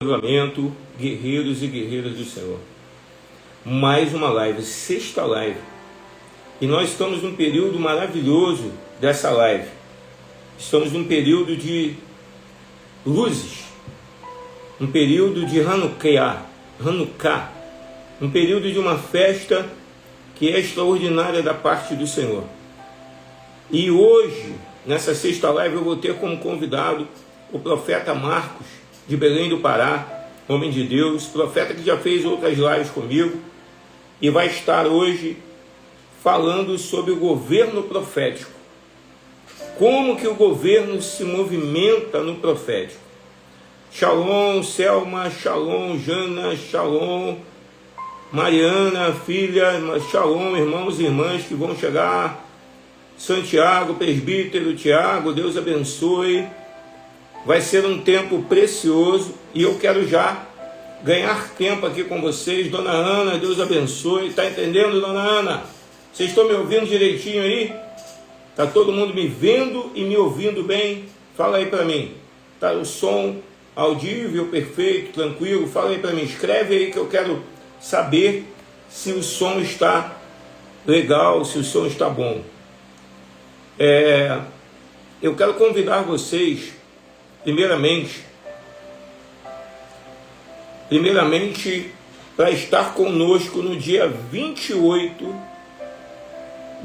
Livramento, guerreiros e guerreiras do Senhor. Mais uma live, sexta live. E nós estamos num período maravilhoso dessa live. Estamos num período de luzes, um período de Hanukkah, um período de uma festa que é extraordinária da parte do Senhor. E hoje, nessa sexta live, eu vou ter como convidado o profeta Marcos, de Belém do Pará, homem de Deus, profeta que já fez outras lives comigo, e vai estar hoje falando sobre o governo profético. Como que o governo se movimenta no profético. Shalom, Selma, Shalom, Jana, Shalom, Mariana, filha, Shalom, irmãos e irmãs que vão chegar, Santiago, presbítero, Tiago, Deus abençoe. Vai ser um tempo precioso e eu quero já ganhar tempo aqui com vocês. Dona Ana, Deus abençoe. Está entendendo, Dona Ana? Vocês estão me ouvindo direitinho aí? Está todo mundo me vendo e me ouvindo bem? Fala aí para mim. Tá o som audível, perfeito, tranquilo? Fala aí para mim. Escreve aí que eu quero saber se o som está legal, se o som está bom. Eu quero convidar vocês, primeiramente, para estar conosco no dia 28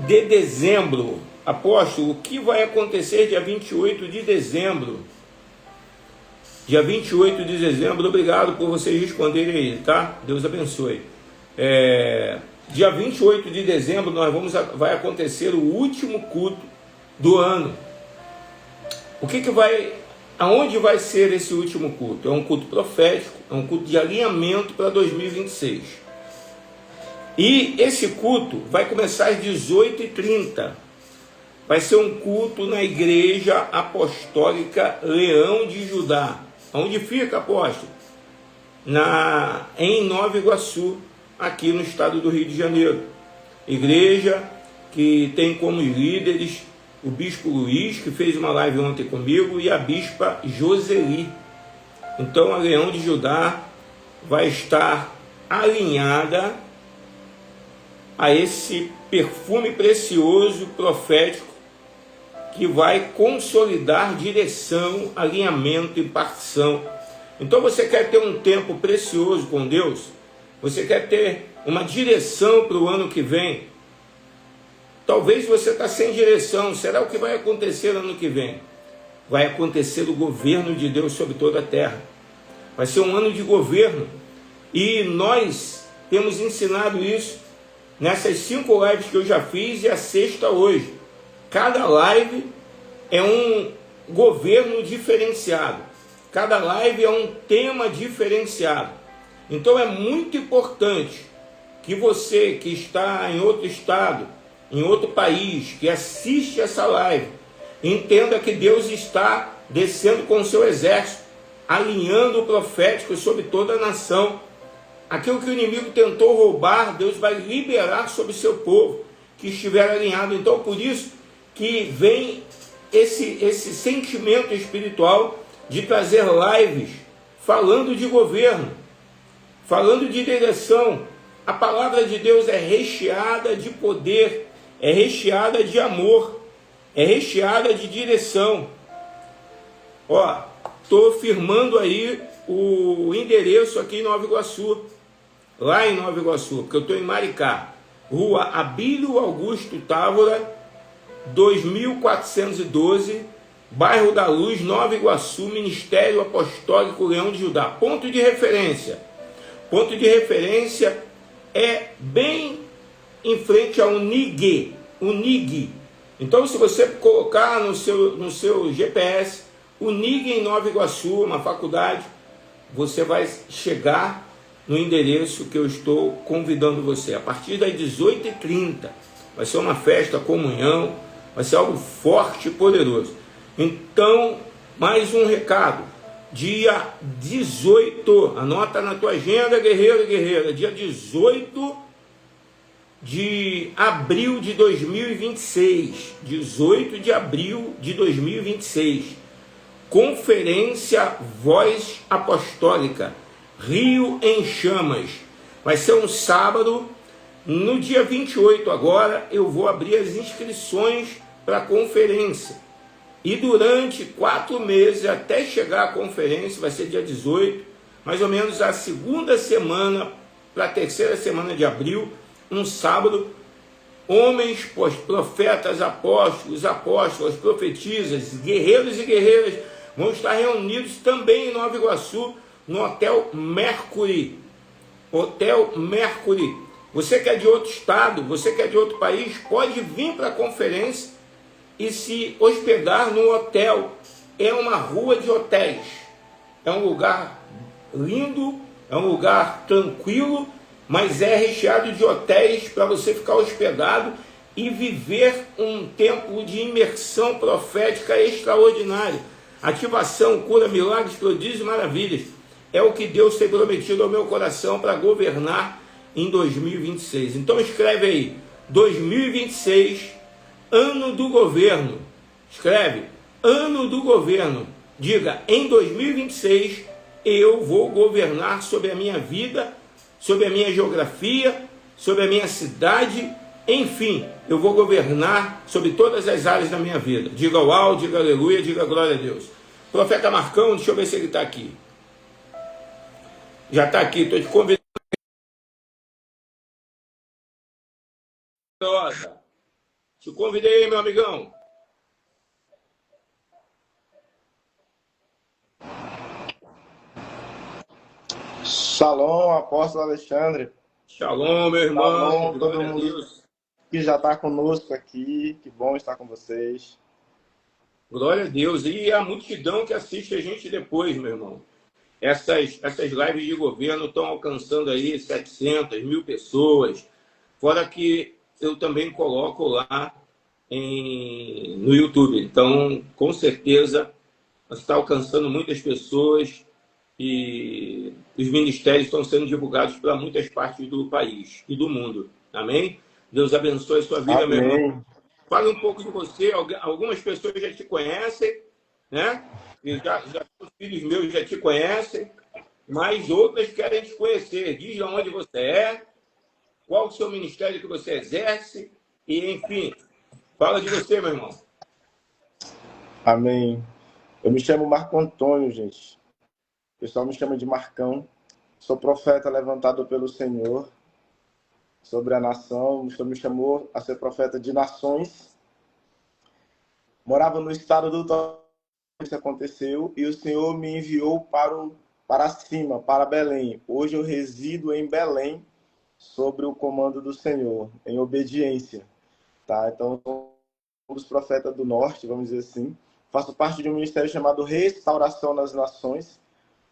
de dezembro. Apóstolo, o que vai acontecer dia 28 de dezembro? Dia 28 de dezembro, obrigado por vocês responderem aí, tá? Deus abençoe. Dia 28 de dezembro vai acontecer o último culto do ano. Aonde vai ser esse último culto? É um culto profético, é um culto de alinhamento para 2026. E esse culto vai começar às 18h30. Vai ser um culto na Igreja Apostólica Leão de Judá. Onde fica, apóstolo? Em Nova Iguaçu, aqui no estado do Rio de Janeiro. Igreja que tem como líderes o bispo Luiz, que fez uma live ontem comigo, e a bispa Joseli. Então a Leão de Judá vai estar alinhada a esse perfume precioso, profético, que vai consolidar direção, alinhamento e partição. Então você quer ter um tempo precioso com Deus? Você quer ter uma direção para o ano que vem? Talvez você está sem direção. Será o que vai acontecer ano que vem? Vai acontecer o governo de Deus sobre toda a terra. Vai ser um ano de governo. E nós temos ensinado isso nessas 5 lives que eu já fiz e a sexta hoje. Cada live é um governo diferenciado. Cada live é um tema diferenciado. Então é muito importante que você que está em outro estado, em outro país, que assiste essa live, entenda que Deus está descendo com o seu exército, alinhando o profético sobre toda a nação. Aquilo que o inimigo tentou roubar, Deus vai liberar sobre o seu povo que estiver alinhado. Então, por isso que vem esse sentimento espiritual de trazer lives falando de governo, falando de direção. A palavra de Deus é recheada de poder, é recheada de amor, é recheada de direção. Estou firmando aí o endereço aqui em Nova Iguaçu, lá em Nova Iguaçu, porque eu estou em Maricá, Rua Abílio Augusto Távora, 2412, Bairro da Luz, Nova Iguaçu, Ministério Apostólico Leão de Judá. Ponto de referência é bem em frente ao NIG. Então, se você colocar no seu GPS o NIG em Nova Iguaçu, uma faculdade, você vai chegar no endereço que eu estou convidando você. A partir das 18h30 vai ser uma festa, comunhão, vai ser algo forte e poderoso. Então, mais um recado. Dia 18, anota na tua agenda, guerreiro e guerreira, dia 18 de abril de 2026, 18 de abril de 2026, Conferência Voz Apostólica, Rio em Chamas. Vai ser um sábado, no dia 28 agora, eu vou abrir as inscrições para a conferência. E durante 4 meses, até chegar à conferência, vai ser dia 18, mais ou menos a segunda semana, para a terceira semana de abril, um sábado, homens, profetas, apóstolos, profetisas, guerreiros e guerreiras vão estar reunidos também em Nova Iguaçu, no Hotel Mercury. Hotel Mercury. Você que é de outro estado, você que é de outro país, pode vir para a conferência e se hospedar no hotel. É uma rua de hotéis. É um lugar lindo, é um lugar tranquilo, mas é recheado de hotéis para você ficar hospedado e viver um tempo de imersão profética extraordinário. Ativação, cura, milagres, prodígios e maravilhas. É o que Deus tem prometido ao meu coração para governar em 2026. Então escreve aí, 2026, ano do governo. Escreve, ano do governo. Diga, em 2026, eu vou governar sobre a minha vida, sobre a minha geografia, sobre a minha cidade, enfim, eu vou governar sobre todas as áreas da minha vida. Diga uau, diga aleluia, diga glória a Deus. Profeta Marcão, deixa eu ver se ele está aqui. Já está aqui, estou te convidando. Te convidei aí, meu amigão. Shalom, apóstolo Alexandre. Shalom, meu irmão. Shalom, todo mundo que já está conosco aqui. Que bom estar com vocês. Glória a Deus. E a multidão que assiste a gente depois, meu irmão. Essas lives de governo estão alcançando aí 700, 1000 pessoas. Fora que eu também coloco lá no YouTube. Então, com certeza, está alcançando muitas pessoas e os ministérios estão sendo divulgados para muitas partes do país e do mundo. Amém? Deus abençoe a sua vida, Amém. meu irmão. Fala um pouco de você. Algumas pessoas já te conhecem, né? E já os filhos meus já te conhecem, mas outras querem te conhecer. Diz de onde você é, qual o seu ministério que você exerce, e enfim, fala de você, meu irmão. Amém. Eu me chamo Marco Antônio, gente. O pessoal me chama de Marcão. Sou profeta levantado pelo Senhor sobre a nação. O Senhor me chamou a ser profeta de nações. Morava no estado do Tocantins, isso aconteceu, e o Senhor me enviou para cima, para Belém. Hoje eu resido em Belém, sobre o comando do Senhor, em obediência. Tá? Então, sou um dos profetas do norte, vamos dizer assim. Faço parte de um ministério chamado Restauração nas Nações,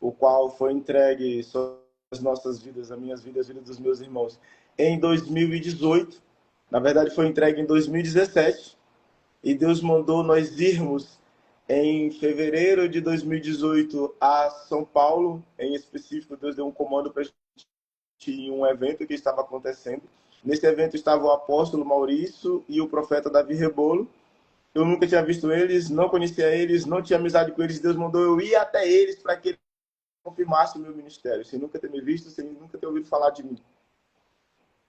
o qual foi entregue sobre as nossas vidas, as minhas vidas, as vidas dos meus irmãos, em 2018. Na verdade, foi entregue em 2017. E Deus mandou nós irmos em fevereiro de 2018 a São Paulo. Em específico, Deus deu um comando para a gente ir em um evento que estava acontecendo. Nesse evento estava o apóstolo Maurício e o profeta Davi Rebolo. Eu nunca tinha visto eles, não conhecia eles, não tinha amizade com eles. Deus mandou eu ir até eles para que eles confirmassem o meu ministério, sem nunca ter me visto, sem nunca ter ouvido falar de mim.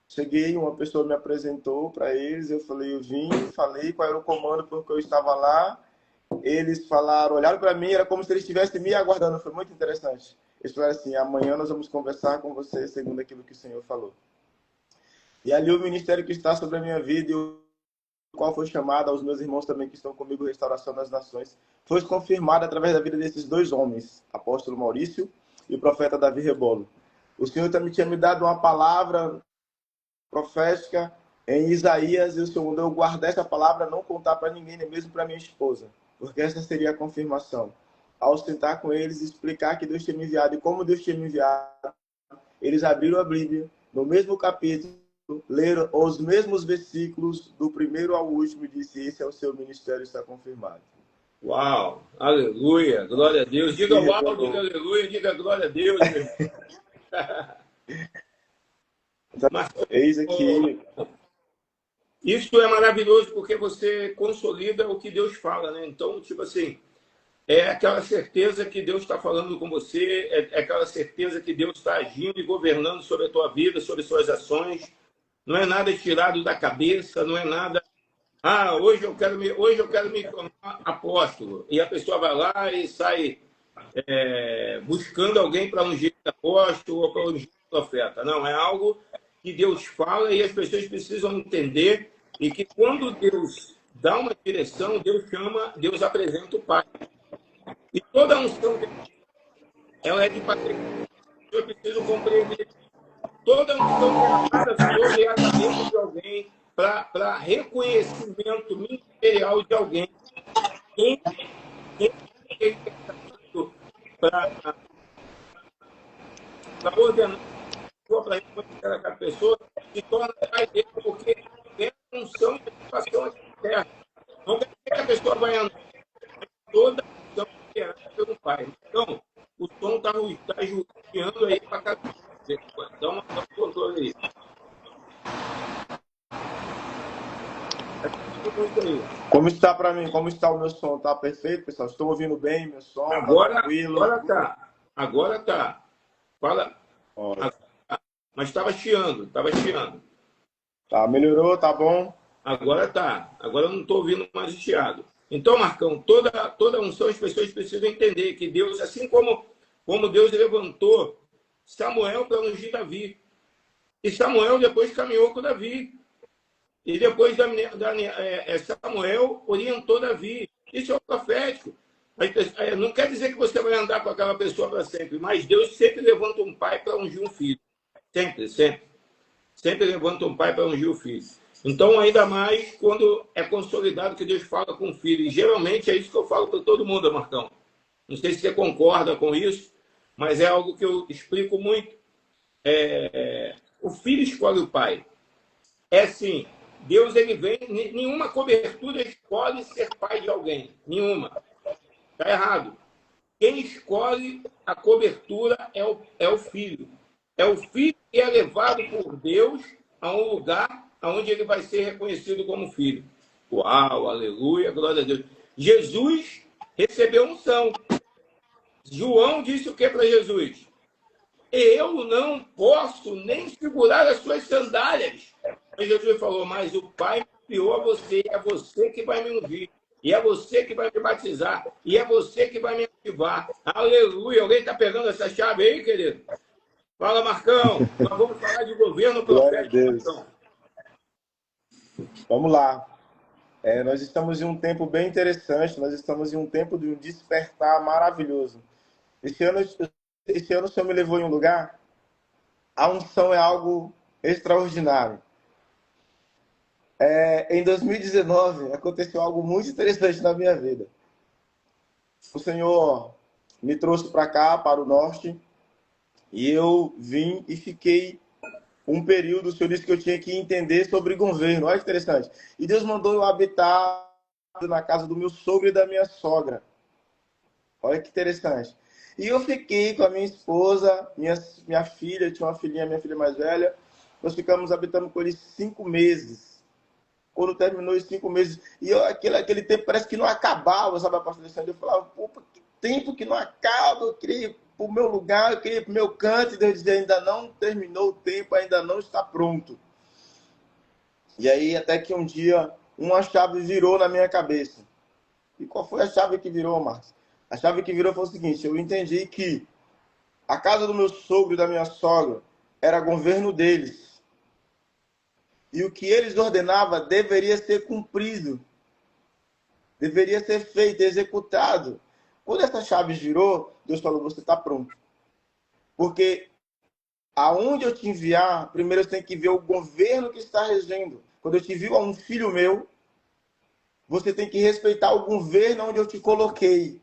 Cheguei, uma pessoa me apresentou para eles, eu falei, eu vim, falei qual era o comando porque eu estava lá. Eles falaram, olharam para mim, era como se eles estivessem me aguardando, foi muito interessante. Eles falaram assim, amanhã nós vamos conversar com você segundo aquilo que o Senhor falou. E ali o ministério que está sobre a minha vida, e o qual foi chamado aos meus irmãos também que estão comigo, Restauração das Nações, foi confirmado através da vida desses dois homens, apóstolo Maurício e o profeta Davi Rebolo. O Senhor também tinha me dado uma palavra profética em Isaías, e o Senhor mandou eu guardar essa palavra, não contar para ninguém, nem mesmo para minha esposa, porque essa seria a confirmação. Ao sentar com eles, explicar que Deus tinha me enviado e como Deus tinha me enviado, eles abriram a Bíblia, no mesmo capítulo, leram os mesmos versículos, do primeiro ao último, e disse, esse é o seu ministério, está confirmado. Uau, aleluia, glória a Deus. Diga uau, diga aleluia, diga glória a Deus, meu irmão. Mas, eis aqui. Isso é maravilhoso porque você consolida o que Deus fala, né? Então, tipo assim, é aquela certeza que Deus está falando com você, é aquela certeza que Deus está agindo e governando sobre a tua vida, sobre suas ações. Não é nada tirado da cabeça, não é nada. Ah, hoje eu quero me tornar apóstolo. E a pessoa vai lá e sai buscando alguém para ungir apóstolo ou para ungir profeta. Não, é algo que Deus fala e as pessoas precisam entender e que quando Deus dá uma direção, Deus chama, Deus apresenta o Pai. E toda unção, ela é de paternidade. Eu preciso compreender. Toda unção derramada sobre a cabeça de alguém para reconhecimento ministerial de alguém. Quem ele está para ordenar para reconhecer aquela pessoa se torna pai dele, porque é função de atuação aqui na terra. Não quer dizer que a pessoa vai andar toda a função gerada pelo pai. Então, o som está judiando aí para cada um. Dá um controle aí. Como está para mim? Como está o meu som? Está perfeito, pessoal? Estou ouvindo bem meu som? Agora, tá tranquilo? Agora tá. Fala. Mas estava chiando, Tá, melhorou, tá bom? Agora tá. Agora eu não estou ouvindo mais o chiado. Então, Marcão, toda unção as pessoas precisam entender que Deus, assim como Deus levantou Samuel para ungir Davi. E Samuel depois caminhou com Davi. E depois Samuel orientou Davi. Isso é o profético. Não quer dizer que você vai andar com aquela pessoa para sempre, mas Deus sempre levanta um pai para ungir um filho. Sempre, sempre. Sempre levanta um pai para ungir o filho. Então, ainda mais quando é consolidado que Deus fala com o filho. E geralmente é isso que eu falo para todo mundo, Marcão. Não sei se você concorda com isso, mas é algo que eu explico muito. O filho escolhe o pai. É assim, Deus ele vem, nenhuma cobertura escolhe ser pai de alguém. Nenhuma. Está errado. Quem escolhe a cobertura é o filho. É o filho que é levado por Deus a um lugar onde ele vai ser reconhecido como filho. Uau, aleluia, glória a Deus. Jesus recebeu unção. João disse o que para Jesus? Eu não posso nem segurar as suas sandálias. Mas Jesus falou, mas o Pai me enviou a você, é você que vai me ungir. E é você que vai me batizar. E é você que vai me ativar. Aleluia. Alguém está pegando essa chave aí, querido? Fala, Marcão. Nós vamos falar de governo profético. Marcão. Vamos lá. Nós estamos em um tempo bem interessante. Nós estamos em um tempo de um despertar maravilhoso. Esse ano o Senhor me levou em um lugar. A unção é algo extraordinário. Em 2019, aconteceu algo muito interessante na minha vida. O Senhor me trouxe para cá, para o norte, e eu vim e fiquei um período. O Senhor disse que eu tinha que entender sobre governo. Olha que interessante. E Deus mandou eu habitar na casa do meu sogro e da minha sogra. Olha que interessante. E eu fiquei com a minha esposa, minha filha, tinha uma filhinha, minha filha mais velha. Nós ficamos habitando com eles 5 meses. Quando terminou os 5 meses, e aquele tempo parece que não acabava, sabe, pastor Alexandre? Eu falava, pô, que tempo que não acaba, eu queria ir para o meu lugar, eu queria ir para o meu canto, e Deus dizia, ainda não terminou o tempo, ainda não está pronto. E aí, até que um dia, uma chave virou na minha cabeça. E qual foi a chave que virou, Marcos? A chave que virou foi o seguinte, eu entendi que a casa do meu sogro e da minha sogra era governo deles. E o que eles ordenavam deveria ser cumprido. Deveria ser feito, executado. Quando essa chave girou, Deus falou, você está pronto. Porque aonde eu te enviar, primeiro você tem que ver o governo que está regendo. Quando eu te envio a um filho meu, você tem que respeitar o governo onde eu te coloquei.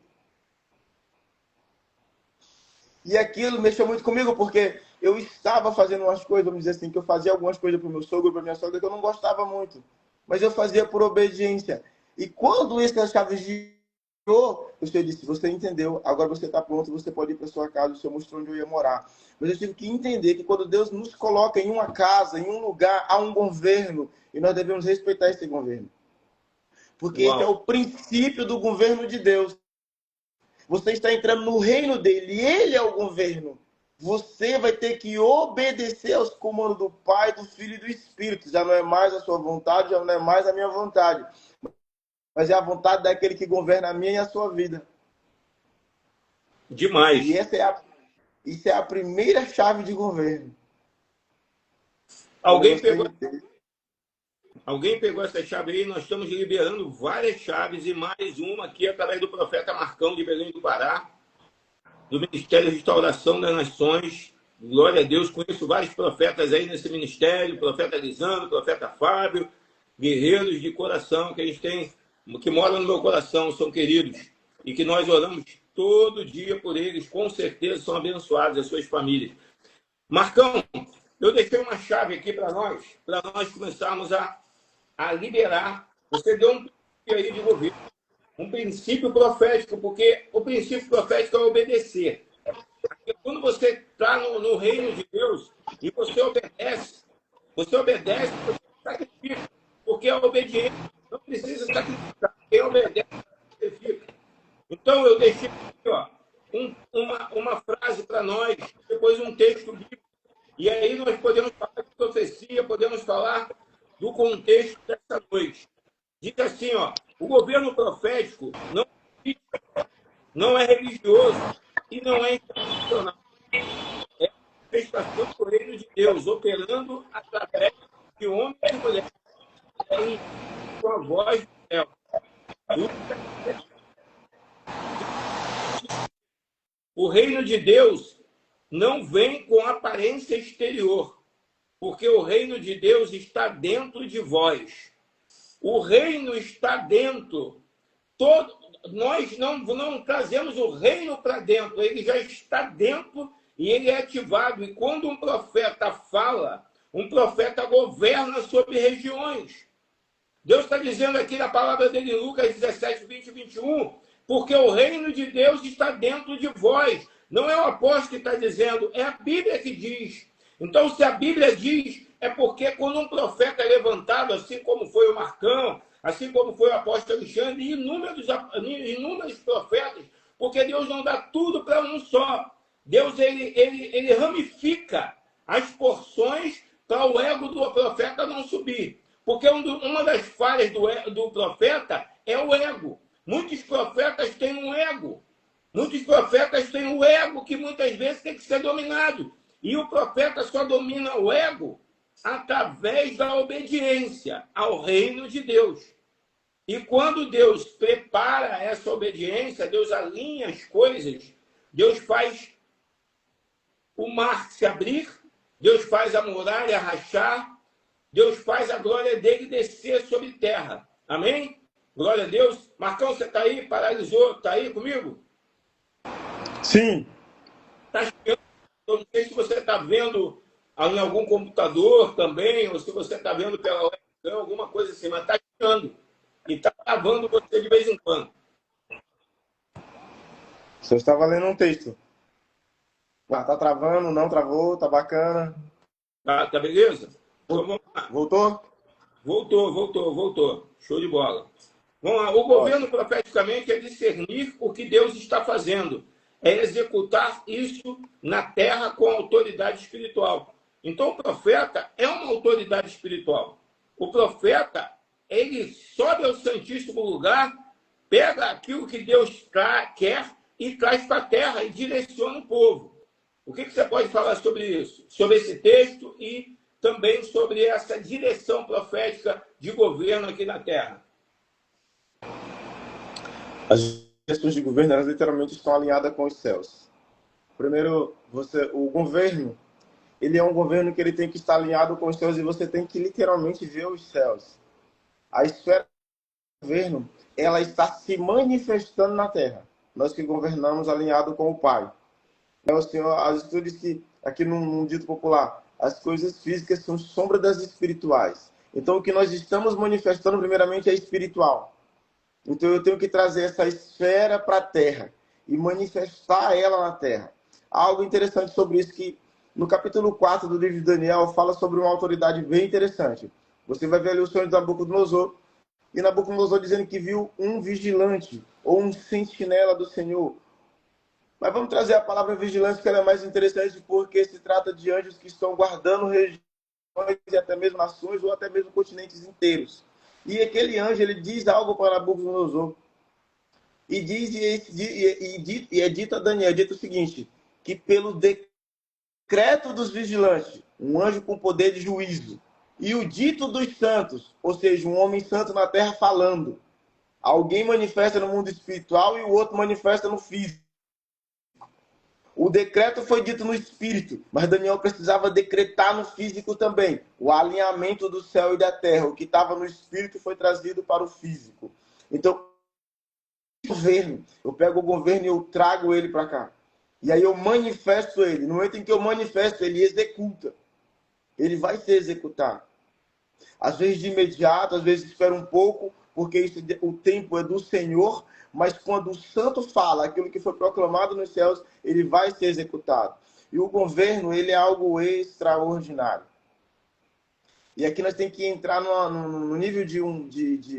E aquilo mexeu muito comigo, porque eu estava fazendo umas coisas, vamos dizer assim, que eu fazia algumas coisas para o meu sogro, para a minha sogra, que eu não gostava muito. Mas eu fazia por obediência. E quando essa chave girou, o Senhor disse, você entendeu, agora você está pronto, você pode ir para sua casa, o Senhor mostrou onde eu ia morar. Mas eu tive que entender que quando Deus nos coloca em uma casa, em um lugar, há um governo, e nós devemos respeitar esse governo. Porque esse é o princípio do governo de Deus. Você está entrando no reino dele, ele é o governo. Você vai ter que obedecer aos comandos do Pai, do Filho e do Espírito. Já não é mais a sua vontade, já não é mais a minha vontade, mas é a vontade daquele que governa a minha e a sua vida. Demais. E isso é a primeira chave de governo. Alguém pegou essa chave aí? Nós estamos liberando várias chaves e mais uma aqui através do profeta Marcão de Belém do Pará, do Ministério de Restauração das Nações. Glória a Deus, conheço vários profetas aí nesse ministério, profeta Lisandro, profeta Fábio, guerreiros de coração que a gente tem, que moram no meu coração, são queridos, e que nós oramos todo dia por eles, com certeza são abençoados, as suas famílias. Marcão, eu deixei uma chave aqui para nós começarmos a liberar. Você deu um princípio aí de governo, um princípio profético, porque o princípio profético é obedecer. Porque quando você está no reino de Deus e você obedece, você sacrifica, porque a obediência não precisa sacrificar. Quem obedece, sacrifica. Então, eu deixei aqui, ó, uma frase para nós, depois um texto bíblico. E aí nós podemos falar de profecia, podemos falar do contexto dessa noite. Diz assim, ó, o governo profético não é religioso e não é internacional. É a manifestação do reino de Deus, operando através de homens e mulheres com a voz do céu. O reino de Deus não vem com aparência exterior, porque o reino de Deus está dentro de vós. O reino está dentro. Nós não trazemos o reino para dentro, ele já está dentro e ele é ativado. E quando um profeta fala, um profeta governa sobre regiões. Deus está dizendo aqui na palavra dele em Lucas 17, 20 e 21, porque o reino de Deus está dentro de vós. Não é o apóstolo que está dizendo, é a Bíblia que diz. Então, se a Bíblia diz, é porque quando um profeta é levantado, assim como foi o Marcão, assim como foi o apóstolo Alexandre, e inúmeros profetas, porque Deus não dá tudo para um só. Deus, ele ramifica as porções para o ego do profeta não subir. Porque uma das falhas do profeta é o ego. Muitos profetas têm um ego. Muitos profetas têm um ego que muitas vezes tem que ser dominado. E o profeta só domina o ego através da obediência ao reino de Deus. E quando Deus prepara essa obediência, Deus alinha as coisas, Deus faz o mar se abrir, Deus faz a muralha rachar, Deus faz a glória dele descer sobre terra. Amém? Glória a Deus. Marcão, você está aí? Paralisou? Está aí comigo? Sim. Está chegando. Eu não sei se você está vendo em algum computador também, ou se você está vendo pela webcam, alguma coisa assim, mas está chegando. E está travando você de vez em quando. Você estava lendo um texto. Tá travando, não travou, tá bacana. Tá beleza? Então, vamos lá. Voltou? Voltou. Show de bola. Vamos lá. O governo, profeticamente, é discernir o que Deus está fazendo. É executar isso na terra com autoridade espiritual. Então, o profeta é uma autoridade espiritual. O profeta, ele sobe ao Santíssimo Lugar, pega aquilo que Deus quer e traz para a terra e direciona o povo. O que você pode falar sobre isso? Sobre esse texto e também sobre essa direção profética de governo aqui na Terra. As direções de governo, elas literalmente estão alinhadas com os céus. Primeiro, o governo, ele é um governo que ele tem que estar alinhado com os céus e você tem que literalmente ver os céus. A esfera do governo, ela está se manifestando na Terra. Nós que governamos alinhado com o Pai. O Senhor, as escrituras diz que, aqui num dito popular, as coisas físicas são sombra das espirituais. Então, o que nós estamos manifestando, primeiramente, é espiritual. Então, eu tenho que trazer essa esfera para a Terra e manifestar ela na Terra. Algo interessante sobre isso, que no capítulo 4 do livro de Daniel, fala sobre uma autoridade bem interessante. Você vai ver ali o sonho de Nabucodonosor, e Nabucodonosor dizendo que viu um vigilante, ou um sentinela do Senhor, Mas vamos trazer a palavra vigilância, que ela é mais interessante, porque se trata de anjos que estão guardando regiões e até mesmo nações ou até mesmo continentes inteiros. E aquele anjo, ele diz algo para Nabucodonosor. E diz, e é dito a Daniel, é dito o seguinte, que pelo decreto dos vigilantes, um anjo com poder de juízo, e o dito dos santos, ou seja, um homem santo na terra falando, alguém manifesta no mundo espiritual e o outro manifesta no físico. O decreto foi dito no espírito, mas Daniel precisava decretar no físico também. O alinhamento do céu e da terra. O que estava no espírito foi trazido para o físico. Então, governo. Eu pego o governo e eu trago ele para cá. E aí eu manifesto ele. No momento em que eu manifesto, ele executa. Ele vai se executar. Às vezes de imediato, às vezes espera um pouco, porque isso, o tempo é do Senhor, mas quando o santo fala aquilo que foi proclamado nos céus, ele vai ser executado. E o governo, ele é algo extraordinário. E aqui nós temos que entrar no nível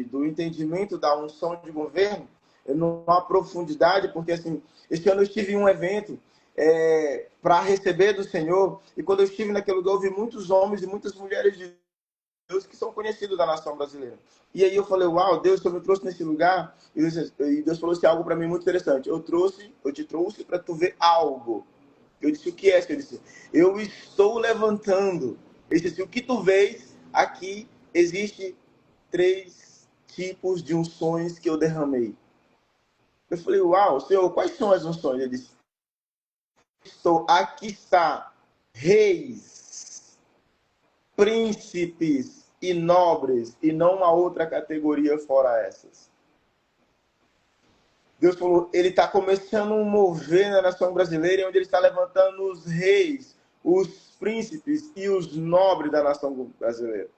do entendimento da unção de governo, numa profundidade, porque assim, este ano eu estive em um evento para receber do Senhor, e quando eu estive naquele lugar, eu vi muitos homens e muitas mulheres de Deus que são conhecidos da nação brasileira. E aí eu falei, uau, Deus, você me trouxe nesse lugar, e Deus falou assim, algo para mim muito interessante. Eu te trouxe para tu ver algo. Eu disse, o que é? Eu disse, eu estou levantando. Ele disse, o que tu vês aqui, existe 3 tipos de unções que eu derramei. Eu falei, uau, Senhor, quais são as unções? Ele disse, aqui está, reis, príncipes e nobres, e não uma outra categoria fora essas. Deus falou, ele está começando a mover na nação brasileira, onde ele está levantando os reis, os príncipes e os nobres da nação brasileira.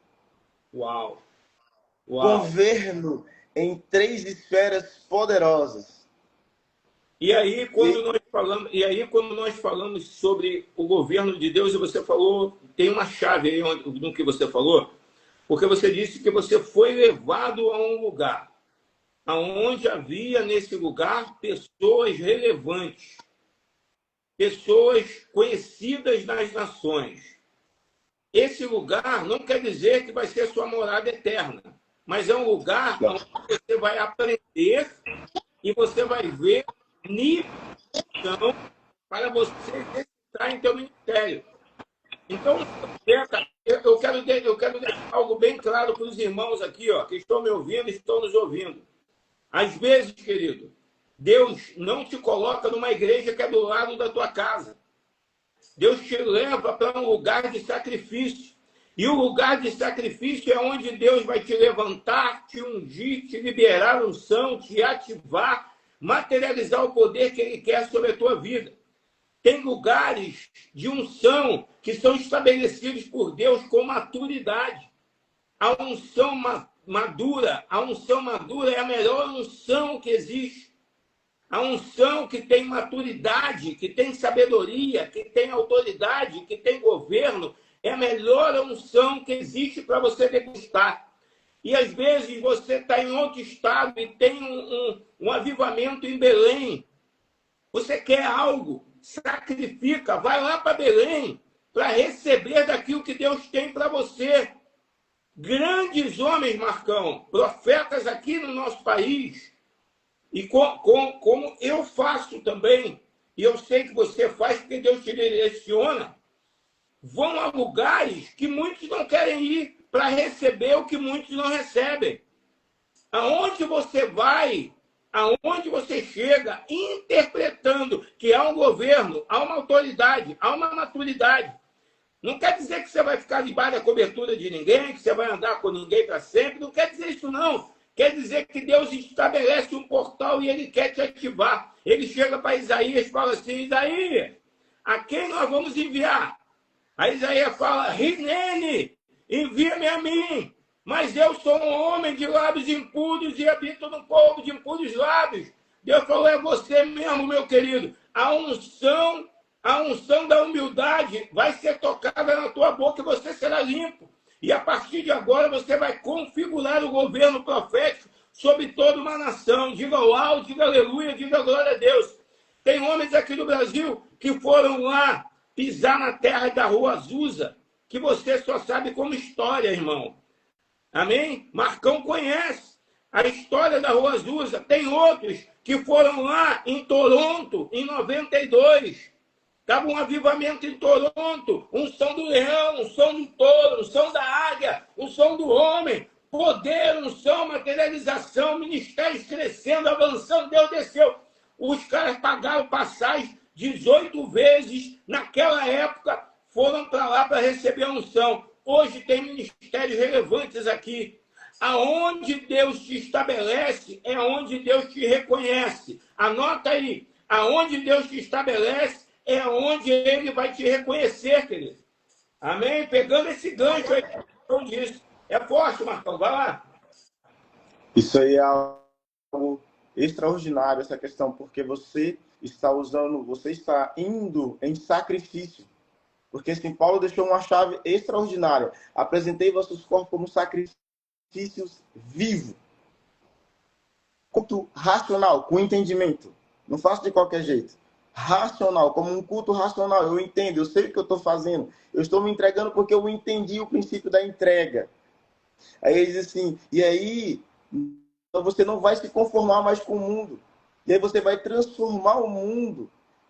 Uau! Uau! Governo em 3 esferas poderosas. E aí, quando nós falamos sobre o governo de Deus, e você falou, tem uma chave aí no que você falou, porque você disse que você foi levado a um lugar aonde havia nesse lugar pessoas relevantes, pessoas conhecidas nas nações. Esse lugar não quer dizer que vai ser sua morada eterna, mas é um lugar onde você vai aprender e você vai ver nível para você exercitar em teu ministério. Então, eu quero deixar algo bem claro para os irmãos aqui, ó, que estão me ouvindo e estão nos ouvindo. Às vezes, querido, Deus não te coloca numa igreja que é do lado da tua casa. Deus te leva para um lugar de sacrifício. E o lugar de sacrifício é onde Deus vai te levantar, te ungir, te liberar unção, te ativar, materializar o poder que Ele quer sobre a tua vida. Tem lugares de unção que são estabelecidos por Deus com maturidade. A unção madura, é a melhor unção que existe. A unção que tem maturidade, que tem sabedoria, que tem autoridade, que tem governo, é a melhor unção que existe para você degustar. E às vezes você está em outro estado e tem um avivamento em Belém. Você quer algo, sacrifica, vai lá para Belém para receber daquilo que Deus tem para você. Grandes homens, Marcão, profetas aqui no nosso país, e como eu faço também, e eu sei que você faz porque Deus te direciona, vão a lugares que muitos não querem ir para receber o que muitos não recebem. Aonde você vai, aonde você chega, interpretando que há um governo, há uma autoridade, há uma maturidade. Não quer dizer que você vai ficar debaixo da cobertura de ninguém, que você vai andar com ninguém para sempre. Não quer dizer isso, não. Quer dizer que Deus estabelece um portal e Ele quer te ativar. Ele chega para Isaías e fala assim, Isaías, a quem nós vamos enviar? Aí Isaías fala, Rinene, envia-me a mim. Mas eu sou um homem de lábios impuros e habito no povo de impuros lábios. Deus falou, é você mesmo, meu querido. A unção da humildade vai ser tocada na tua boca e você será limpo. E a partir de agora você vai configurar o governo profético sobre toda uma nação. Diga uau, diga aleluia, diga glória a Deus. Tem homens aqui do Brasil que foram lá pisar na terra da Rua Azusa, que você só sabe como história, irmão. Amém? Marcão conhece a história da Rua Azusa. Tem outros que foram lá em Toronto, em 92. Estava um avivamento em Toronto, um som do leão, um som do touro, um som da águia, um som do homem, poder, um som, materialização, ministérios crescendo, avançando, Deus desceu. Os caras pagaram passagem 18 vezes, naquela época, foram para lá para receber a unção. Hoje tem ministérios relevantes aqui. Aonde Deus te estabelece é onde Deus te reconhece. Anota aí, aonde Deus te estabelece é onde ele vai te reconhecer, querido. Amém? Pegando esse gancho aí, disso. É forte, Marcão, vai lá. Isso aí é algo extraordinário, essa questão, porque você está indo em sacrifício. Porque assim, Paulo deixou uma chave extraordinária. Apresentei vossos corpos como sacrifícios vivos. Culto racional, com entendimento. Não faço de qualquer jeito. Racional, como um culto racional. Eu entendo, eu sei o que eu estou fazendo. Eu estou me entregando porque eu entendi o princípio da entrega. Aí ele diz assim, e aí você não vai se conformar mais com o mundo. E aí você vai transformar o mundo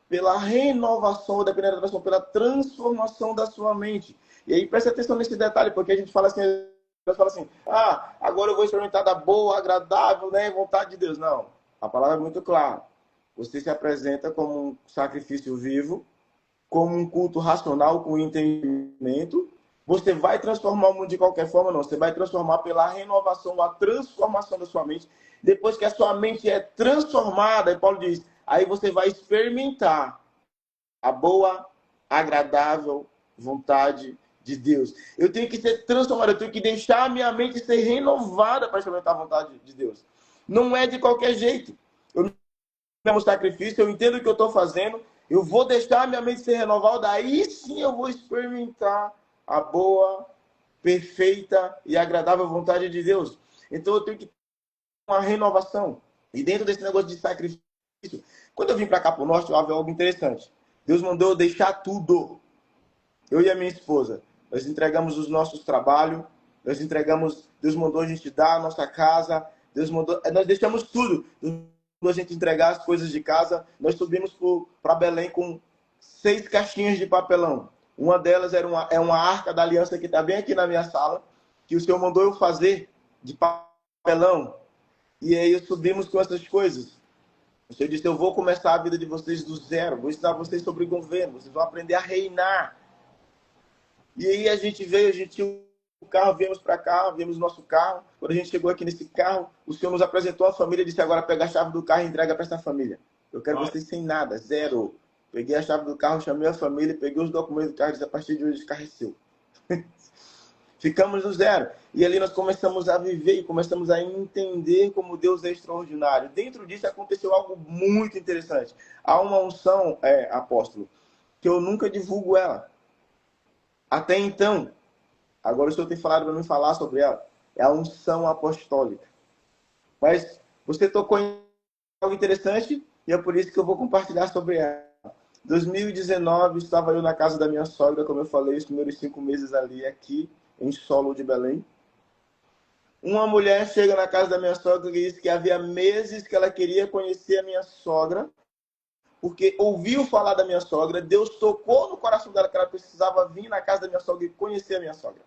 pela renovação, dependendo da versão, pela transformação da sua mente. E aí presta atenção nesse detalhe, porque a gente fala assim, agora eu vou experimentar da boa, agradável, né, vontade de Deus. Não, a palavra é muito clara. Você se apresenta como um sacrifício vivo, como um culto racional, com entendimento. Você vai transformar o mundo de qualquer forma? Não. Você vai transformar pela renovação, a transformação da sua mente. Depois que a sua mente é transformada, e Paulo diz, aí você vai experimentar a boa, agradável vontade de Deus. Eu tenho que ser transformado, eu tenho que deixar a minha mente ser renovada para experimentar a vontade de Deus. Não é de qualquer jeito. Eu não é um sacrifício, eu entendo o que eu estou fazendo, eu vou deixar a minha mente ser renovada, aí sim eu vou experimentar a boa, perfeita e agradável vontade de Deus. Então eu tenho que ter uma renovação. E dentro desse negócio de sacrifício, quando eu vim para cá para o norte, eu vi algo interessante. Deus mandou eu deixar tudo. Eu e a minha esposa, nós entregamos os nossos trabalhos, Deus mandou a gente dar a nossa casa, nós deixamos tudo. Deus mandou a gente entregar as coisas de casa. Nós subimos para Belém com 6 caixinhas de papelão. Uma delas é uma arca da aliança que está bem aqui na minha sala, que o Senhor mandou eu fazer de papelão. E aí subimos com essas coisas. O Senhor disse, eu vou começar a vida de vocês do zero, vou ensinar vocês sobre governo, vocês vão aprender a reinar. E aí a gente tinha o carro, viemos para cá, viemos o nosso carro. Quando a gente chegou aqui nesse carro, o Senhor nos apresentou a família e disse, agora pega a chave do carro e entrega para essa família. Eu quero vocês sem nada, zero. Peguei a chave do carro, chamei a família, peguei os documentos do carro e disse, a partir de hoje, esse carro é seu. Ficamos no zero. E ali nós começamos a viver e começamos a entender como Deus é extraordinário. Dentro disso aconteceu algo muito interessante. Há uma unção, apóstolo, que eu nunca divulgo ela. Até então, agora o Senhor tem falado para mim falar sobre ela. É a unção apostólica. Mas você tocou em algo interessante e é por isso que eu vou compartilhar sobre ela. 2019, estava eu na casa da minha sogra, como eu falei, os primeiros 5 meses ali, aqui, em solo de Belém. Uma mulher chega na casa da minha sogra e disse que havia meses que ela queria conhecer a minha sogra, porque ouviu falar da minha sogra, Deus tocou no coração dela que ela precisava vir na casa da minha sogra e conhecer a minha sogra.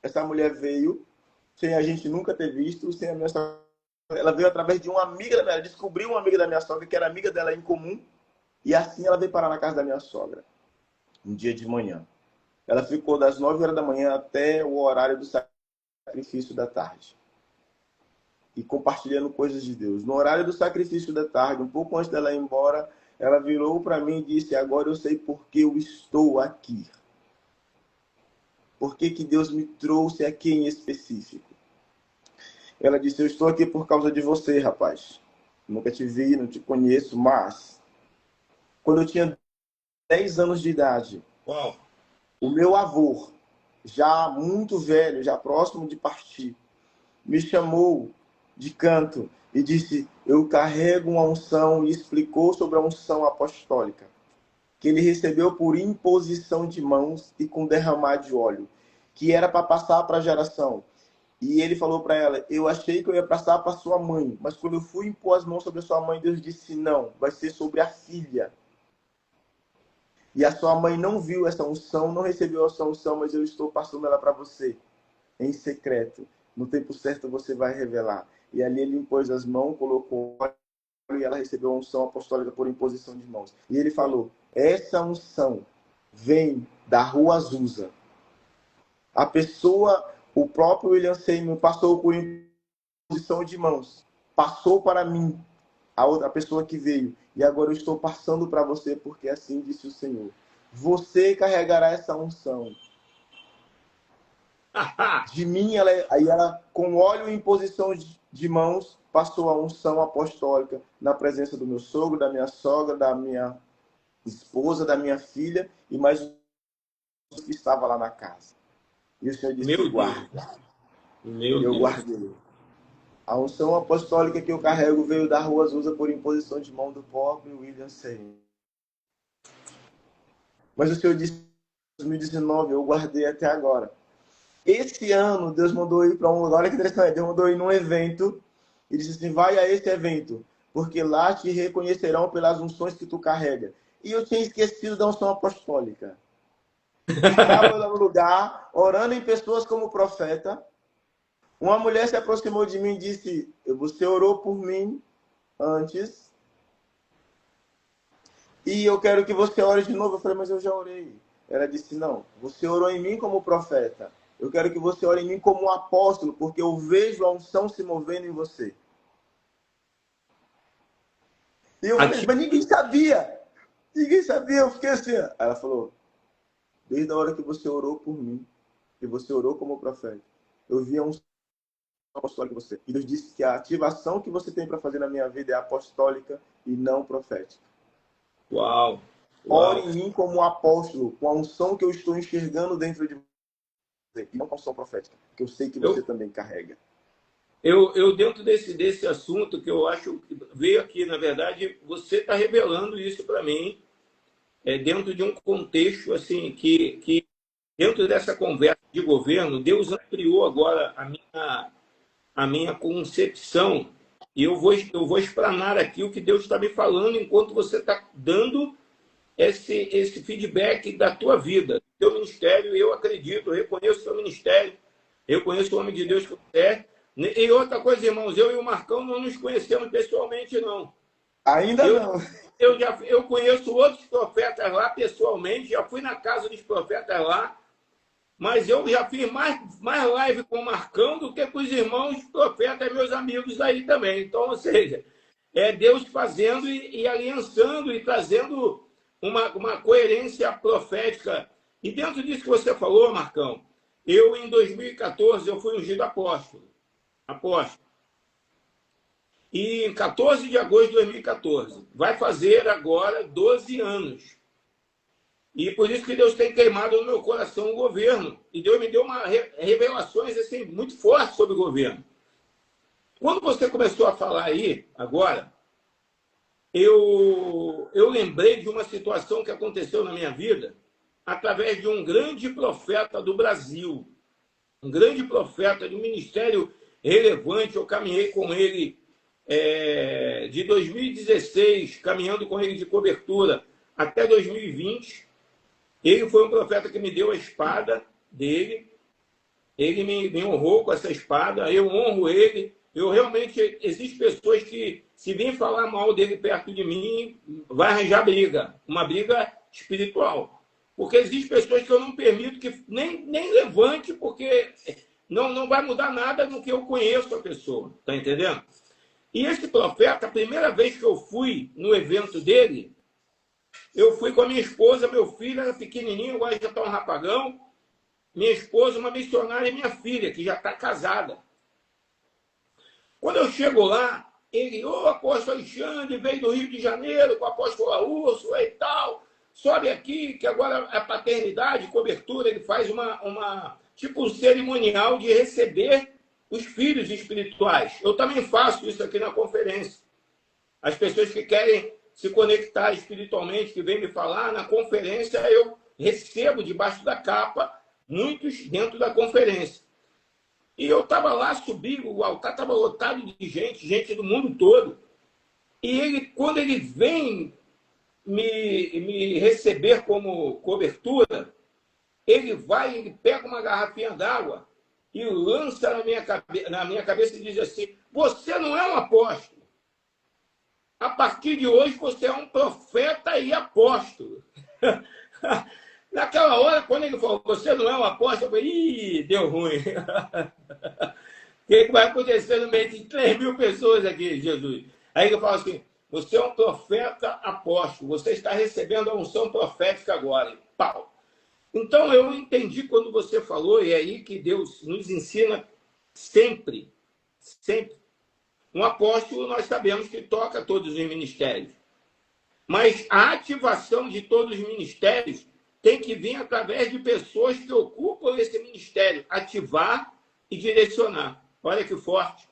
Essa mulher veio, sem a gente nunca ter visto, sem a minha sogra. Ela veio através de uma amiga da minha, ela descobriu uma amiga da minha sogra, que era amiga dela em comum, e assim ela veio parar na casa da minha sogra, um dia de manhã. Ela ficou das 9 horas da manhã até o horário do sacrifício da tarde. E compartilhando coisas de Deus. No horário do sacrifício da tarde, um pouco antes dela ir embora, ela virou para mim e disse, agora eu sei por que eu estou aqui. Por que Deus me trouxe aqui em específico? Ela disse, eu estou aqui por causa de você, rapaz. Nunca te vi, não te conheço, mas... Quando eu tinha 10 anos de idade, o meu avô, já muito velho, já próximo de partir, me chamou de canto e disse: eu carrego uma unção, e explicou sobre a unção apostólica, que ele recebeu por imposição de mãos e com derramar de óleo, que era para passar para a geração. E ele falou para ela: eu achei que eu ia passar para sua mãe, mas quando eu fui impor as mãos sobre a sua mãe, Deus disse: não, vai ser sobre a filha. E a sua mãe não viu essa unção, não recebeu essa unção, mas eu estou passando ela para você, em secreto. No tempo certo você vai revelar. E ali ele impôs as mãos, colocou óleo, e ela recebeu a unção apostólica por imposição de mãos. E ele falou: essa unção vem da Rua Azusa. A pessoa, o próprio William Seymour, passou por imposição de mãos. Passou para mim, a outra pessoa que veio. E agora eu estou passando para você, porque assim disse o Senhor. Você carregará essa unção. De mim, aí ela, com óleo e imposição de mãos, passou a unção apostólica na presença do meu sogro, da minha sogra, da minha esposa, da minha filha e mais um que estava lá na casa. E o Senhor disse: Meu guarda. Deus. E eu guardei. A unção apostólica que eu carrego veio da Rua Azusa por imposição de mão do próprio William Seymour. Mas o Senhor disse: em 2019 eu guardei até agora. Esse ano, Deus mandou ir para um lugar, olha que interessante, Deus mandou ir num evento e disse assim: vai a esse evento, porque lá te reconhecerão pelas unções que tu carrega. E eu tinha esquecido da unção apostólica. Estava no lugar, orando em pessoas como profeta. Uma mulher se aproximou de mim e disse: você orou por mim antes e eu quero que você ore de novo. Eu falei: mas eu já orei. Ela disse: não, você orou em mim como profeta. Eu quero que você ore em mim como um apóstolo, porque eu vejo a unção se movendo em você. E eu falei: mas ninguém sabia. Ninguém sabia. Eu fiquei assim. Ela falou: desde a hora que você orou por mim, que você orou como profeta, eu vi a unção apostólica em você. E Deus disse que a ativação que você tem para fazer na minha vida é apostólica e não profética. Uau! Ore em mim como um apóstolo, com a unção que eu estou enxergando dentro de você, e não com a unção profética, que eu sei que você também carrega. Eu dentro desse assunto, que eu acho que veio aqui, na verdade, você está revelando isso para mim, dentro de um contexto assim, que dentro dessa conversa de governo, Deus ampliou agora a minha concepção, e eu vou explanar aqui o que Deus está me falando enquanto você está dando esse feedback da tua vida, do teu ministério. Eu acredito, eu reconheço o teu ministério, eu conheço o homem de Deus que você é. E outra coisa, irmãos, eu e o Marcão não nos conhecemos pessoalmente, não. Ainda não. Eu conheço outros profetas lá pessoalmente, já fui na casa dos profetas lá, mas eu já fiz mais live com o Marcão do que com os irmãos profetas, meus amigos aí também. Então, ou seja, é Deus fazendo e aliançando e trazendo uma coerência profética. E dentro disso que você falou, Marcão, eu em 2014 eu fui ungido apóstolo. E em 14 de agosto de 2014, vai fazer agora 12 anos. E por isso que Deus tem queimado no meu coração o governo. E Deus me deu uma revelações assim, muito fortes sobre o governo. Quando você começou a falar aí, agora, eu lembrei de uma situação que aconteceu na minha vida através de um grande profeta do Brasil. Um grande profeta de um ministério relevante. Eu caminhei com ele de 2016, caminhando com ele de cobertura até 2020. Ele foi um profeta que me deu a espada dele. Ele me honrou com essa espada. Eu honro ele. Eu realmente... Existem pessoas que, se virem falar mal dele perto de mim, vai arranjar briga. Uma briga espiritual. Porque existem pessoas que eu não permito que nem levante, porque não vai mudar nada no que eu conheço a pessoa. Tá entendendo? E esse profeta, a primeira vez que eu fui no evento dele, eu fui com a minha esposa, meu filho era pequenininho, agora já está um rapagão. Minha esposa, uma missionária, e minha filha, que já está casada. Quando eu chego lá, ele: ô, apóstolo Alexandre, veio do Rio de Janeiro com a apóstola Úrsula e tal. Sobe aqui, que agora a paternidade, cobertura, ele faz tipo um cerimonial de receber os filhos espirituais. Eu também faço isso aqui na conferência. As pessoas que querem se conectar espiritualmente, que vêm me falar, na conferência eu recebo debaixo da capa muitos dentro da conferência. E eu estava lá, subi, o altar estava lotado de gente do mundo todo. E ele, quando ele vem me receber como cobertura, ele vai, ele pega uma garrafinha d'água e lança na minha cabeça e diz assim: você não é um apóstolo. A partir de hoje você é um profeta e apóstolo. Naquela hora, quando ele falou, você não é um apóstolo, eu falei, ih, deu ruim. O que vai acontecer no meio de 3.000 pessoas aqui, Jesus? Aí ele fala assim, você é um profeta apóstolo, você está recebendo a unção profética agora. E pau. Então, eu entendi quando você falou, e é aí que Deus nos ensina sempre, sempre. Um apóstolo, nós sabemos que toca todos os ministérios. Mas a ativação de todos os ministérios tem que vir através de pessoas que ocupam esse ministério, ativar e direcionar. Olha que forte.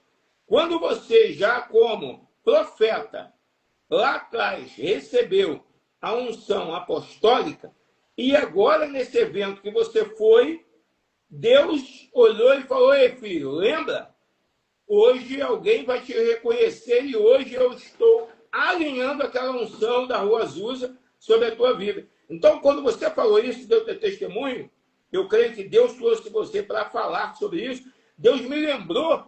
Quando você já, como profeta, lá atrás, recebeu a unção apostólica, e agora, nesse evento que você foi, Deus olhou e falou, ei, filho, lembra? Hoje alguém vai te reconhecer e hoje eu estou alinhando aquela unção da Rua Azusa sobre a tua vida. Então, quando você falou isso, deu teu testemunho, eu creio que Deus trouxe você para falar sobre isso. Deus me lembrou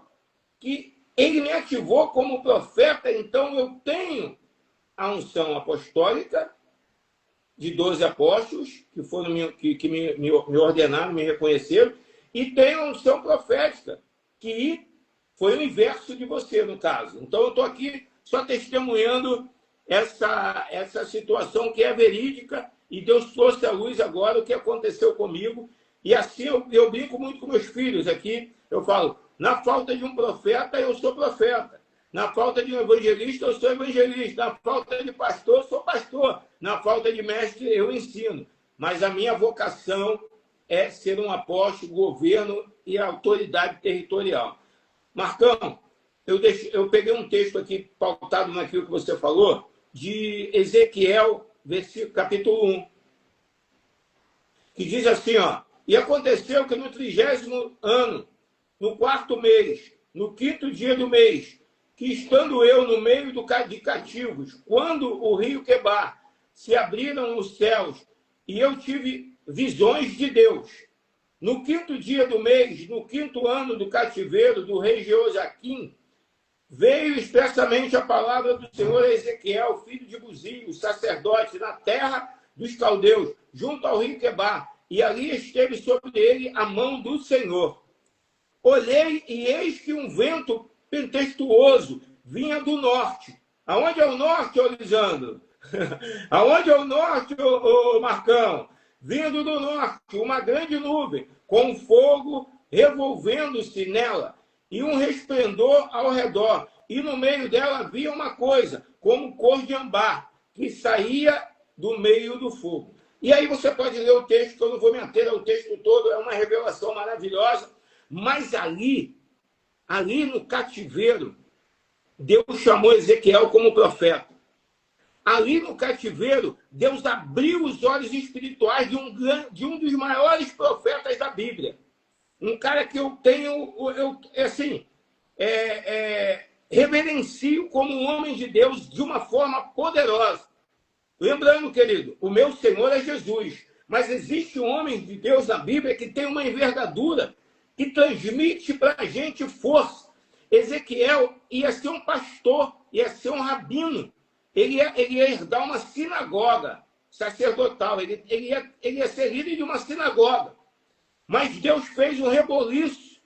que ele me ativou como profeta, então eu tenho a unção apostólica de 12 apóstolos, que foram que me ordenaram, me reconheceram, e tenho a unção profética, que foi o inverso de você, no caso. Então, eu estou aqui só testemunhando essa situação que é verídica, e Deus trouxe à luz agora o que aconteceu comigo. E assim eu brinco muito com meus filhos aqui. Eu falo, na falta de um profeta, eu sou profeta. Na falta de um evangelista, eu sou evangelista. Na falta de pastor, eu sou pastor. Na falta de mestre, eu ensino. Mas a minha vocação é ser um apóstolo, governo e autoridade territorial. Marcão, eu peguei um texto aqui pautado naquilo que você falou, de Ezequiel, capítulo 1, que diz assim, ó, e aconteceu que no 30º ano, no 4º mês, no 5º dia do mês, que estando eu no meio de cativos, quando o rio Quebar se abriram os céus, e eu tive visões de Deus. No 5º dia do mês, no 5º ano do cativeiro do rei Jeoaquim, veio expressamente a palavra do Senhor a Ezequiel, filho de Buzio, sacerdote, na terra dos caldeus, junto ao rio Quebar, e ali esteve sobre ele a mão do Senhor. Olhei e eis que um vento tempestuoso vinha do norte. Aonde é o norte, ô Lisandro? Aonde é o norte, ô Marcão? Vindo do norte, uma grande nuvem, com fogo revolvendo-se nela, e um resplendor ao redor. E no meio dela havia uma coisa, como cor de ambar, que saía do meio do fogo. E aí você pode ler o texto, que eu não vou me ater ao texto todo, é uma revelação maravilhosa. Mas ali no cativeiro, Deus chamou Ezequiel como profeta. Ali no cativeiro, Deus abriu os olhos espirituais de um dos maiores profetas da Bíblia. Um cara que eu tenho, reverencio como um homem de Deus de uma forma poderosa. Lembrando, querido, o meu Senhor é Jesus. Mas existe um homem de Deus na Bíblia que tem uma envergadura que transmite para a gente força. Ezequiel ia ser um pastor, ia ser um rabino. Ele ia herdar uma sinagoga sacerdotal. Ele ia ser líder de uma sinagoga. Mas Deus fez um reboliço.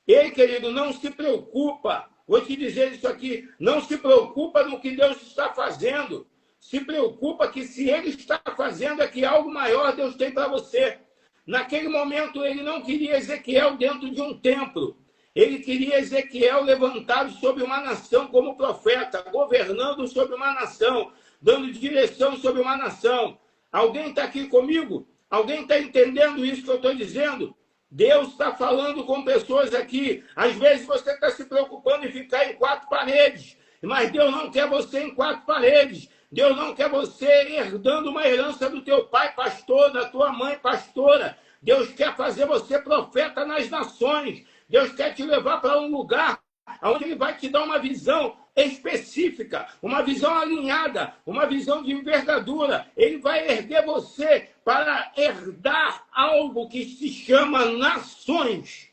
Ei, querido, não se preocupa. Vou te dizer isso aqui. Não se preocupa no que Deus está fazendo. Se preocupa que se Ele está fazendo é que algo maior Deus tem para você. Naquele momento, Ele não queria Ezequiel dentro de um templo. Ele queria Ezequiel levantado sobre uma nação como profeta, governando sobre uma nação, dando direção sobre uma nação. Alguém está aqui comigo? Alguém está entendendo isso que eu estou dizendo? Deus está falando com pessoas aqui. Às vezes você está se preocupando em ficar em quatro paredes, mas Deus não quer você em quatro paredes. Deus não quer você herdando uma herança do teu pai pastor, da tua mãe pastora. Deus quer fazer você profeta nas nações. Deus quer te levar para um lugar onde Ele vai te dar uma visão específica, uma visão alinhada, uma visão de envergadura. Ele vai erguer você para herdar algo que se chama nações.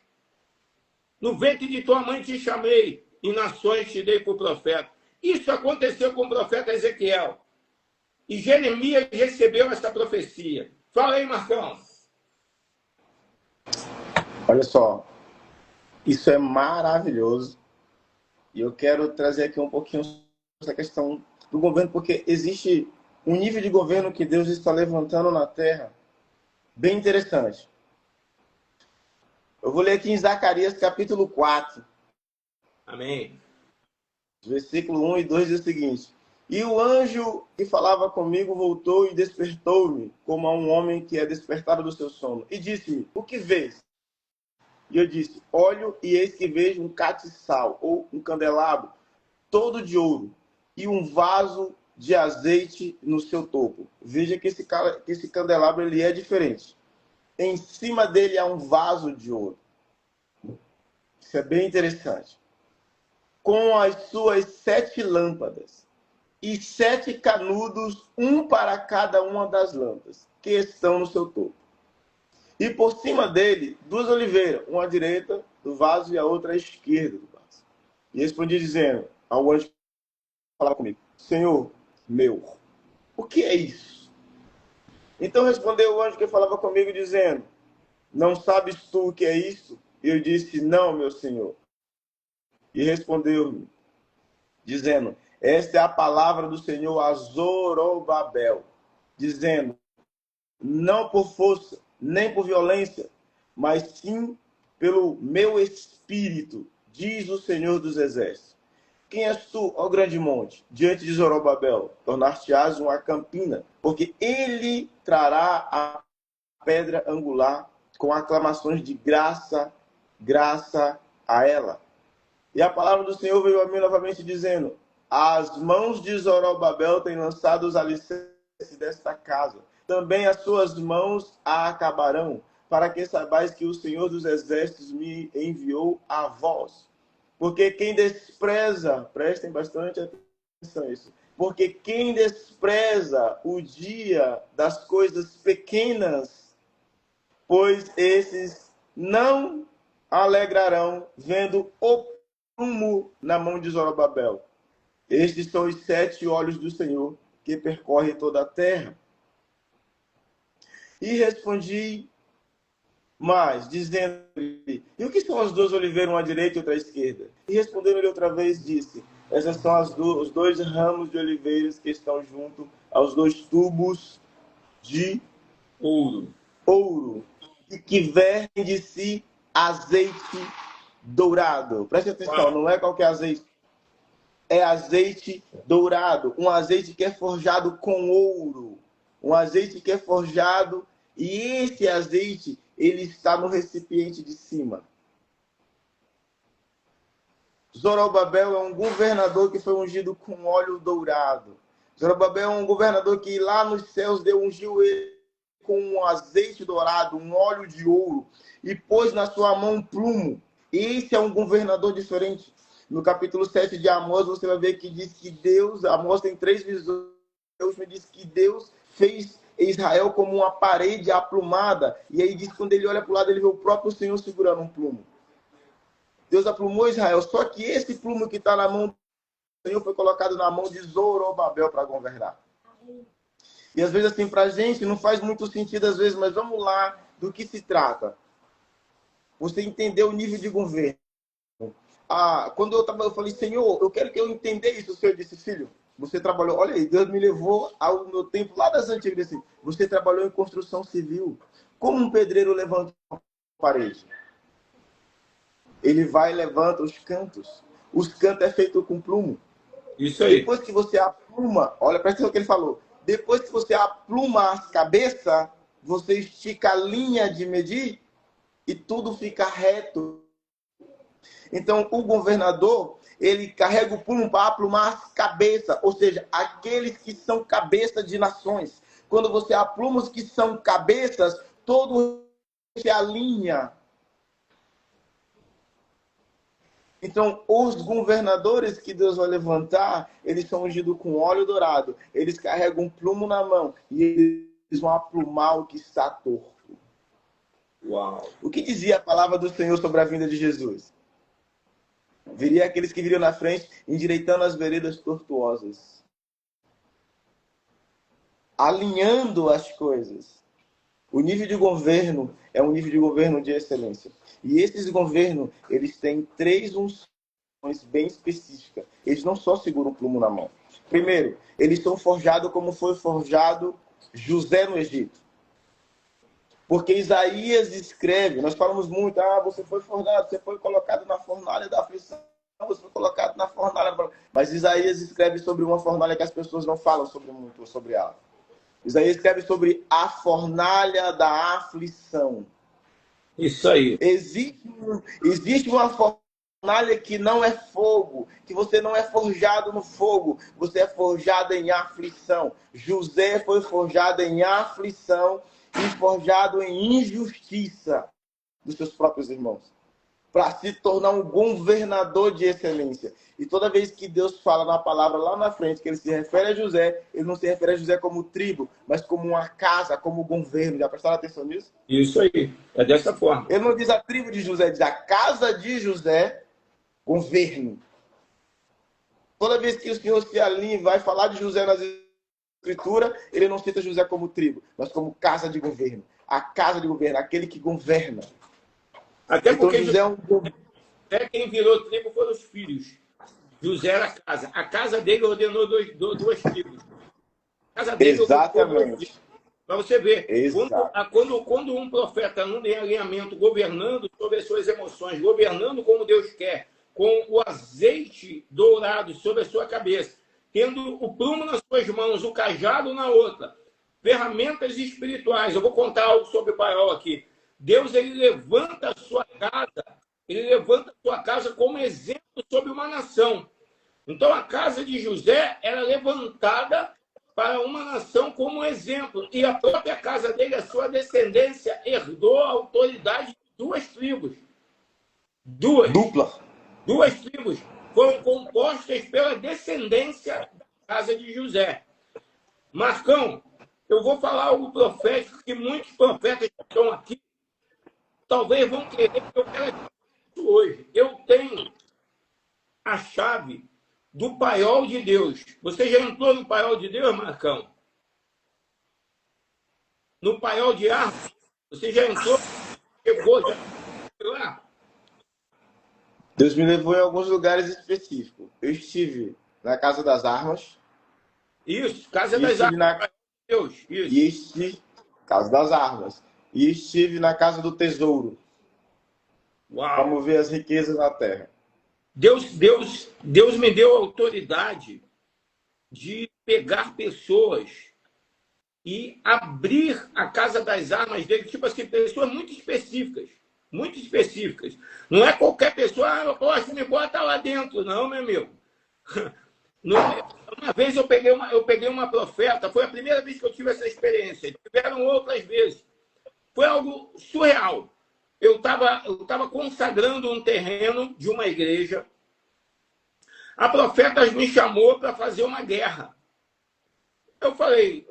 No ventre de tua mãe te chamei, e nações te dei por profeta. Isso aconteceu com o profeta Ezequiel. E Jeremias recebeu essa profecia. Fala aí, Marcão. Olha só, isso é maravilhoso. E eu quero trazer aqui um pouquinho essa questão do governo, porque existe um nível de governo que Deus está levantando na terra bem interessante. Eu vou ler aqui em Zacarias capítulo 4. Amém. Versículo 1 e 2 diz o seguinte: E o anjo que falava comigo voltou e despertou-me, como a um homem que é despertado do seu sono. E disse-me: O que vês? E eu disse: Olho, e eis que vejo um catiçal, ou um candelabro, todo de ouro, e um vaso de azeite no seu topo. Veja que esse candelabro ele é diferente. Em cima dele há um vaso de ouro. Isso é bem interessante. Com as suas 7 lâmpadas e 7 canudos, um para cada uma das lâmpadas, que estão no seu topo. E por cima dele, 2 oliveiras, uma à direita do vaso e a outra à esquerda do vaso. E respondi dizendo ao anjo que falava comigo: Senhor meu, o que é isso? Então respondeu o anjo que falava comigo dizendo: Não sabes tu o que é isso? E eu disse: Não, meu senhor. E respondeu-me dizendo: Esta é a palavra do Senhor a Zorobabel, dizendo: Não por força, nem por violência, mas sim pelo meu espírito, diz o Senhor dos Exércitos. Quem és tu, ó grande monte? Diante de Zorobabel, tornar-te-ás uma campina, porque ele trará a pedra angular com aclamações de graça, graça a ela. E a palavra do Senhor veio a mim novamente dizendo: As mãos de Zorobabel têm lançado os alicerces desta casa. Também as suas mãos a acabarão, para que saibais que o Senhor dos Exércitos me enviou a vós. Porque quem despreza, prestem bastante atenção a isso, porque quem despreza o dia das coisas pequenas, pois esses não alegrarão vendo o prumo na mão de Zorobabel. Estes são os 7 olhos do Senhor que percorrem toda a terra. E respondi mais, dizendo-lhe: E o que são as 2 oliveiras, uma à direita e outra à esquerda? E respondendo-lhe outra vez, disse: Essas são os 2 ramos de oliveiras que estão junto aos 2 tubos de ouro e que vertem de si azeite dourado. Preste atenção, não é qualquer azeite. É azeite dourado, um azeite que é forjado com ouro, um azeite que é forjado, e esse azeite ele está no recipiente de cima. Zorobabel é um governador que foi ungido com óleo dourado. Zorobabel é um governador que lá nos céus ungiu ele com um azeite dourado, um óleo de ouro, e pôs na sua mão um plumo. Esse é um governador diferente. No capítulo 7 de Amós, você vai ver que diz que Deus, Amós tem 3 visões, Deus me diz que Deus fez Israel como uma parede aplumada, e aí diz que quando ele olha para o lado, ele vê o próprio Senhor segurando um plumo. Deus aplumou Israel, só que esse plumo que está na mão do Senhor foi colocado na mão de Zorobabel para governar. E às vezes assim, para a gente não faz muito sentido às vezes, mas vamos lá do que se trata. Você entender o nível de governo. Quando eu falei: Senhor, eu quero que eu entenda isso. O Senhor disse: Filho, você trabalhou, olha aí, Deus me levou ao meu tempo lá das antigas, assim, você trabalhou em construção civil. Como um pedreiro levanta uma parede? Ele vai e levanta os cantos. Os cantos é feito com plumo. Isso aí. Depois que você apluma, olha, presta atenção no que ele falou. Depois que você apluma as cabeças, você estica a linha de medir. e tudo fica reto. Então, o governador, ele carrega o plumo para aplumar as cabeças, ou seja, aqueles que são cabeça de nações. Quando você apluma os que são cabeças, todo se alinha. Então, os governadores que Deus vai levantar, eles são ungidos com óleo dourado. Eles carregam um plumo na mão e eles vão aplumar o que está torto. Uau! O que dizia a palavra do Senhor sobre a vinda de Jesus? Viria aqueles que viriam na frente, endireitando as veredas tortuosas. Alinhando as coisas. O nível de governo é um nível de governo de excelência. E esses governos, eles têm 3 unções bem específicas. Eles não só seguram o plumo na mão. Primeiro, eles são forjados como foi forjado José no Egito. Porque Isaías escreve, nós falamos muito, você foi forjado, você foi colocado na fornalha da aflição, você foi colocado na fornalha. Mas Isaías escreve sobre uma fornalha que as pessoas não falam sobre muito, sobre ela. Isaías escreve sobre a fornalha da aflição. Isso aí. Existe uma fornalha que não é fogo, que você não é forjado no fogo, você é forjado em aflição. José foi forjado em aflição e forjado em injustiça dos seus próprios irmãos, para se tornar um governador de excelência. E toda vez que Deus fala na palavra lá na frente, que ele se refere a José, ele não se refere a José como tribo, mas como uma casa, como governo. Já prestaram atenção nisso? Isso aí. É dessa forma. Ele não diz a tribo de José, diz a casa de José, governo. Toda vez que o Senhor se alinha e vai falar de José nas Escrituras, ele não cita José como tribo, mas como casa de governo. A casa de governo, aquele que governa. Até então, porque José é um... até quem virou tribo foram os filhos. José era a casa. A casa dele ordenou duas tribos. A casa dele Exatamente. Para você ver, Exato. quando um profeta não tem alinhamento, governando sobre as suas emoções, governando como Deus quer, com o azeite dourado sobre a sua cabeça, tendo o prumo nas suas mãos, o cajado na outra, ferramentas espirituais. Eu vou contar algo sobre o paiol aqui. Deus, ele levanta a sua casa como exemplo sobre uma nação. Então, a casa de José era levantada para uma nação como exemplo. E a própria casa dele, a sua descendência, herdou a autoridade de 2 tribos. Dupla. 2 tribos foram compostas pela descendência da casa de José. Marcão, eu vou falar algo profético que muitos profetas que estão aqui talvez vão querer que eu quero isso hoje. Eu tenho a chave do paiol de Deus. Você já entrou no paiol de Deus, Marcão? No paiol de árvore? Você já entrou? Chegou já lá? Deus me levou em alguns lugares específicos. Eu estive na Casa das Armas. Isso, Casa das Armas. Deus, isso. E estive... Casa das Armas. E estive na Casa do Tesouro. Uau. Para mover as riquezas na terra. Deus me deu a autoridade de pegar pessoas e abrir a casa das armas dele, tipo assim, pessoas muito específicas. Muito específicas. Não é qualquer pessoa, eu posso me botar lá dentro, não, meu amigo. Uma vez eu peguei uma profeta, foi a primeira vez que eu tive essa experiência. Tiveram outras vezes. Foi algo surreal. Eu estava consagrando um terreno de uma igreja. A profeta me chamou para fazer uma guerra. Eu falei,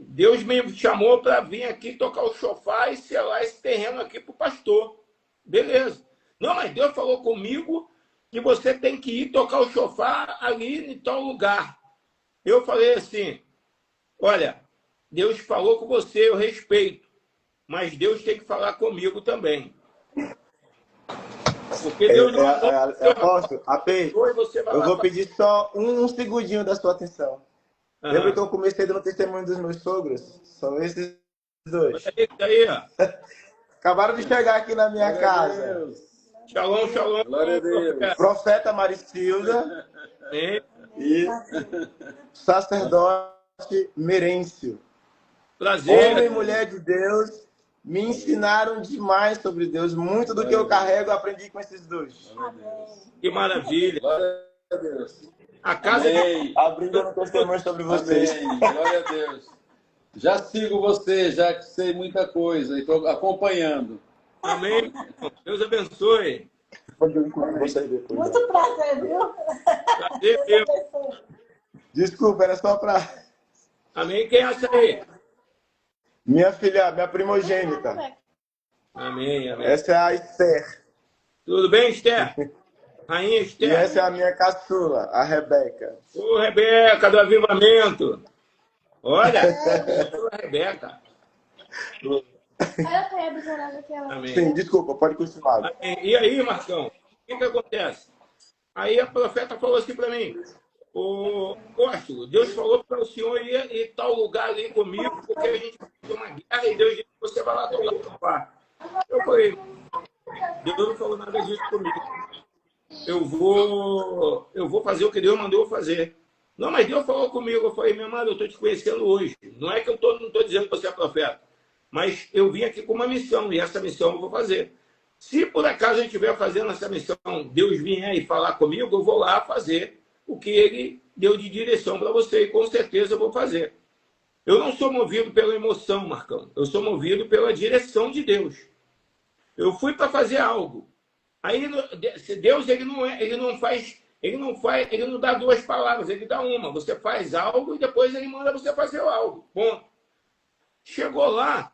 Deus me chamou para vir aqui tocar o chofar e selar esse terreno aqui para o pastor. Beleza. Não, mas Deus falou comigo que você tem que ir tocar o chofar ali em tal lugar. Eu falei assim, olha, Deus falou com você, eu respeito. Mas Deus tem que falar comigo também. Porque Deus não... Eu vou pedir só um segundinho da sua atenção. Lembra que eu comecei dando testemunho dos meus sogros? São esses 2. Aí, ó. Acabaram de chegar aqui na minha casa. Shalom, shalom. Glória a Deus. Profeta Maricilda e sacerdote Merêncio. Prazer. Homem e mulher de Deus Me ensinaram demais sobre Deus. Muito do que eu carrego eu aprendi com esses dois. Que maravilha. Glória a Deus. A casa Amém. Abrindo um testemunho sobre vocês. Amém. Glória a Deus. Já sigo você, já sei muita coisa e estou acompanhando. Amém. Deus abençoe. Vocês depois. Muito prazer, viu? Prazer meu. Desculpa, era só para... Amém. Quem acha aí? Minha filha, minha primogênita. Amém, amém. Essa é a Esther. Tudo bem, Esther? Rainha E Esther. essa é a minha caçula, a Rebeca. Ô, Rebeca, do Avivamento. Olha, ô, Rebeca. Olha a febre chorando aqui, ela. Amém. Sim, desculpa, pode continuar. Amém. E aí, Marcão, o que acontece? Aí a profeta falou assim para mim: ô, Apóstolo, Deus falou para o senhor ir em tal lugar ali comigo, porque a gente vai ter uma guerra e Deus disse que você vai lá tomar. Eu falei: Deus não falou nada disso comigo. Eu vou fazer o que Deus mandou eu fazer. Não, mas Deus falou comigo. Eu falei: meu amado, eu estou te conhecendo hoje. Não é que eu não estou dizendo que você é profeta, mas eu vim aqui com uma missão e essa missão eu vou fazer. Se por acaso a gente estiver fazendo essa missão, Deus vier e falar comigo, eu vou lá fazer o que Ele deu de direção para você e com certeza eu vou fazer. Eu não sou movido pela emoção, Marcão. Eu sou movido pela direção de Deus. Eu fui para fazer algo. Aí Deus ele não dá duas palavras, ele dá uma. Você faz algo e depois ele manda você fazer algo. Ponto. Chegou lá,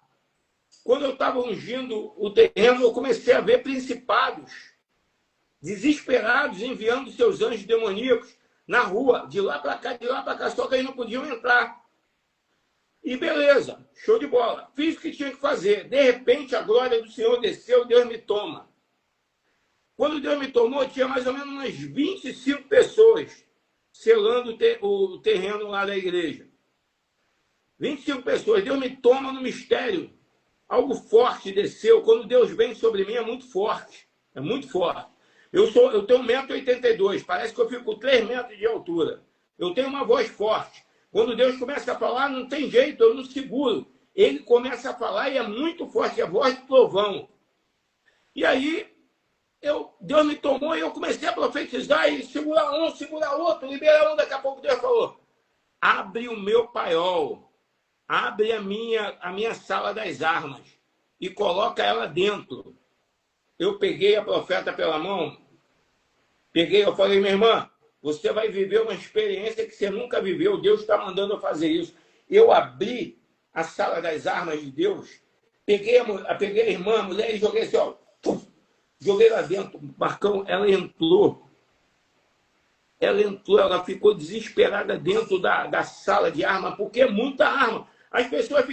quando eu estava ungindo o terreno, eu comecei a ver principados desesperados enviando seus anjos demoníacos na rua, de lá para cá, só que eles não podiam entrar. E beleza, show de bola. Fiz o que tinha que fazer. De repente, a glória do Senhor desceu, Deus me toma. Quando Deus me tomou, tinha mais ou menos umas 25 pessoas selando o terreno lá da igreja. 25 pessoas. Deus me toma no mistério. Algo forte desceu. Quando Deus vem sobre mim, é muito forte. É muito forte. Eu tenho 1,82 m. Parece que eu fico com 3 metros de altura. Eu tenho uma voz forte. Quando Deus começa a falar, não tem jeito, eu não seguro. Ele começa a falar e é muito forte. É a voz do trovão. E aí, Deus me tomou e eu comecei a profetizar e segurar um, segurar outro, liberar um. Daqui a pouco Deus falou: abre o meu paiol, abre a minha sala das armas e coloca ela dentro. Eu peguei a profeta pela mão, eu falei: minha irmã, você vai viver uma experiência que você nunca viveu, Deus está mandando eu fazer isso. Eu abri a sala das armas de Deus, peguei a irmã, a mulher e joguei assim, ó. Joguei lá dentro, Marcão, ela entrou, ela ficou desesperada dentro da sala de arma, porque é muita arma. As pessoas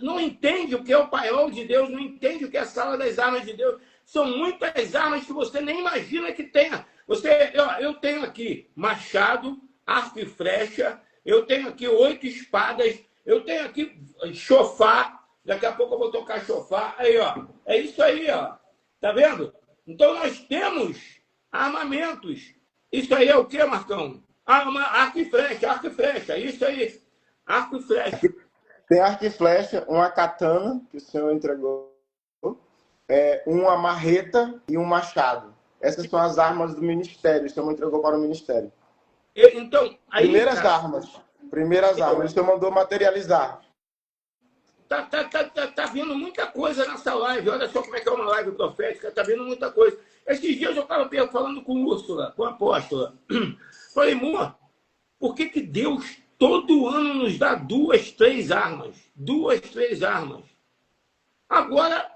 não entendem o que é o paiol de Deus, não entendem o que é a sala das armas de Deus. São muitas armas que você nem imagina que tenha. Eu tenho aqui machado, arco e flecha, eu tenho aqui 8 espadas, eu tenho aqui chofar, daqui a pouco eu vou tocar chofar. Aí, ó, é isso aí, ó. Tá vendo? Então nós temos armamentos. Isso aí é o que, Marcão? Arco e flecha. Isso aí. Arco e flecha. Tem arco e flecha, uma katana, que o senhor entregou, uma marreta e um machado. Essas são as armas do ministério. O senhor entregou para o ministério. Então, aí, Primeiras armas. O senhor mandou materializar. Tá vindo muita coisa nessa live. Olha só como é que é uma live profética. Tá vindo muita coisa. Esses dias eu estava falando com Úrsula, com a apóstola. Falei: amor, por que Deus todo ano nos dá 2, 3 armas? 2, 3 armas. Agora,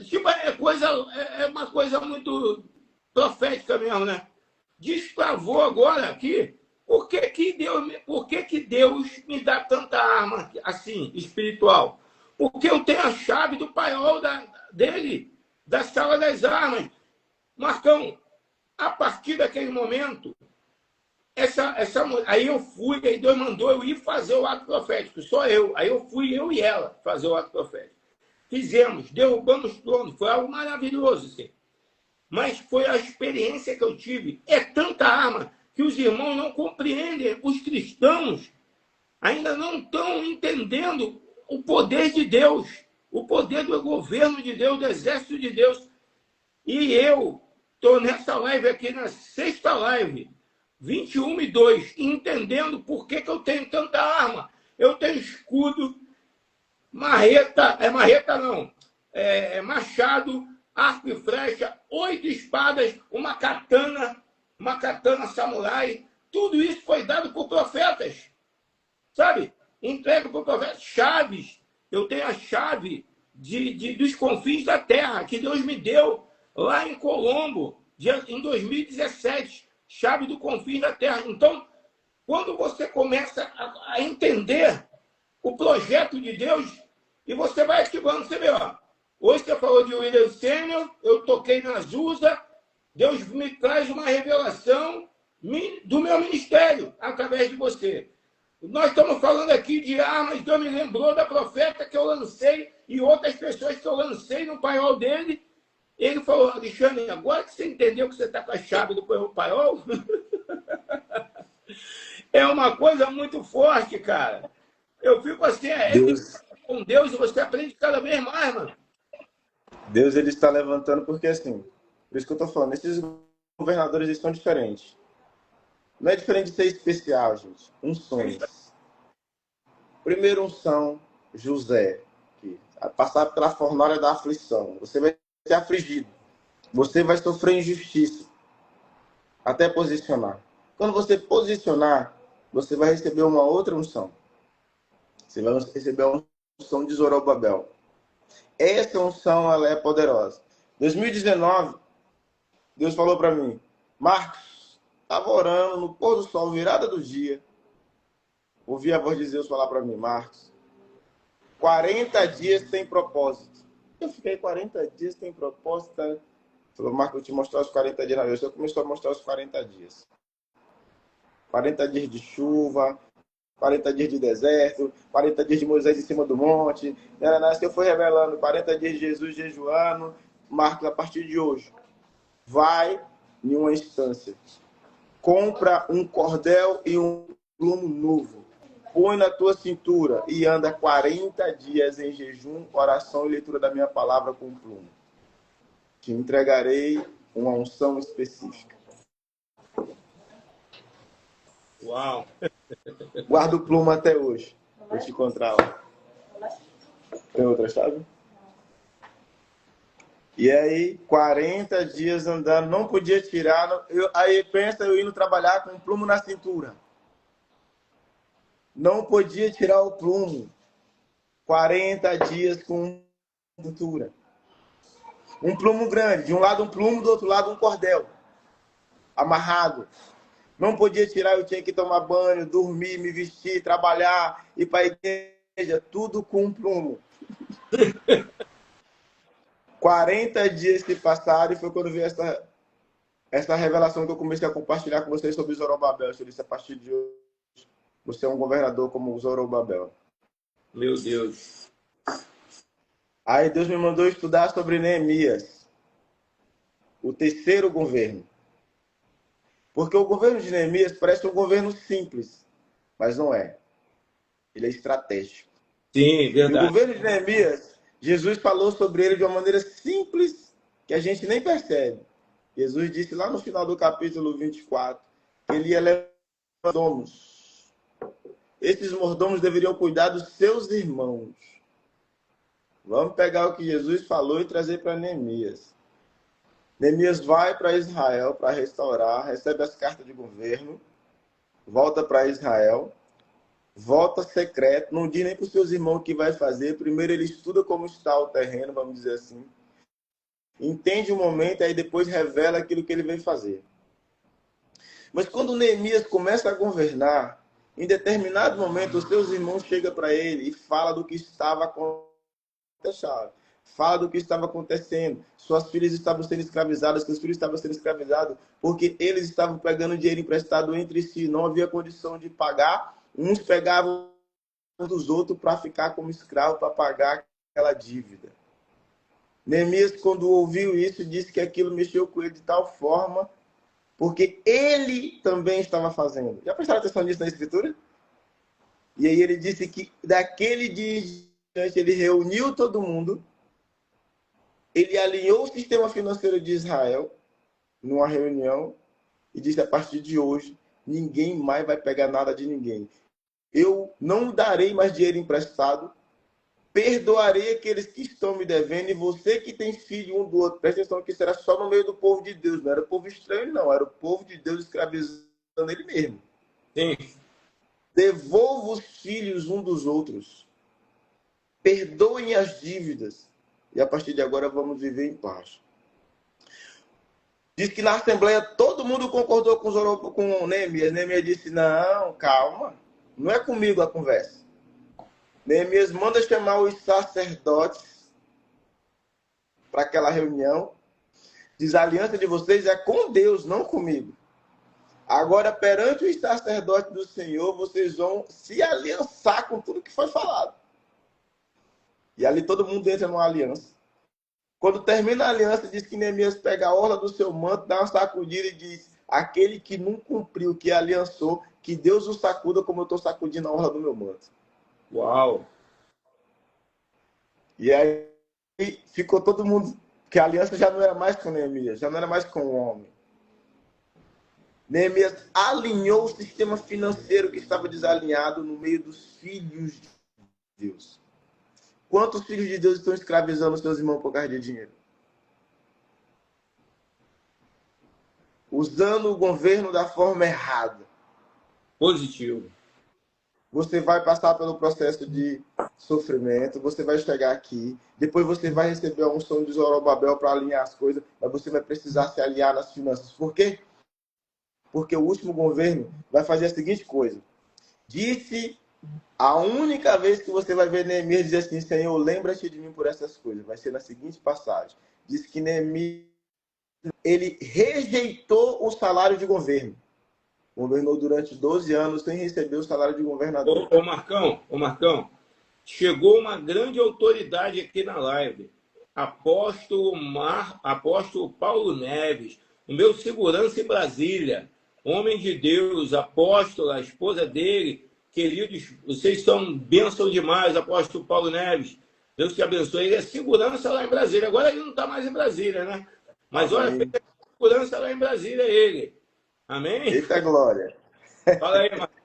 tipo, é uma coisa muito profética mesmo, né? Destravou agora aqui. Por que Deus me dá tanta arma assim, espiritual? Porque eu tenho a chave do paiol dele, da sala das armas. Marcão, a partir daquele momento, aí eu fui, aí Deus mandou eu ir fazer o ato profético, só eu. Aí eu fui, eu e ela, fazer o ato profético. Fizemos, derrubamos trono, foi algo maravilhoso, assim. Mas foi a experiência que eu tive. É tanta arma que os irmãos não compreendem, os cristãos ainda não estão entendendo o poder de Deus. o poder do governo de Deus, do exército de Deus. E eu estou nessa live aqui, na sexta live, 21:02, entendendo por que eu tenho tanta arma. Eu tenho escudo, marreta, marreta não, machado, arco e flecha, 8 espadas, uma katana samurai. Tudo isso foi dado por profetas, sabe? Entrega por profetas, chaves. Eu tenho a chave dos confins da terra que Deus me deu lá em Colombo, em 2017. Chave do confins da terra. Então, quando você começa a entender o projeto de Deus, e você vai ativando, você vê, ó. Hoje você falou de William Sênior, eu toquei na Azusa, Deus me traz uma revelação do meu ministério, através de você. Nós estamos falando aqui de armas, Deus me lembrou da profeta que eu lancei, e outras pessoas que eu lancei no paiol dele. Ele falou, Alexandre, agora que você entendeu que você está com a chave do paiol, é uma coisa muito forte, cara. Eu fico assim, com Deus, e você aprende cada vez mais, mano. Deus, ele está levantando porque, assim, por isso que eu estou falando, esses governadores, eles são diferentes. Não é diferente de ser especial, gente. Unções. Primeiro unção, José, que vai passar pela fornalha da aflição. Você vai ser afligido. Você vai sofrer injustiça. Até posicionar. Quando você posicionar, você vai receber uma outra unção. Você vai receber a unção de Zorobabel. Essa unção, ela é poderosa. 2019, Deus falou para mim, Marcos, estava orando no pôr do sol, virada do dia. Ouvi a voz de Deus falar para mim, Marcos, 40 dias tem propósito. Eu fiquei 40 dias tem propósito. Tá? Falou, Marcos, eu te mostrar os 40 dias na vez. Eu comecei a mostrar os 40 dias. 40 dias de chuva, 40 dias de deserto, 40 dias de Moisés em cima do monte. Se eu for revelando 40 dias de Jesus jejuando, Marcos, a partir de hoje, vai em uma instância, compra um cordel e um plumo novo, põe na tua cintura e anda 40 dias em jejum, oração e leitura da minha palavra com plumo. Te entregarei uma unção específica. Uau! Guarda o plumo até hoje. Vou te encontrar lá. Tem outra chave? E aí, 40 dias andando, não podia tirar. Aí pensa eu indo trabalhar com um plumo na cintura. Não podia tirar o plumo. 40 dias com cintura. Um plumo grande. De um lado um plumo, do outro lado um cordel. Amarrado. Não podia tirar, eu tinha que tomar banho, dormir, me vestir, trabalhar, ir para a igreja, tudo com um plumo. 40 dias se passaram e foi quando veio essa revelação que eu comecei a compartilhar com vocês sobre Zorobabel. Eu disse, a partir de hoje, você é um governador como Zorobabel. Meu Deus. Aí Deus me mandou estudar sobre Neemias, o terceiro governo. Porque o governo de Neemias parece um governo simples, mas não é. Ele é estratégico. Sim, verdade. E o governo de Neemias, Jesus falou sobre ele de uma maneira simples, que a gente nem percebe. Jesus disse lá no final do capítulo 24, que ele ia levar mordomos. Esses mordomos deveriam cuidar dos seus irmãos. Vamos pegar o que Jesus falou e trazer para Neemias. Neemias vai para Israel para restaurar, recebe as cartas de governo, volta para Israel, volta secreto, não diz nem para os seus irmãos o que vai fazer. Primeiro ele estuda como está o terreno, vamos dizer assim. Entende o momento, aí depois revela aquilo que ele veio fazer. Mas quando Neemias começa a governar, em determinado momento os seus irmãos chegam para ele e falam do que estava acontecendo. Fala do que estava acontecendo. Suas filhas estavam sendo escravizadas, seus filhos estavam sendo escravizados, porque eles estavam pegando dinheiro emprestado entre si, não havia condição de pagar. Uns pegavam dos outros para ficar como escravo, para pagar aquela dívida. Neemias, quando ouviu isso, disse que aquilo mexeu com ele de tal forma, porque ele também estava fazendo. Já prestaram atenção nisso na Escritura? E aí ele disse que daquele dia ele reuniu todo mundo, ele alinhou o sistema financeiro de Israel numa reunião e disse: a partir de hoje, ninguém mais vai pegar nada de ninguém. Eu não darei mais dinheiro emprestado, perdoarei aqueles que estão me devendo, e você que tem filho um do outro, presta atenção que isso era só no meio do povo de Deus, não era o povo estranho, não, era o povo de Deus escravizando ele mesmo. Sim. Devolva os filhos um dos outros, perdoem as dívidas, e a partir de agora vamos viver em paz. Diz que na Assembleia todo mundo concordou com Neemias. Neemias disse: não, calma, não é comigo a conversa. Neemias manda chamar os sacerdotes para aquela reunião. Diz: a aliança de vocês é com Deus, não comigo. Agora, perante os sacerdotes do Senhor, vocês vão se aliançar com tudo que foi falado. E ali todo mundo entra numa aliança. Quando termina a aliança, diz que Neemias pega a orla do seu manto, dá uma sacudida e diz: aquele que não cumpriu, que aliançou, que Deus o sacuda como eu estou sacudindo a orla do meu manto. Uau! E aí ficou todo mundo, que a aliança já não era mais com Neemias, já não era mais com o homem. Neemias alinhou o sistema financeiro que estava desalinhado no meio dos filhos de Deus. Quantos filhos de Deus estão escravizando seus irmãos por causa de dinheiro? Usando o governo da forma errada. Positivo. Você vai passar pelo processo de sofrimento, você vai chegar aqui, depois você vai receber a unção de Zorobabel para alinhar as coisas, mas você vai precisar se alinhar nas finanças. Por quê? Porque o último governo vai fazer a seguinte coisa. Disse, a única vez que você vai ver Neemias dizer assim: Senhor, lembra-te de mim por essas coisas. Vai ser na seguinte passagem. Diz que Neemias, ele rejeitou o salário de governo. Governou durante 12 anos sem receber o salário de governador. Ô Marcão, chegou uma grande autoridade aqui na live. Apóstolo Paulo Neves, o meu segurança em Brasília, homem de Deus, apóstolo, a esposa dele, queridos, vocês são bênção demais, apóstolo Paulo Neves. Deus te abençoe. Ele é segurança lá em Brasília. Agora ele não está mais em Brasília, né? Mas olha, ele é segurança lá em Brasília, ele. Amém? Eita glória. Fala aí, Marcão.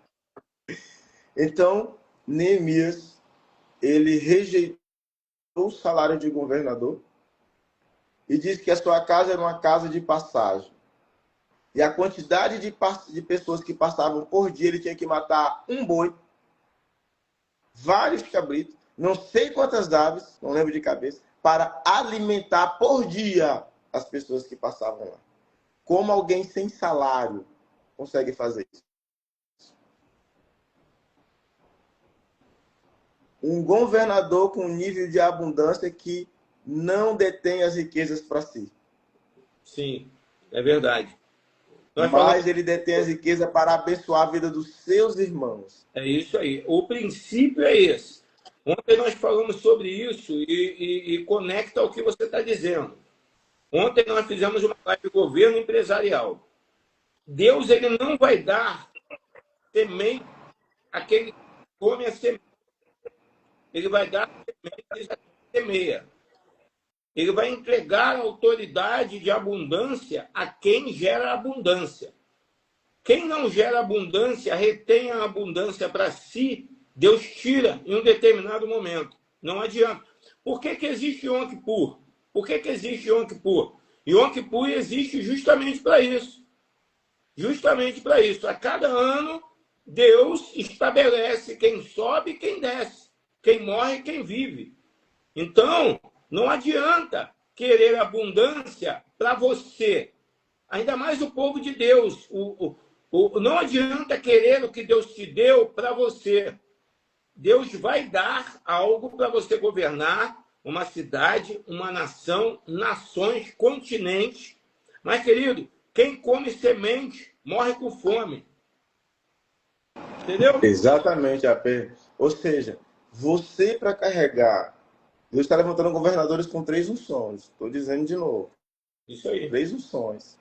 Então, Neemias, ele rejeitou o salário de governador e disse que a sua casa era uma casa de passagem. E a quantidade de pessoas que passavam por dia, ele tinha que matar um boi, vários cabritos, não sei quantas aves, não lembro de cabeça, para alimentar por dia as pessoas que passavam lá. Como alguém sem salário consegue fazer isso? Um governador com nível de abundância que não detém as riquezas para si. Sim, é verdade. Mas ele detém as riquezas para abençoar a vida dos seus irmãos. É isso aí. O princípio é esse. Ontem nós falamos sobre isso e conecta ao que você está dizendo. Ontem nós fizemos uma live de governo empresarial. Deus, ele não vai dar semente àquele que come a semente. Ele vai dar semente a quem semeia. Ele vai entregar a autoridade de abundância a quem gera abundância. Quem não gera abundância, retém a abundância para si, Deus tira em um determinado momento. Não adianta. Por que existe Yom Kippur? Por que existe Yom Kippur? Yom Kippur existe justamente para isso. Justamente para isso. A cada ano, Deus estabelece quem sobe e quem desce. Quem morre e quem vive. Então, não adianta querer abundância para você. Ainda mais o povo de Deus. Não adianta querer o que Deus te deu para você. Deus vai dar algo para você governar uma cidade, uma nação, nações, continentes. Mas, querido, quem come semente morre com fome. Entendeu? Exatamente, AP. Ou seja, você para carregar... Deus está levantando governadores com 3 unções. Estou dizendo de novo. Isso aí. 3 unções.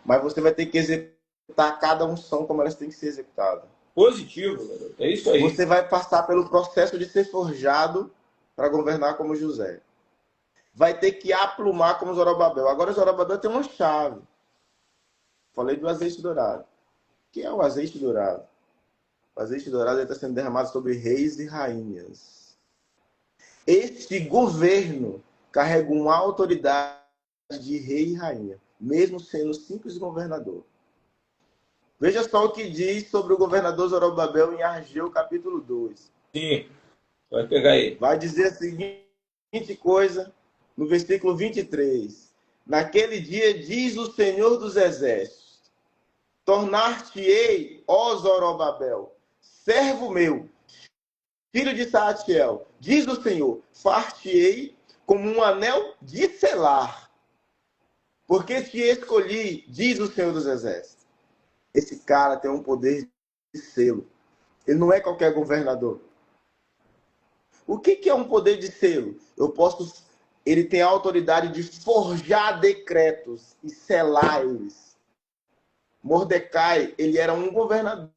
Mas você vai ter que executar cada unção como elas têm que ser executadas. Positivo, é isso aí. Você vai passar pelo processo de ser forjado para governar como José. Vai ter que aplumar como Zorobabel. Agora Zorobabel tem uma chave. Falei do azeite dourado. O que é o azeite dourado? O azeite dourado está sendo derramado sobre reis e rainhas. Este governo carrega uma autoridade de rei e rainha, mesmo sendo simples governador. Veja só o que diz sobre o governador Zorobabel em Ageu, capítulo 2. Sim, vai pegar aí. Vai dizer a seguinte coisa no versículo 23. Naquele dia diz o Senhor dos Exércitos: tornar-te-ei, ó Zorobabel, servo meu, filho de Saatiel, diz o Senhor, far-te-ei como um anel de selar, porque te escolhi, diz o Senhor dos Exércitos. Esse cara tem um poder de selo. Ele não é qualquer governador. O que é um poder de selo? Ele tem a autoridade de forjar decretos e selar eles. Mordecai, ele era um governador,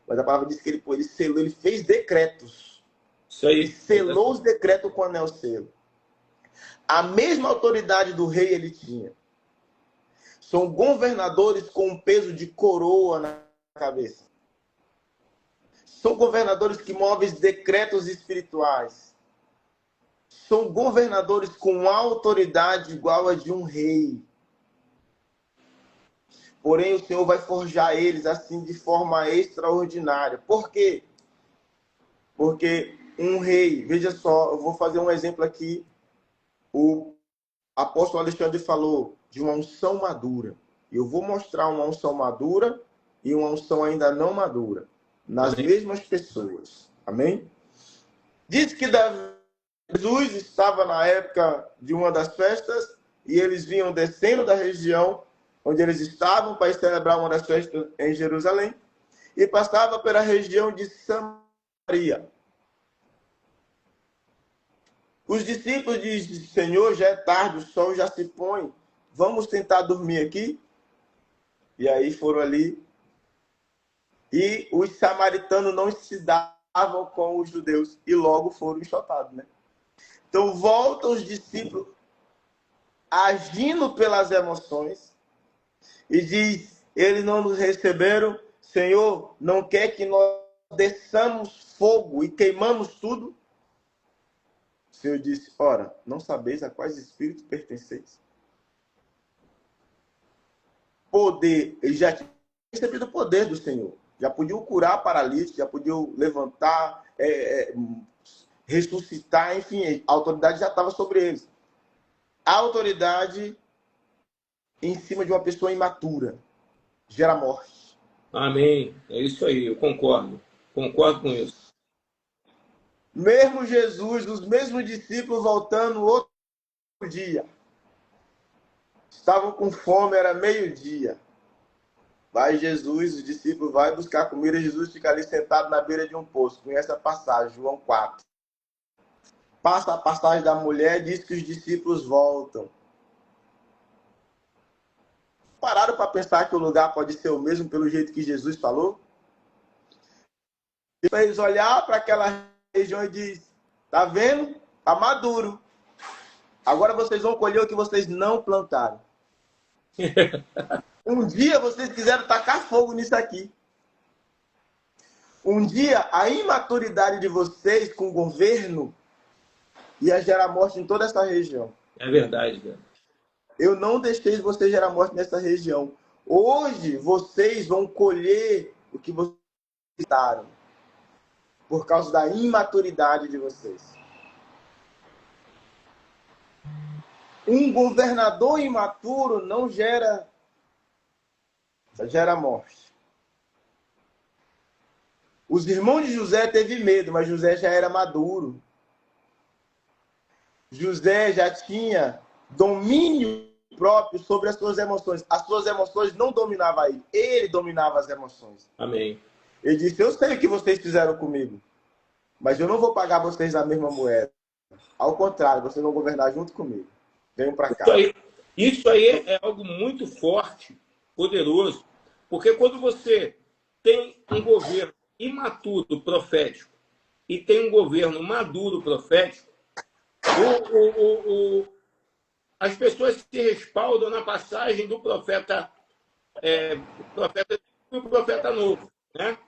mas a palavra diz que ele selou, ele fez decretos. Isso aí. Ele selou os decretos com o anel selo. A mesma autoridade do rei ele tinha. São governadores com um peso de coroa na cabeça. São governadores que movem decretos espirituais. São governadores com autoridade igual a de um rei. Porém, o Senhor vai forjar eles assim de forma extraordinária. Por quê? Porque um rei, veja só, eu vou fazer um exemplo aqui. O apóstolo Alexandre falou de uma unção madura. Eu vou mostrar uma unção madura e uma unção ainda não madura nas mesmas pessoas. Amém? Diz que Jesus estava na época de uma das festas e eles vinham descendo da região onde eles estavam para celebrar uma das festas em Jerusalém e passava pela região de Samaria. Os discípulos dizem: Senhor, já é tarde, o sol já se põe, vamos tentar dormir aqui? E aí foram ali. E os samaritanos não se davam com os judeus e logo foram enxotados, né? Então voltam os discípulos agindo pelas emoções e diz: eles não nos receberam, Senhor, não quer que nós desçamos fogo e queimamos tudo? O Senhor disse: ora, não sabeis a quais espíritos pertenceis? Poder, ele já tinha recebido o poder do Senhor. Já podiam curar paralíticos, já podiam levantar, ressuscitar, enfim, a autoridade já estava sobre eles. A autoridade em cima de uma pessoa imatura gera morte. Amém. É isso aí, eu concordo. Concordo com isso. Mesmo Jesus, os mesmos discípulos voltando outro dia. Estavam com fome, era meio-dia. Vai Jesus, os discípulos vai buscar comida, Jesus fica ali sentado na beira de um poço. Conhece a passagem, João 4. Passa a passagem da mulher, diz que os discípulos voltam. Pararam para pensar que o lugar pode ser o mesmo pelo jeito que Jesus falou? E eles olhar para aquela região e diz: tá vendo? Tá maduro. Agora vocês vão colher o que vocês não plantaram. Um dia vocês quiseram tacar fogo nisso aqui. Um dia a imaturidade de vocês com o governo ia gerar morte em toda essa região. É verdade, velho. Eu não deixei vocês gerar morte nessa região. Hoje vocês vão colher o que vocês plantaram. Por causa da imaturidade de vocês. Um governador imaturo não gera morte. Os irmãos de José teve medo, mas José já era maduro. José já tinha domínio próprio sobre as suas emoções. As suas emoções não dominavam ele. Ele dominava as emoções. Amém. Ele disse: eu sei o que vocês fizeram comigo, mas eu não vou pagar vocês a mesma moeda. Ao contrário, vocês vão governar junto comigo. Venham para cá. Isso aí é algo muito forte, poderoso, porque quando você tem um governo imaturo profético e tem um governo maduro profético, As pessoas se respaldam na passagem do profeta, profeta e o profeta novo, né?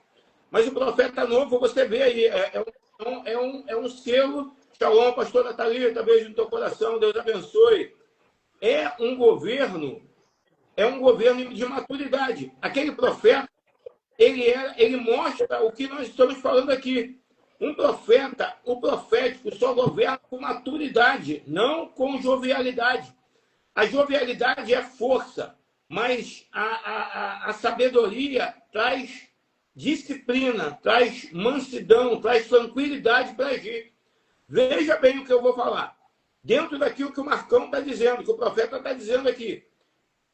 Mas o profeta novo, você vê aí, é um selo. Shalom, pastora Thalita, beijo no teu coração, Deus abençoe. É um governo de maturidade. Aquele profeta, ele mostra o que nós estamos falando aqui. Um profeta, o profético só governa com maturidade, não com jovialidade. A jovialidade é força, mas a sabedoria traz disciplina, traz mansidão, traz tranquilidade para agir. Veja bem o que eu vou falar. Dentro daquilo que o Marcão está dizendo, que o profeta está dizendo aqui.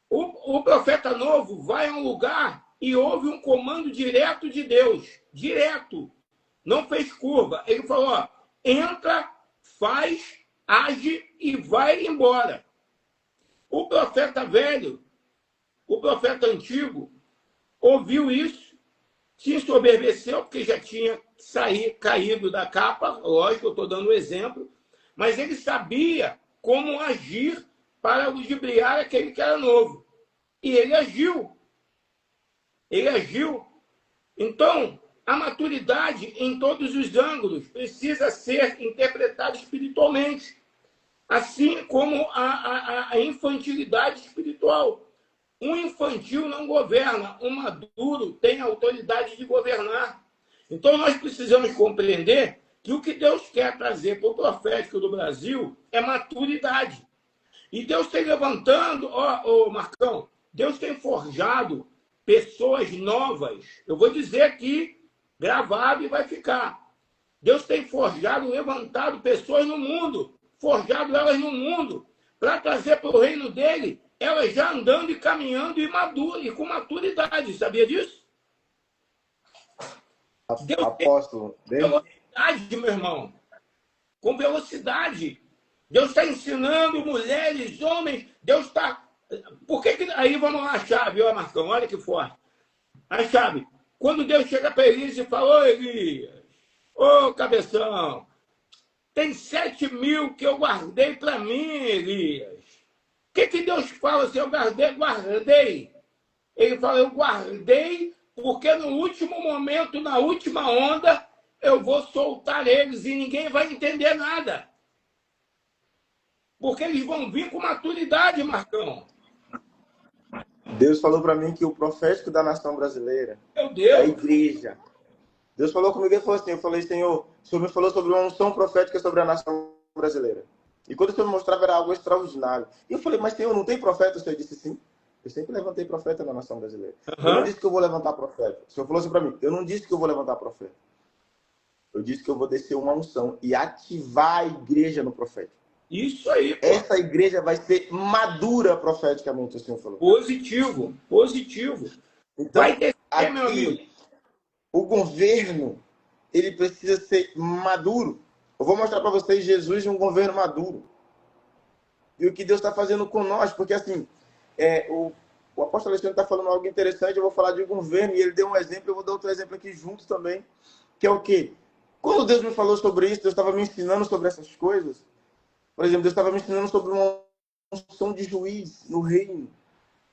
O profeta novo vai a um lugar e ouve um comando direto de Deus. Direto. Não fez curva. Ele falou, ó, entra, faz, age e vai embora. O profeta velho, o profeta antigo, ouviu isso, se ensoberbeceu, porque já tinha caído da capa, lógico, eu estou dando um exemplo, mas ele sabia como agir para ludibriar aquele que era novo. E ele agiu. Ele agiu. Então, a maturidade, em todos os ângulos, precisa ser interpretada espiritualmente, assim como a infantilidade espiritual. Um infantil não governa, um maduro tem autoridade de governar. Então, nós precisamos compreender que o que Deus quer trazer para o profético do Brasil é maturidade. E Deus tem levantando, Marcão, Deus tem forjado pessoas novas. Eu vou dizer aqui, gravado e vai ficar. Deus tem forjado, levantado pessoas no mundo, forjado elas no mundo, para trazer para o reino dele, elas já andando e caminhando e com maturidade. Sabia disso? Deus Apóstolo, tem velocidade, meu irmão. Com velocidade. Deus está ensinando mulheres, homens. Deus está... Por que... Aí vamos lá, a chave, ó, Marcão, olha que forte. A chave. Quando Deus chega para Elias e fala, ô Elias, ô cabeção, tem 7.000 que eu guardei para mim, Elias. O que Deus fala se eu guardei? Ele fala, eu guardei porque no último momento, na última onda, eu vou soltar eles e ninguém vai entender nada. Porque eles vão vir com maturidade, Marcão. Deus falou para mim que o profético da nação brasileira Meu Deus. é a igreja. Deus falou comigo e falou assim, eu falei, Senhor, o Senhor me falou sobre uma unção profética sobre a nação brasileira. E quando o Senhor me mostrava, era algo extraordinário. E eu falei, mas Senhor, não tem profeta? O Senhor disse sim. Eu sempre levantei profeta na nação brasileira. Eu não disse que eu vou levantar profeta. O Senhor falou assim para mim, eu não disse que eu vou levantar profeta. Eu disse que eu vou descer uma unção e ativar a igreja no profético. Isso aí. Pô. Essa igreja vai ser madura profeticamente, o Senhor falou. Positivo, positivo. Então, vai descer, aqui, meu amigo. O governo, ele precisa ser maduro. Eu vou mostrar para vocês Jesus em um governo maduro. E o que Deus está fazendo com nós, porque assim, o apóstolo Alexandre está falando algo interessante, eu vou falar de governo, e ele deu um exemplo, eu vou dar outro exemplo aqui junto também, que é o quê? Quando Deus me falou sobre isso, Deus estava me ensinando sobre essas coisas. Por exemplo, Deus estava me ensinando sobre uma unção de juiz no reino.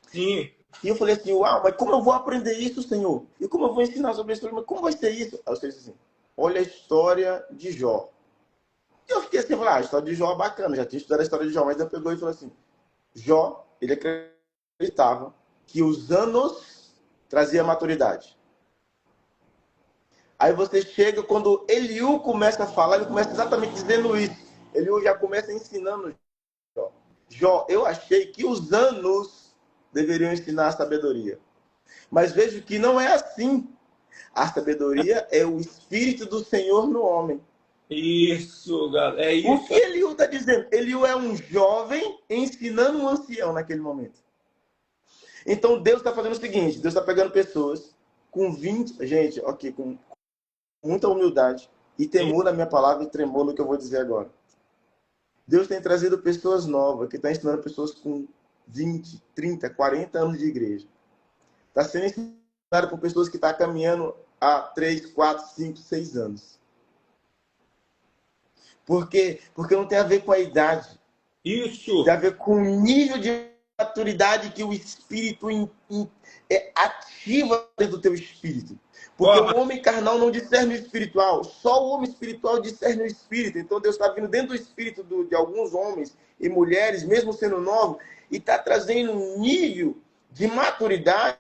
Sim. E eu falei assim, uau, mas como eu vou aprender isso, Senhor? E como eu vou ensinar sobre isso? Mas como vai ser isso? Aí eu disse assim, olha a história de Jó. E eu fiquei assim, a história de Jó é bacana, já tinha estudado a história de Jó, mas ele pegou e falou assim, Jó, ele acreditava que os anos traziam maturidade. Aí você chega, quando Eliú começa a falar, ele começa exatamente dizendo isso. Eliú já começa ensinando Jó. Jó, eu achei que os anos deveriam ensinar a sabedoria. Mas vejo que não é assim. A sabedoria é o Espírito do Senhor no homem. Isso, galera. É isso. O que Eliú está dizendo? Eliú é um jovem ensinando um ancião naquele momento. Então Deus está fazendo o seguinte, Deus está pegando pessoas com 20... Gente, ok, com muita humildade e temor na minha palavra e tremor no que eu vou dizer agora. Deus tem trazido pessoas novas, que está ensinando pessoas com 20, 30, 40 anos de igreja. Está sendo ensinado por pessoas que estão caminhando há 3, 4, 5, 6 anos. Porque não tem a ver com a idade. Isso. Tem a ver com o nível de maturidade que o Espírito ativa dentro do teu espírito. Porque o homem carnal não discerne o espiritual. Só o homem espiritual discerne o espírito. Então Deus está vindo dentro do espírito de alguns homens e mulheres, mesmo sendo novos, e está trazendo um nível de maturidade.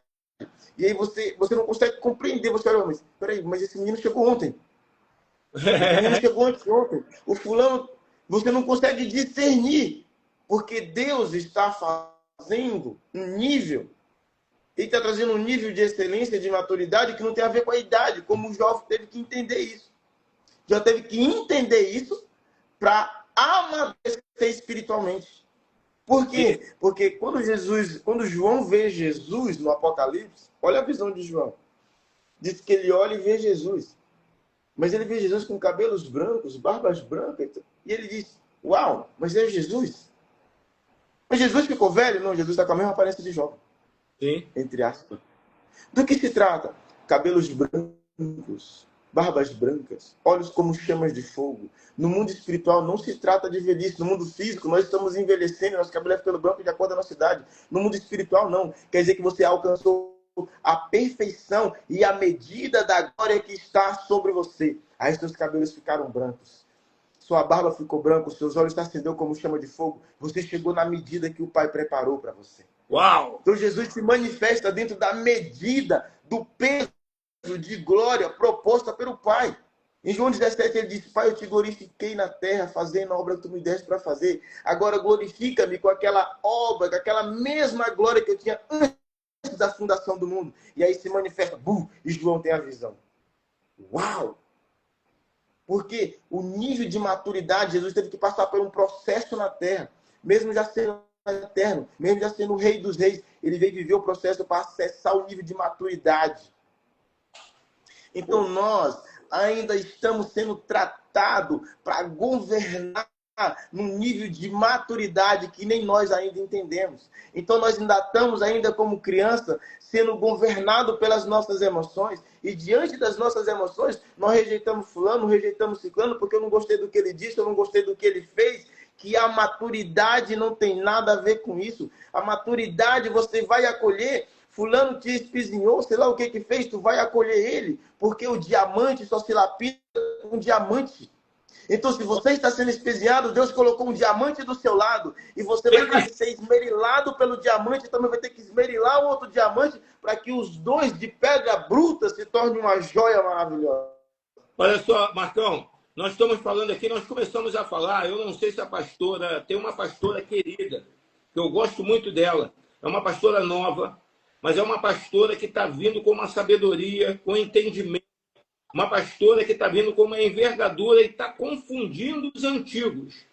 E aí você não consegue compreender. Você olha, mas peraí, mas esse menino chegou ontem. Esse menino chegou ontem. O fulano, você não consegue discernir. Porque Deus está fazendo um nível. Ele está trazendo um nível de excelência, de maturidade que não tem a ver com a idade, como o Jó teve que entender isso. Jó teve que entender isso para amadurecer espiritualmente. Por quê? Porque quando João vê Jesus no Apocalipse, olha a visão de João. Diz que ele olha e vê Jesus. Mas ele vê Jesus com cabelos brancos, barbas brancas. E ele diz, uau, mas é Jesus? Mas Jesus ficou velho? Não, Jesus está com a mesma aparência de jovem. Sim. Entre aspas. Do que se trata? Cabelos brancos, barbas brancas, olhos como chamas de fogo. No mundo espiritual não se trata de velhice. No mundo físico nós estamos envelhecendo, nosso cabelo é ficando branco de acordo com a nossa idade. No mundo espiritual não. Quer dizer que você alcançou a perfeição e a medida da glória que está sobre você. Aí seus cabelos ficaram brancos. Sua barba ficou branca, seus olhos acendeu como chama de fogo. Você chegou na medida que o Pai preparou para você. Uau! Então Jesus se manifesta dentro da medida do peso de glória proposta pelo Pai. Em João 17 ele diz, Pai, eu te glorifiquei na terra, fazendo a obra que tu me deste para fazer. Agora glorifica-me com aquela obra, com aquela mesma glória que eu tinha antes da fundação do mundo. E aí se manifesta, e João tem a visão. Uau! Porque o nível de maturidade, Jesus teve que passar por um processo na terra, mesmo já sendo eterno, mesmo já sendo o rei dos reis, ele veio viver o processo para acessar o nível de maturidade. Então nós ainda estamos sendo tratados para governar num nível de maturidade que nem nós ainda entendemos. Então nós ainda estamos ainda como criança sendo governado pelas nossas emoções, e diante das nossas emoções nós rejeitamos fulano, rejeitamos ciclano, porque eu não gostei do que ele disse, eu não gostei do que ele fez. Que a maturidade não tem nada a ver com isso. A maturidade você vai acolher. Fulano te espizinhou, sei lá o que fez, tu vai acolher ele. Porque o diamante só se lapida com diamante. Então, se você está sendo espezinhado, Deus colocou um diamante do seu lado. E você vai ter que ser esmerilado pelo diamante, também vai ter que esmerilar o outro diamante, para que os dois de pedra bruta se tornem uma joia maravilhosa. Olha só, Marcão. Nós estamos falando aqui, nós começamos a falar, eu não sei se a pastora, tem uma pastora querida, que eu gosto muito dela, é uma pastora nova, mas é uma pastora que está vindo com uma sabedoria, com entendimento, uma pastora que está vindo com uma envergadura e está confundindo os antigos.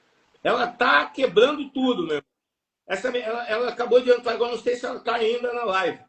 Ela está quebrando tudo, meu. Ela acabou de entrar, agora não sei se ela está ainda na live.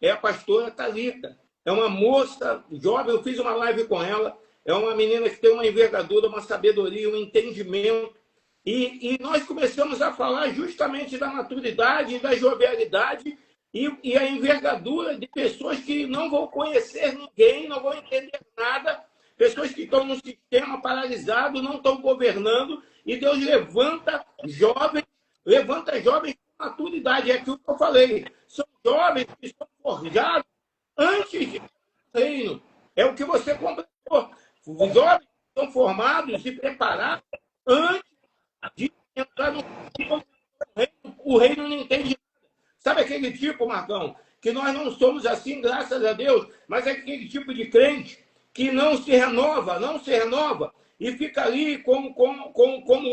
É a pastora Thalita, é uma moça jovem, eu fiz uma live com ela. É uma menina que tem uma envergadura, uma sabedoria, um entendimento. E nós começamos a falar justamente da maturidade, da jovialidade e a envergadura de pessoas que não vão conhecer ninguém, não vão entender nada, pessoas que estão no sistema paralisado, não estão governando, e Deus levanta jovens com maturidade. É aquilo que eu falei. São jovens que são forjados antes de reino. É o que você completou. Os jovens são formados e preparados antes de entrar no reino. O reino não entende nada. Sabe aquele tipo, Marcão, que nós não somos assim, graças a Deus, mas é aquele tipo de crente que não se renova, e fica ali como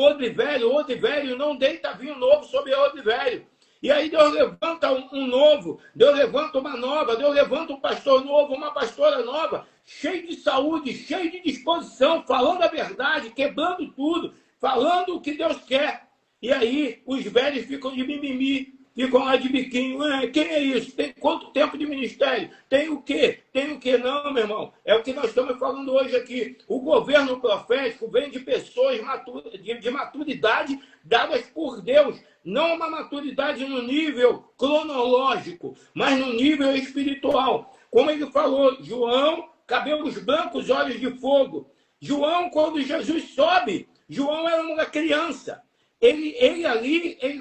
odre velho, não deita vinho novo sobre odre velho. E aí Deus levanta um novo, Deus levanta uma nova, Deus levanta um pastor novo, uma pastora nova, cheio de saúde, cheio de disposição, falando a verdade, quebrando tudo, falando o que Deus quer. E aí os velhos ficam de mimimi, ficam lá de biquinho. Quem é isso? Tem quanto tempo de ministério? Tem o quê? Tem o quê? Não, meu irmão. É o que nós estamos falando hoje aqui. O governo profético vem de pessoas de maturidade dadas por Deus. Não uma maturidade no nível cronológico, mas no nível espiritual. Como ele falou, João, cabelos brancos, olhos de fogo. João, quando Jesus sobe João era uma criança.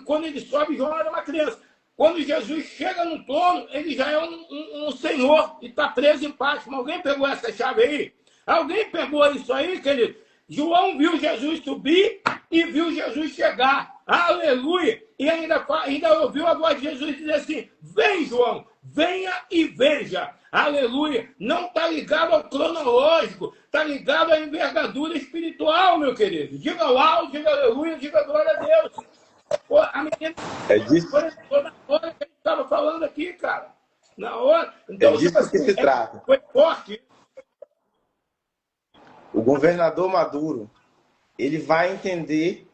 Quando ele sobe, João era uma criança. Quando Jesus chega no trono, ele já é um senhor e está preso em Páscoa. Alguém pegou essa chave aí? Alguém pegou isso aí, querido? João viu Jesus subir e viu Jesus chegar. Aleluia! E ainda ouviu a voz de Jesus dizer assim: vem, João, venha e veja. Aleluia! Não está ligado ao cronológico, está ligado à envergadura espiritual, meu querido. Diga uau, diga aleluia, diga glória a Deus. Pô, a menina É disso, na hora que a gente estava falando aqui, cara. Na hora. é Então, disso que se trata. foi forte. O governador Maduro, ele vai entender,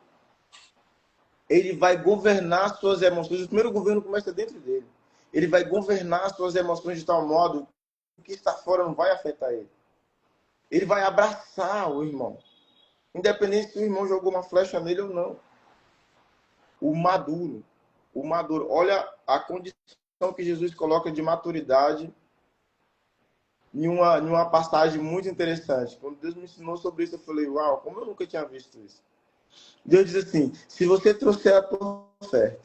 ele vai governar suas emoções. O primeiro governo começa dentro dele. Ele vai governar suas emoções de tal modo que o que está fora não vai afetar ele. Ele vai abraçar o irmão, independente se o irmão jogou uma flecha nele ou não. O maduro, olha a condição que Jesus coloca de maturidade em uma passagem muito interessante. Quando Deus me ensinou sobre isso, eu falei, uau, como eu nunca tinha visto isso. Deus diz assim, se você trouxer a tua oferta,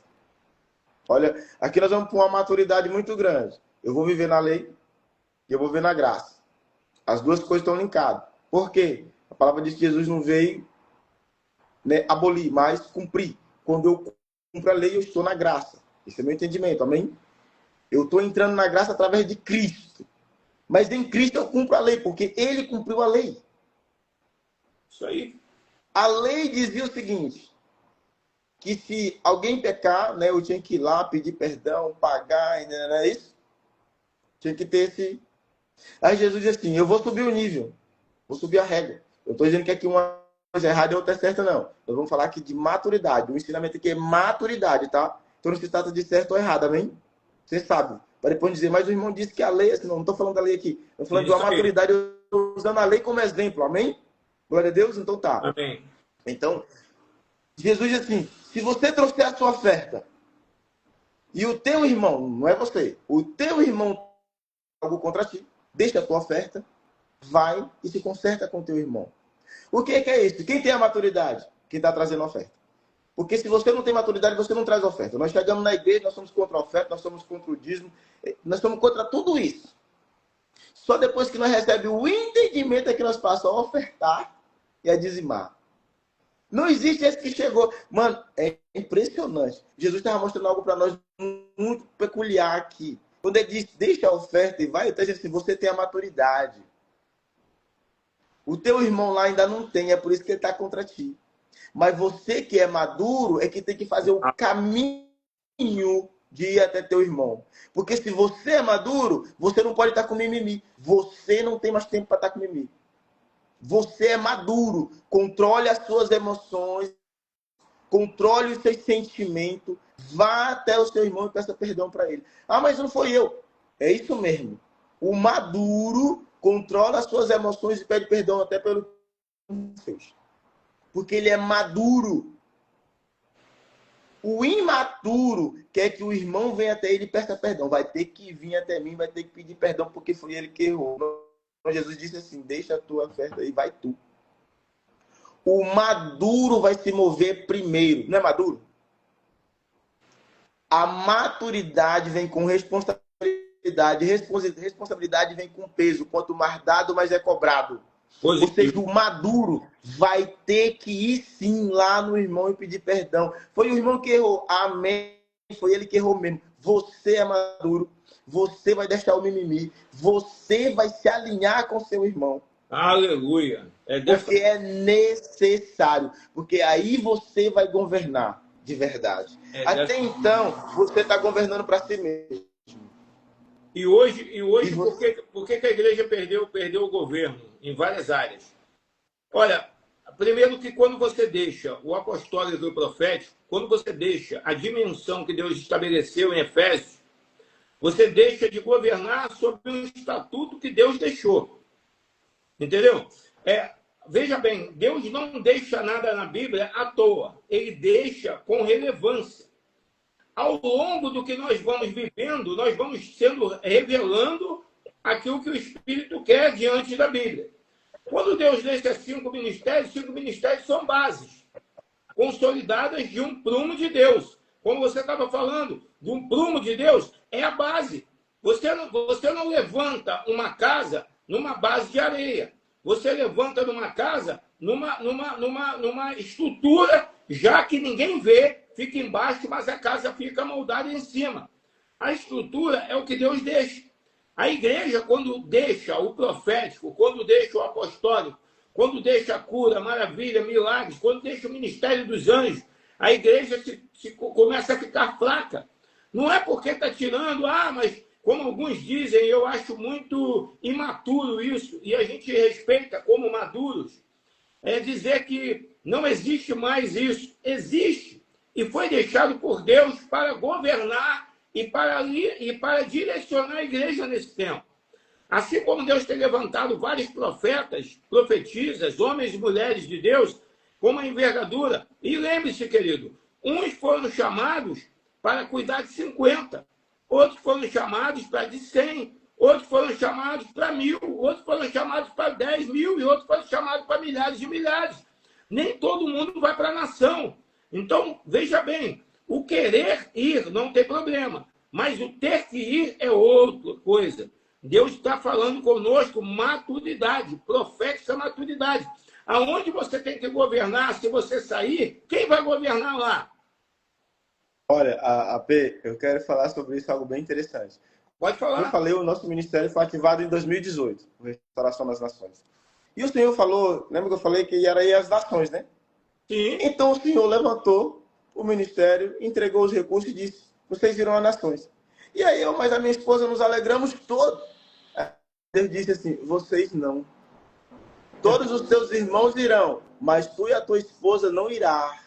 olha, aqui nós vamos para uma maturidade muito grande. Eu vou viver na lei e eu vou viver na graça. As duas coisas estão linkadas. Por quê? A palavra diz que Jesus não veio, né, abolir, mas cumprir. Quando eu cumpro a lei, eu estou na graça. Esse é o meu entendimento, amém? Eu estou entrando na graça através de Cristo. Mas em Cristo eu cumpro a lei, porque Ele cumpriu a lei. Isso aí. A lei dizia o seguinte, que se alguém pecar, né, eu tinha que ir lá, pedir perdão, pagar, não é isso? Tinha que ter esse... Aí Jesus diz assim, eu vou subir o nível, vou subir a regra. Eu estou dizendo que aqui uma coisa errada e outra é certa, não. Nós vamos falar aqui de maturidade. O ensinamento aqui é maturidade, tá? Então não se trata de certo ou errado, amém? Você sabe. Para depois dizer, mas o irmão disse que a lei, assim, não estou falando da lei aqui. Estou falando de uma maturidade, eu estou usando a lei como exemplo, amém? Glória a Deus, então tá. Amém. Então, Jesus diz assim, se você trouxer a sua oferta e o teu irmão, não é você, o teu irmão tem algo contra ti, deixa a tua oferta, vai e se conserta com o teu irmão. O que é isso? Quem tem a maturidade? Quem está trazendo a oferta. Porque se você não tem maturidade, você não traz oferta. Nós chegamos na igreja, nós somos contra a oferta, nós somos contra o dízimo, nós somos contra tudo isso. Só depois que nós recebemos o entendimento é que nós passamos a ofertar e a dizimar. Não existe esse que chegou. Mano, é impressionante. Jesus estava mostrando algo para nós muito peculiar aqui. Quando ele diz, deixa a oferta e vai, ele está dizendo assim, você tem a maturidade. O teu irmão lá ainda não tem, é por isso que ele está contra ti. Mas você que é maduro é que tem que fazer o caminho de ir até teu irmão. Porque se você é maduro, você não pode estar com mimimi. Você não tem mais tempo para estar com mimimi. Você é maduro. Controle as suas emoções. Controle os seus sentimentos. Vá até o seu irmão e peça perdão para ele. Ah, mas não foi eu. É isso mesmo. O maduro controla as suas emoções e pede perdão até pelo que fez. Porque ele é maduro. O imaturo quer que o irmão venha até ele e peça perdão. Vai ter que vir até mim, vai ter que pedir perdão porque foi ele que errou. Então, Jesus disse assim, deixa a tua oferta e vai tu. O maduro vai se mover primeiro. Não é maduro? A maturidade vem com responsabilidade. Responsabilidade vem com peso. Quanto mais dado, mais é cobrado. Positivo. Ou seja, o maduro vai ter que ir sim lá no irmão e pedir perdão. Foi o irmão que errou. Amém. Foi ele que errou mesmo. Você é maduro. Você vai deixar o mimimi. Você vai se alinhar com seu irmão. Aleluia. Porque é necessário. Porque aí você vai governar de verdade. Até então, você está governando para si mesmo. E hoje por que a igreja perdeu o governo em várias áreas? Olha, primeiro que quando você deixa o apostólico e o profético, quando você deixa a dimensão que Deus estabeleceu em Efésios, você deixa de governar sobre um estatuto que Deus deixou. Entendeu? Veja bem, Deus não deixa nada na Bíblia à toa. Ele deixa com relevância. Ao longo do que nós vamos vivendo, nós vamos revelando aquilo que o Espírito quer diante da Bíblia. Quando Deus deixa 5 ministérios são bases consolidadas de um prumo de Deus. Como você estava falando, de um prumo de Deus, é a base. Você não levanta uma casa numa base de areia. Você levanta numa casa numa estrutura, já que ninguém vê, fica embaixo, mas a casa fica moldada em cima. A estrutura é o que Deus deixa. A igreja, quando deixa o profético, quando deixa o apostólico, quando deixa a cura, maravilha, milagres, quando deixa o ministério dos anjos, a igreja começa a ficar fraca. Não é porque está tirando, mas como alguns dizem, eu acho muito imaturo isso, e a gente respeita como maduros, é dizer que não existe mais isso. Existe, e foi deixado por Deus para governar e para direcionar a igreja nesse tempo. Assim como Deus tem levantado vários profetas, profetisas, homens e mulheres de Deus, com uma envergadura. E lembre-se, querido, uns foram chamados para cuidar de 50, outros foram chamados para de 100, outros foram chamados para 1000, outros foram chamados para 10.000 e outros foram chamados para milhares de milhares. Nem todo mundo vai para a nação. Então, veja bem, o querer ir não tem problema, mas o ter que ir é outra coisa. Deus está falando conosco maturidade, profética maturidade. Aonde você tem que governar, se você sair, quem vai governar lá? Olha, AP, eu quero falar sobre isso, algo bem interessante. Pode falar. Como eu falei, o nosso ministério foi ativado em 2018, Restauração das Nações. E o Senhor falou, lembra que eu falei que era aí as nações, né? Sim. Então o Senhor levantou o ministério, entregou os recursos e disse, vocês irão às nações. E aí eu, mas a minha esposa, nos alegramos todos. Deus disse assim, vocês não. Todos os seus irmãos irão, mas tu e a tua esposa não irá.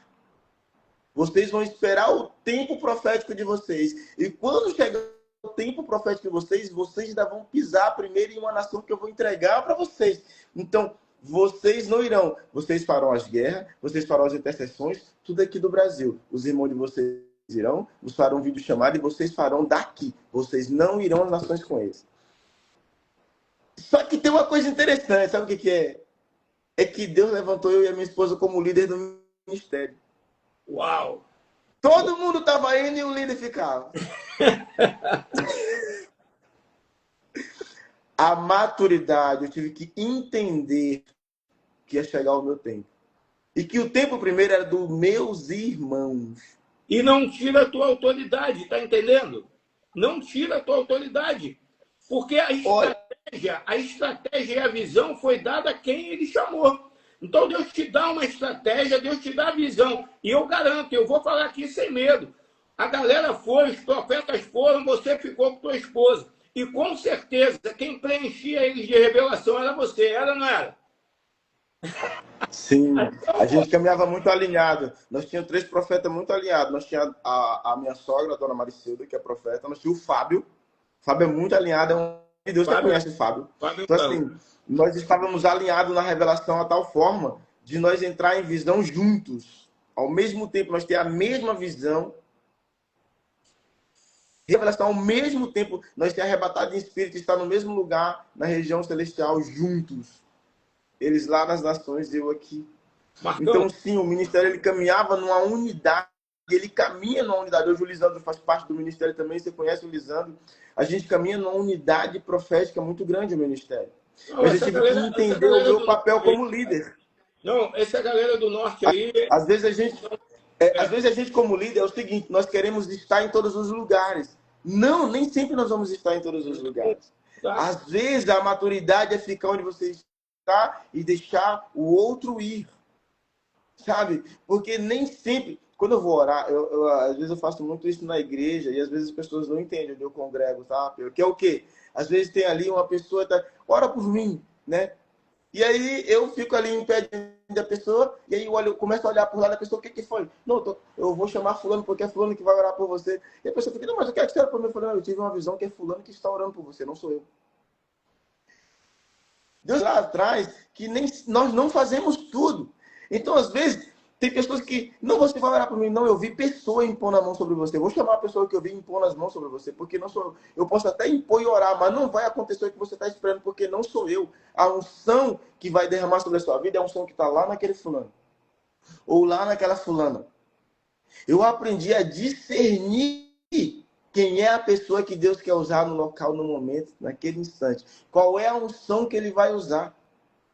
Vocês vão esperar o tempo profético de vocês. E quando chegar o tempo profético de vocês, vocês ainda vão pisar primeiro em uma nação que eu vou entregar para vocês. Então, vocês não irão. Vocês farão as guerras, vocês farão as intercessões, tudo aqui do Brasil. Os irmãos de vocês irão, vos farão vídeo chamado e vocês farão daqui. Vocês não irão às nações com eles. Só que tem uma coisa interessante, sabe o que é? É que Deus levantou eu e a minha esposa como líder do ministério. Uau! Todo mundo estava indo e o líder ficava. A maturidade, eu tive que entender que ia chegar o meu tempo. E que o tempo primeiro era dos meus irmãos. E não tira a tua autoridade, tá entendendo? Não tira a tua autoridade. Porque a estratégia e a visão foi dada a quem ele chamou. Então Deus te dá uma estratégia, Deus te dá a visão. E eu garanto, eu vou falar aqui sem medo. A galera foi, os profetas foram, você ficou com tua esposa. E com certeza, quem preenchia eles de revelação era você, era ou não era? Sim, a gente caminhava muito alinhado. Nós tínhamos 3 profetas muito alinhados. Nós tínhamos a minha sogra, a dona Maricilda, que é profeta. Nós tínhamos o Fábio. O Fábio é muito alinhado, é um de Deus, você conhece o Fábio. Então, assim, nós estávamos alinhados na revelação a tal forma de nós entrar em visão juntos. Ao mesmo tempo, nós ter a mesma visão. Revelação ao mesmo tempo, nós ter arrebatado em espírito e estar no mesmo lugar, na região celestial, juntos. Eles lá nas nações, eu aqui. Marcão. Então, sim, o ministério ele caminhava numa unidade. Ele caminha numa unidade. Hoje o Lisandro faz parte do ministério também. Você conhece o Lisandro. A gente caminha numa unidade profética muito grande, o ministério. Não, mas eu tive que entender o meu papel como líder. Não, essa é a galera do norte aí... Às vezes a gente como líder, é o seguinte, nós queremos estar em todos os lugares. Não, nem sempre nós vamos estar em todos os lugares. Às vezes a maturidade é ficar onde você está e deixar o outro ir. Sabe? Porque nem sempre... Quando eu vou orar, às vezes eu faço muito isso na igreja e às vezes as pessoas não entendem onde eu congrego, tá? Que é o quê? Às vezes tem ali uma pessoa, ora por mim, né? E aí eu fico ali em pé da pessoa e aí eu começo a olhar por lá da pessoa, o que foi? Não, eu vou chamar fulano porque é fulano que vai orar por você. E a pessoa fica, não, mas eu quero que você ore por mim. Eu falo, não, eu tive uma visão que é fulano que está orando por você, não sou eu. Deus lá atrás que nós não fazemos tudo. Então, às vezes, Tem pessoas que, não, você vai orar por mim. Não, eu vi pessoa impondo a mão sobre você. Eu vou chamar a pessoa que eu vi impondo as mãos sobre você, porque não sou eu. Eu posso até impor e orar, mas não vai acontecer o que você está esperando, porque não sou eu. A unção que vai derramar sobre a sua vida é a unção que está lá naquele fulano. Ou lá naquela fulana. Eu aprendi a discernir quem é a pessoa que Deus quer usar no local, no momento, naquele instante. Qual é a unção que ele vai usar.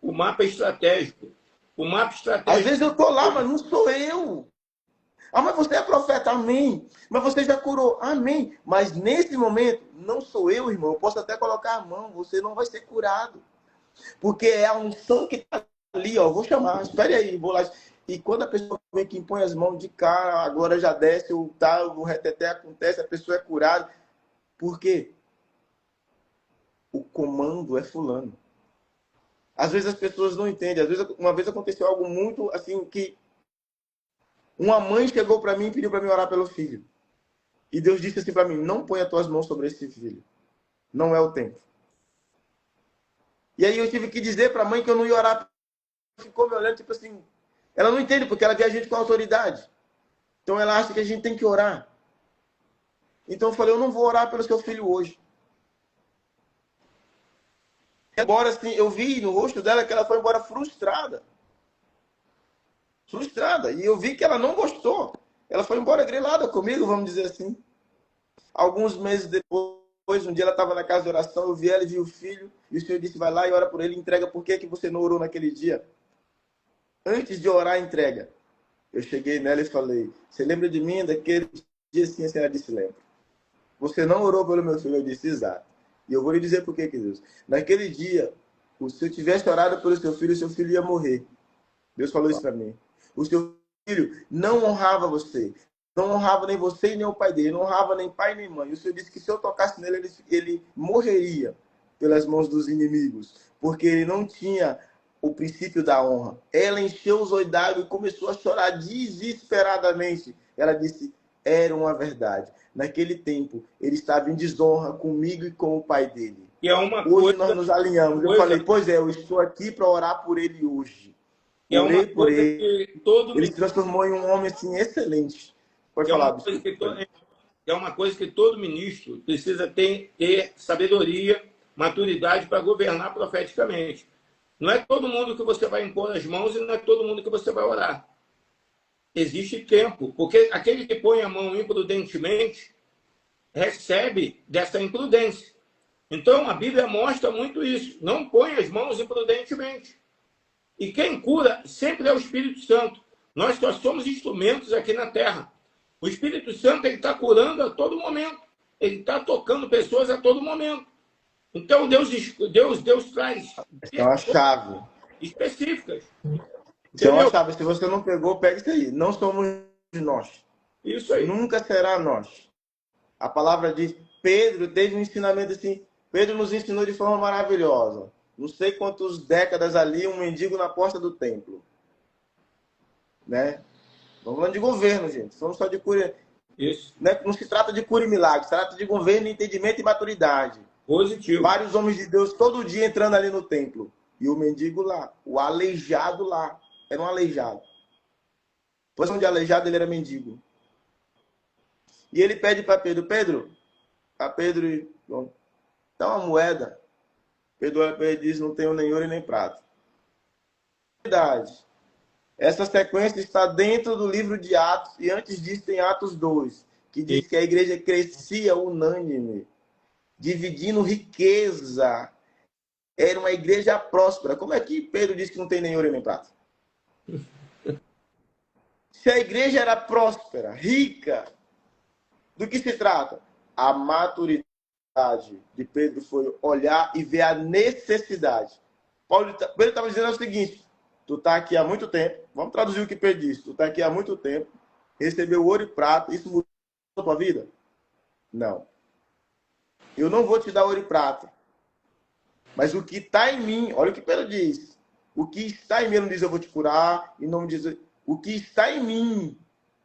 O mapa é estratégico. O mapa Às estratégico. vezes eu estou lá, mas não sou eu. Ah, mas você é profeta, amém. Mas você já curou, amém. Mas nesse momento, não sou eu, irmão. Eu posso até colocar a mão, você não vai ser curado. Porque é a unção que está ali, ó. Vou chamar, espere aí, vou lá. E quando a pessoa vem que impõe as mãos de cara, agora já desce, o reteté acontece, a pessoa é curada. Por quê? O comando é fulano. Às vezes as pessoas não entendem. Às vezes, uma vez aconteceu algo muito assim que uma mãe chegou para mim e pediu para mim orar pelo filho. E Deus disse assim para mim: não ponha as tuas mãos sobre esse filho. Não é o tempo. E aí eu tive que dizer para a mãe que eu não ia orar. Ficou me olhando tipo assim. Ela não entende porque ela vê a gente com autoridade. Então ela acha que a gente tem que orar. Então eu falei: eu não vou orar pelo seu filho hoje. Embora assim, eu vi no rosto dela que ela foi embora frustrada. Frustrada. E eu vi que ela não gostou. Ela foi embora grilada comigo, vamos dizer assim. Alguns meses depois, um dia ela estava na casa de oração, eu vi ela e vi o filho. E o Senhor disse: vai lá e ora por ele, entrega. Por que você não orou naquele dia? Antes de orar, entrega. Eu cheguei nela e falei: você lembra de mim daquele dia? Sim, a senhora disse: lembra. Você não orou pelo meu filho? Eu disse: exato. E eu vou lhe dizer por que, Deus. Naquele dia, se eu tivesse orado pelo seu filho ia morrer. Deus falou isso para mim. O seu filho não honrava você. Não honrava nem você e nem o pai dele. Não honrava nem pai nem mãe. O Senhor disse que se eu tocasse nele, ele morreria pelas mãos dos inimigos. Porque ele não tinha o princípio da honra. Ela encheu os olhos d'água e começou a chorar desesperadamente. Ela disse: era uma verdade. Naquele tempo, ele estava em desonra comigo e com o pai dele. E é uma Hoje coisa, nós nos alinhamos. Eu falei: pois é, eu estou aqui para orar por ele hoje. é uma Orei por coisa ele. que todo Ele se transformou em um homem assim excelente. Pode falar, bispo. É uma coisa que todo ministro precisa ter sabedoria, maturidade para governar profeticamente. Não é todo mundo que você vai impor as mãos e não é todo mundo que você vai orar. Existe tempo, porque aquele que põe a mão imprudentemente recebe dessa imprudência. Então, a Bíblia mostra muito isso. Não põe as mãos imprudentemente. E quem cura sempre é o Espírito Santo. Nós só somos instrumentos aqui na Terra. O Espírito Santo está curando a todo momento. Ele está tocando pessoas a todo momento. Então, Deus traz É uma chave. específicas. Isso é uma chave. Se você não pegou, pega isso aí. Não somos nós. Isso aí. Nunca será nós. A palavra diz: Pedro teve um ensinamento assim. Pedro nos ensinou de forma maravilhosa. Não sei quantas décadas ali, um mendigo na porta do templo. Né? Estamos falando de governo, gente. Estamos só de cura. Isso. Não se trata de cura e milagre. Se trata de governo, entendimento e maturidade. Positivo. Vários homens de Deus todo dia entrando ali no templo. E o mendigo lá. O aleijado lá. Era um aleijado. Posição de aleijado, ele era mendigo. E ele pede para Pedro: Pedro, a Pedro, dá uma moeda. Pedro olha para ele e diz: não tenho nem ouro e nem prata. Verdade. Essa sequência está dentro do livro de Atos, e antes disso tem Atos 2, que diz que a igreja crescia unânime, dividindo riqueza. Era uma igreja próspera. Como é que Pedro diz que não tem nem ouro e nem prata? Se a igreja era próspera, rica, do que se trata? A maturidade de Pedro foi olhar e ver a necessidade. Pedro estava dizendo o seguinte: tu está aqui há muito tempo, vamos traduzir o que Pedro disse, tu está aqui há muito tempo, recebeu ouro e prata, isso mudou a tua vida? Não. Eu não vou te dar ouro e prata, mas o que está em mim, olha o que Pedro diz, o que está em mim, não diz eu vou te curar, e não diz, o que está em mim,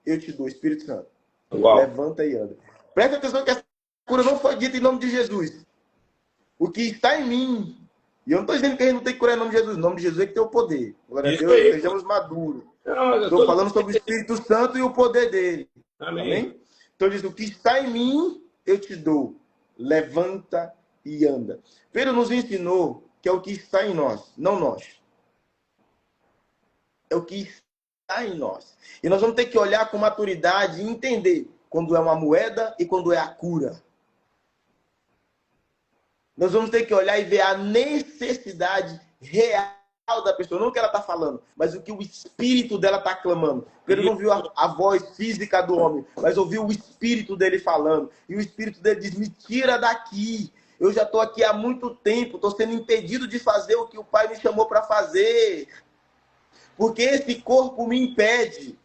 eu te dou, Espírito Santo. Uau. Levanta e anda. Presta atenção que essa cura não foi dita em nome de Jesus. O que está em mim. E eu não estou dizendo que a gente não tem que curar em nome de Jesus. Em nome de Jesus é que tem o poder. Glória a Deus, sejamos maduros. Não, Estou falando sobre o Espírito Santo e o poder dele. Amém. Amém? Então diz, o que está em mim, eu te dou. Levanta e anda. Pedro nos ensinou que é o que está em nós, não nós. É o que está em nós. E nós vamos ter que olhar com maturidade e entender quando é uma moeda e quando é a cura. Nós vamos ter que olhar e ver a necessidade real da pessoa, não o que ela está falando, mas o que o espírito dela está clamando. Pedro não viu a voz física do homem, mas ouviu o espírito dele falando. E o espírito dele diz, me tira daqui. Eu já estou aqui há muito tempo, estou sendo impedido de fazer o que o Pai me chamou para fazer. Porque esse corpo me impede.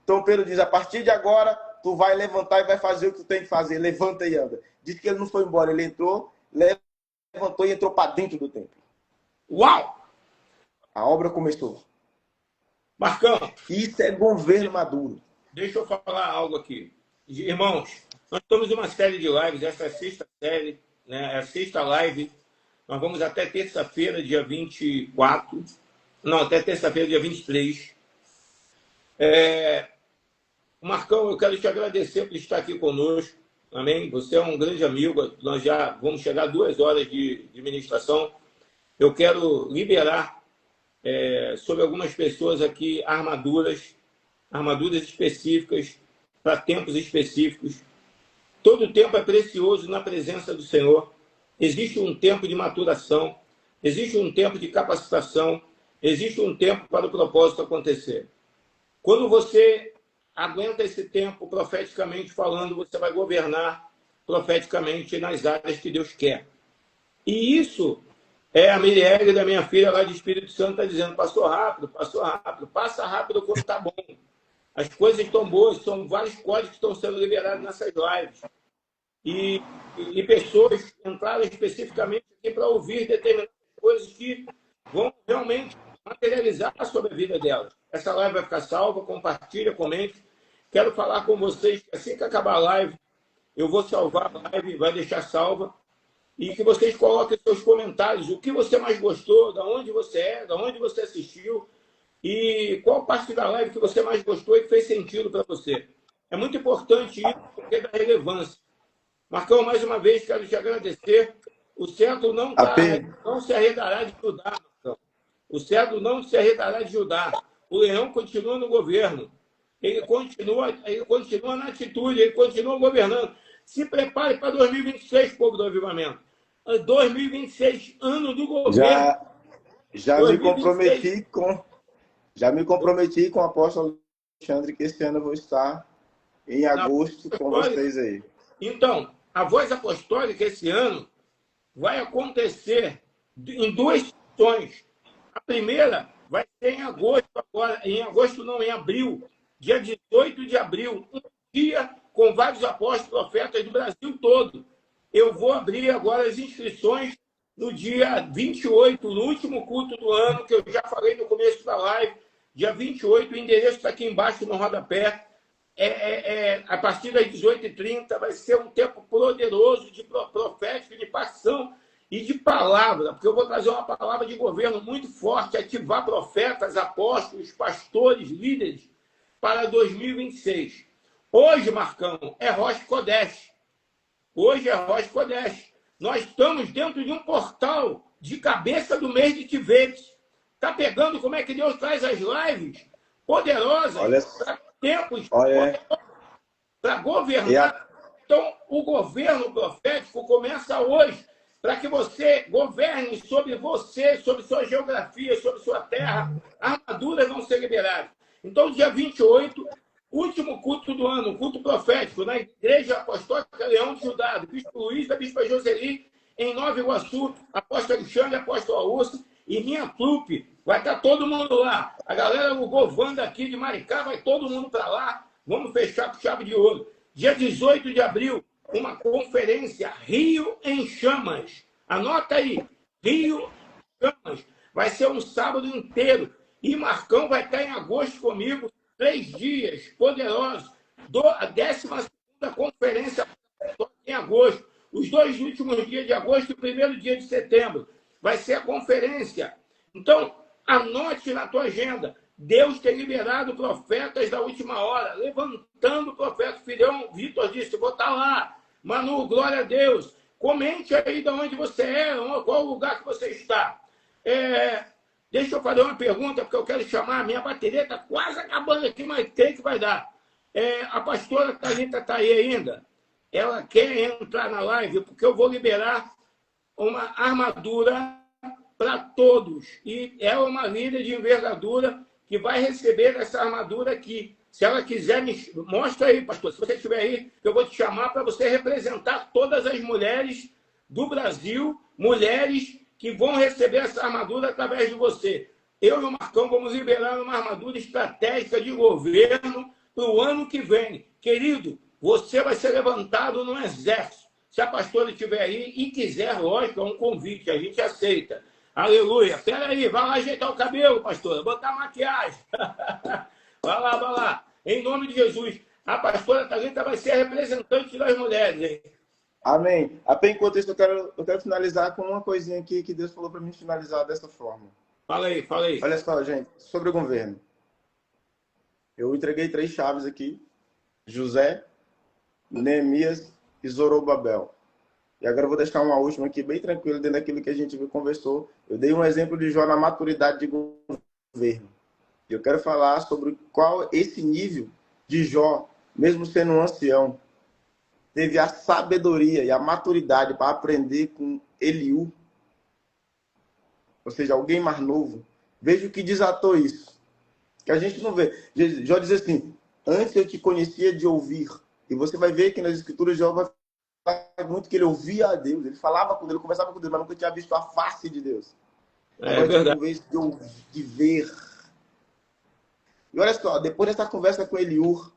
Então Pedro diz, a partir de agora, tu vai levantar e vai fazer o que tu tem que fazer. Levanta e anda. Diz que ele não foi embora, ele entrou, levantou e entrou para dentro do templo. Uau! A obra começou. Marcão, Isso é governo maduro. deixa eu falar algo aqui. Irmãos, nós estamos em uma série de lives, essa é a sexta série, né? É a sexta live. Nós vamos até terça-feira, dia 24. Não, até terça-feira, dia 23. Marcão, eu quero te agradecer por estar aqui conosco. Amém? Você é um grande amigo. Nós já vamos chegar a 2 horas de ministração. Eu quero liberar sobre algumas pessoas aqui armaduras específicas para tempos específicos. Todo tempo é precioso na presença do Senhor. Existe um tempo de maturação, existe um tempo de capacitação, existe um tempo para o propósito acontecer. Quando você aguenta esse tempo, profeticamente falando, você vai governar profeticamente nas áreas que Deus quer. E isso a Mirielle, da minha filha lá de Espírito Santo, está dizendo, passou rápido, passa rápido quando está bom. As coisas estão boas, são vários códigos que estão sendo liberados nessas lives. E pessoas entraram especificamente aqui para ouvir determinadas coisas que vão realmente materializar sobre a vida delas. Essa live vai ficar salva, compartilha, comente. Quero falar com vocês que assim que acabar a live, eu vou salvar a live, vai deixar salva. E que vocês coloquem seus comentários, o que você mais gostou, de onde você de onde você assistiu, e qual parte da live que você mais gostou e que fez sentido para você. É muito importante isso, porque dá relevância. Marcão, mais uma vez, quero te agradecer. O cetro não se arredará de Judá, Marcão. O cetro não se arredará de Judá. O leão continua no governo. Ele continua na atitude, ele continua governando. Se prepare para 2026, povo do avivamento. 2026, ano do governo. Já me comprometi com o apóstolo Alexandre que esse ano eu vou estar em agosto com vocês aí. Então, a voz apostólica esse ano vai acontecer em 2 sessões. A primeira vai ser em agosto agora, em abril, dia 18 de abril, um dia com vários apóstolos profetas do Brasil todo. Eu vou abrir agora as inscrições no dia 28, no último culto do ano, que eu já falei no começo da live, dia 28, o endereço está aqui embaixo no rodapé. A partir das 18h30 vai ser um tempo poderoso de profético, de passão e de palavra, porque eu vou trazer uma palavra de governo muito forte, ativar profetas, apóstolos, pastores, líderes para 2026. Hoje, Marcão, é Rosh Kodesh. Hoje é Rosh Kodesh. Nós estamos dentro de um portal de cabeça do mês de Tivet. Está pegando como é que Deus traz as lives poderosas para tempos para governar. Então, o governo profético começa hoje para que você governe sobre você, sobre sua geografia, sobre sua terra. Armaduras vão ser liberadas. Então, dia 28, último culto do ano, culto profético, na Igreja Apostólica Leão de Judá, do Bispo Luiz, da Bispa Joseli, em Nova Iguaçu, apóstolo Alexandre, apóstolo Augusto, e minha trupe. Vai estar todo mundo lá. A galera do Govanda aqui de Maricá, vai todo mundo para lá. Vamos fechar com chave de ouro. Dia 18 de abril, uma conferência Rio em Chamas. Anota aí, Rio em Chamas. Vai ser um sábado inteiro. E Marcão vai estar em agosto comigo, 3 dias poderosos. A 12ª conferência em agosto. Os 2 últimos dias de agosto e o primeiro dia de setembro. Vai ser a conferência. Então, anote na tua agenda. Deus tem liberado profetas da última hora, levantando profetas. O filhão Vitor disse, vou estar lá. Manu, glória a Deus. Comente aí de onde você é, qual o lugar que você está. Deixa eu fazer uma pergunta, porque eu quero chamar. A minha bateria está quase acabando aqui, mas tem que vai dar. A pastora Thalita está aí ainda. Ela quer entrar na live, porque eu vou liberar uma armadura para todos. E ela é uma líder de envergadura que vai receber essa armadura aqui. Se ela quiser, mostra aí, pastor. Se você estiver aí, eu vou te chamar para você representar todas as mulheres do Brasil, mulheres que vão receber essa armadura através de você. Eu e o Marcão vamos liberar uma armadura estratégica de governo para o ano que vem. Querido, você vai ser levantado no exército. Se a pastora estiver aí e quiser, lógico, é um convite, a gente aceita. Aleluia. Espera aí, vai lá ajeitar o cabelo, pastora, botar maquiagem. Vai lá. Em nome de Jesus. A pastora Thalita vai ser a representante das mulheres, hein? Amém. Até enquanto isso, eu quero finalizar com uma coisinha aqui que Deus falou para mim finalizar dessa forma. Fala aí. Olha só, gente, sobre o governo. Eu entreguei 3 chaves aqui. José, Neemias e Zorobabel. E agora eu vou deixar uma última aqui, bem tranquila, dentro daquilo que a gente conversou. Eu dei um exemplo de Jó na maturidade de governo. E eu quero falar sobre qual esse nível de Jó, mesmo sendo um ancião, teve a sabedoria e a maturidade para aprender com Eliú. Ou seja, alguém mais novo. Veja o que desatou isso. Que a gente não vê. Jó diz assim, antes eu te conhecia de ouvir. E você vai ver que nas escrituras Jó vai falar muito que ele ouvia a Deus. Ele falava com Deus, ele conversava com Deus, mas nunca tinha visto a face de Deus. É verdade. Vez de ver. E olha só, depois dessa conversa com Eliú,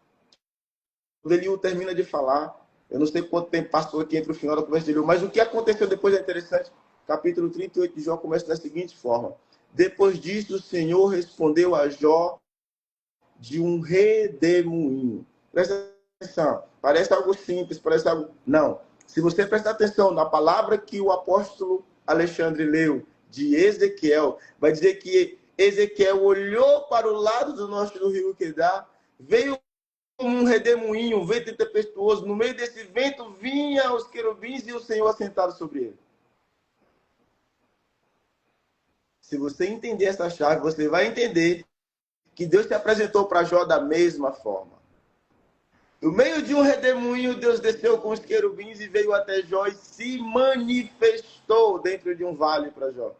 quando Eliú termina de falar, eu não sei quanto tempo passou aqui entre o final da conversa de Eliú, mas o que aconteceu depois é interessante. Capítulo 38 de Jó começa da seguinte forma. Depois disso, o Senhor respondeu a Jó de um redemoinho. Presta atenção. Parece algo simples, parece algo... Não. Se você prestar atenção na palavra que o apóstolo Alexandre leu de Ezequiel, vai dizer que Ezequiel olhou para o lado do norte do rio Quedar, veio como um redemoinho, um vento tempestuoso. No meio desse vento vinha os querubins e o Senhor assentado sobre ele. Se você entender essa chave, você vai entender que Deus se apresentou para Jó da mesma forma. No meio de um redemoinho, Deus desceu com os querubins e veio até Jó e se manifestou dentro de um vale para Jó.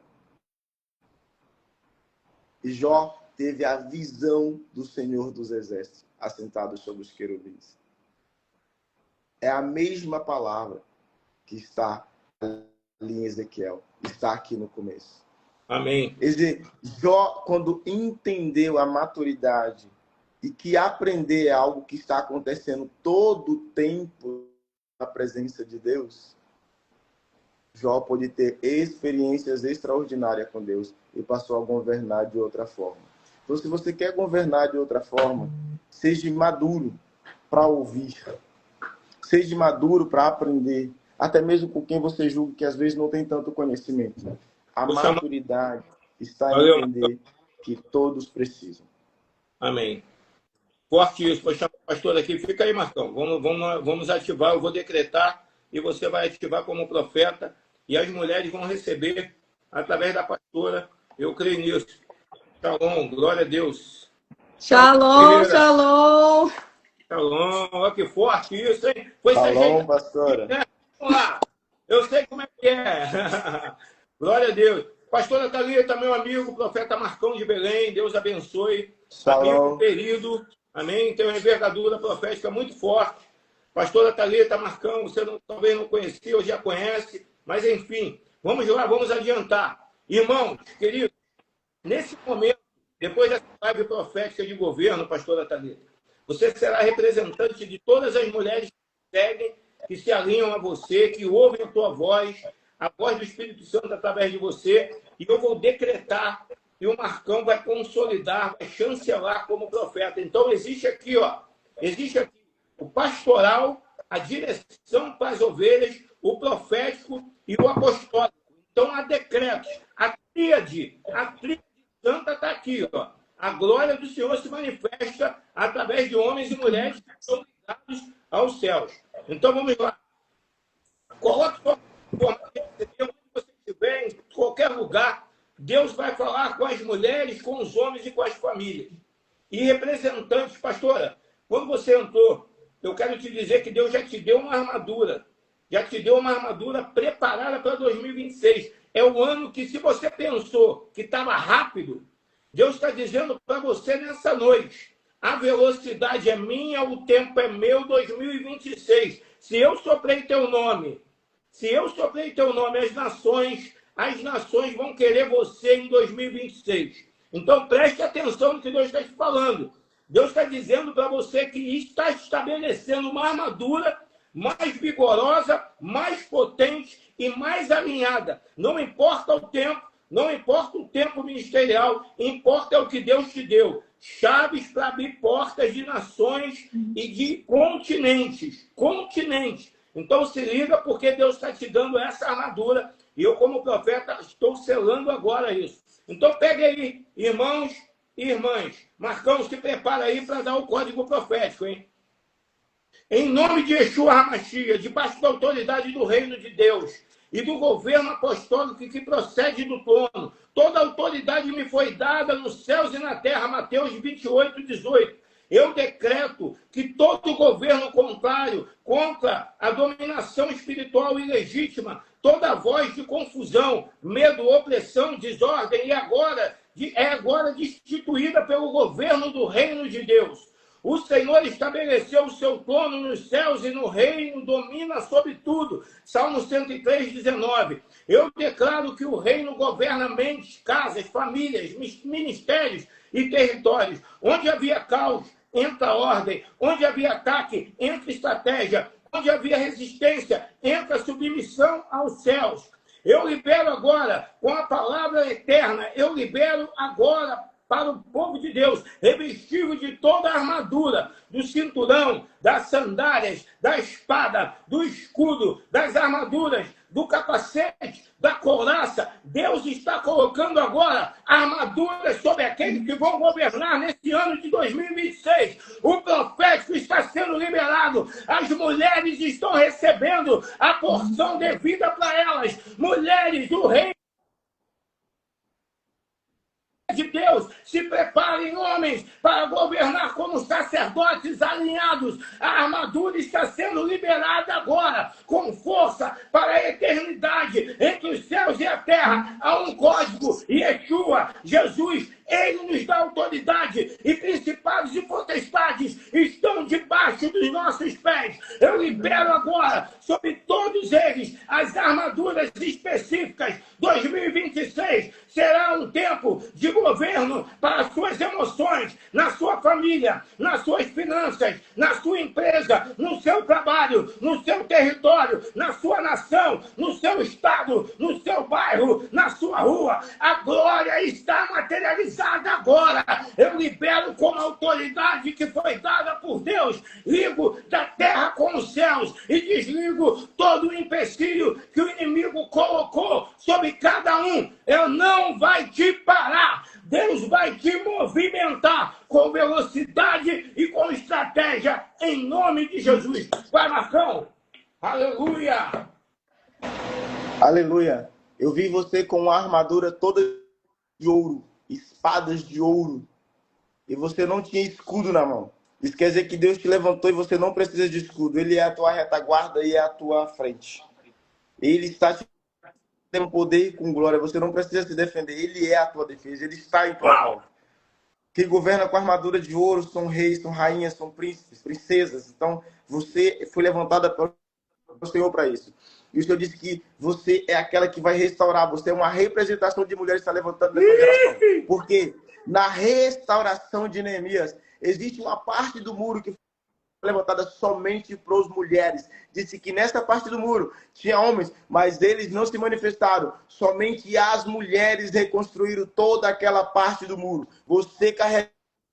E Jó teve a visão do Senhor dos Exércitos, assentado sobre os querubins. É a mesma palavra que está ali em Ezequiel, está aqui no começo. Amém. Jó, quando entendeu a maturidade e que aprender é algo que está acontecendo todo o tempo na presença de Deus, Jó pôde ter experiências extraordinárias com Deus e passou a governar de outra forma. Então, se você quer governar de outra forma, seja maduro para ouvir, seja maduro para aprender, até mesmo com quem você julga que às vezes não tem tanto conhecimento. A maturidade está em entender que todos precisam. Amém. Forte isso. Vou chamar o pastor aqui. Fica aí, Marcão. Vamos ativar. Eu vou decretar e você vai ativar como profeta. E as mulheres vão receber através da pastora. Eu creio nisso. Shalom. Glória a Deus. Shalom, shalom. Shalom. Olha que forte isso, hein? Foi shalom, pastora. Né? Vamos lá. Eu sei como é que é. Glória a Deus. Pastora Thalita, meu amigo, profeta Marcão de Belém. Deus abençoe. Shalom. Amigo querido. Amém? Tem uma envergadura profética muito forte. Pastora Thalita, Marcão, você talvez não conhecia ou já conhece, mas enfim, vamos lá, vamos adiantar. Irmãos, queridos, nesse momento, depois dessa live profética de governo, pastora Thalita, você será representante de todas as mulheres que seguem, que se alinham a você, que ouvem a tua voz, a voz do Espírito Santo através de você, e eu vou decretar e o Marcão vai consolidar, vai chancelar como profeta. Então, existe aqui o pastoral, a direção para as ovelhas, o profético e o apostólico. Então, há decretos. A tríade santa está aqui. a glória do Senhor se manifesta através de homens e mulheres que são ligados aos céus. Então vamos lá. Coloque sua forma de receber onde você estiver, em qualquer lugar. Deus vai falar com as mulheres, com os homens e com as famílias. E representantes, pastora, quando você entrou, eu quero te dizer que Deus já te deu uma armadura. Já te deu uma armadura preparada para 2026. É o ano que, se você pensou que estava rápido, Deus está dizendo para você nessa noite: a velocidade é minha, o tempo é meu, 2026. Se eu soprei teu nome, as nações vão querer você em 2026. Então preste atenção no que Deus está te falando. Deus está dizendo para você que está estabelecendo uma armadura mais vigorosa, mais potente e mais alinhada. Não importa o tempo, não importa o tempo ministerial, importa o que Deus te deu. Chaves para abrir portas de nações e de continentes. Continentes. Então se liga, porque Deus está te dando essa armadura. E eu, como profeta, estou selando agora isso. Então pegue aí, irmãos e irmãs. Marcão, se prepara aí para dar o código profético, hein? Em nome de Yeshua HaMashiach, debaixo da autoridade do reino de Deus e do governo apostólico que procede do trono, toda autoridade me foi dada nos céus e na terra. Mateus 28, 18. Eu decreto que todo governo contrário contra a dominação espiritual ilegítima, toda voz de confusão, medo, opressão, desordem, é agora destituída pelo governo do reino de Deus. O Senhor estabeleceu o seu trono nos céus e no reino domina sobre tudo. Salmo 103, 19. Eu declaro que o reino governa mentes, casas, famílias, ministérios e territórios. Onde havia caos, entra ordem. Onde havia ataque, entra estratégia. Onde havia resistência, entra submissão aos céus. Eu libero agora, com a palavra eterna, eu libero agora para o povo de Deus, revestido de toda a armadura, do cinturão, das sandálias, da espada, do escudo, das armaduras, do capacete, da couraça. Deus está colocando agora armaduras sobre aqueles que vão governar nesse ano de 2026. O profético está sendo liberado. As mulheres estão recebendo a porção devida para elas. Mulheres do reino de Deus, se preparem, homens, para governar como sacerdotes alinhados. A armadura está sendo liberada agora, com força para a eternidade. Entre os céus e a terra há um código: Yeshua, Jesus. Ele nos dá autoridade, e principados e potestades estão debaixo dos nossos pés. Eu libero agora sobre todos eles as armaduras específicas. 2026 será um tempo de governo para as suas emoções, na sua família, nas suas finanças, na sua empresa, no seu trabalho, no seu território, na sua nação, no seu estado, no seu bairro, na sua rua. A glória está materializada agora. Eu libero com a autoridade que foi dada por Deus, ligo da terra com os céus e desligo todo o empecilho que o inimigo colocou sobre cada um. Eu não vai te parar. Deus vai te movimentar com velocidade e com estratégia, em nome de Jesus. Vai, Marcão. Aleluia. Aleluia. Eu vi você com uma armadura toda de ouro, espadas de ouro, e você não tinha escudo na mão. Isso quer dizer que Deus te levantou e você não precisa de escudo. Ele é a tua retaguarda e é a tua frente. Ele está te dando poder com glória. Você não precisa se defender. Ele é a tua defesa. Ele está em tua mão. Quem governa com armadura de ouro são reis, são rainhas, são príncipes, princesas. Então, você foi levantada pelo Senhor para isso. E o Senhor disse que você é aquela que vai restaurar. Você é uma representação de mulheres que está levantando nessa geração. Porque na restauração de Neemias, existe uma parte do muro que foi levantada somente para as mulheres. Disse que nessa parte do muro tinha homens, mas eles não se manifestaram. Somente as mulheres reconstruíram toda aquela parte do muro. Você carrega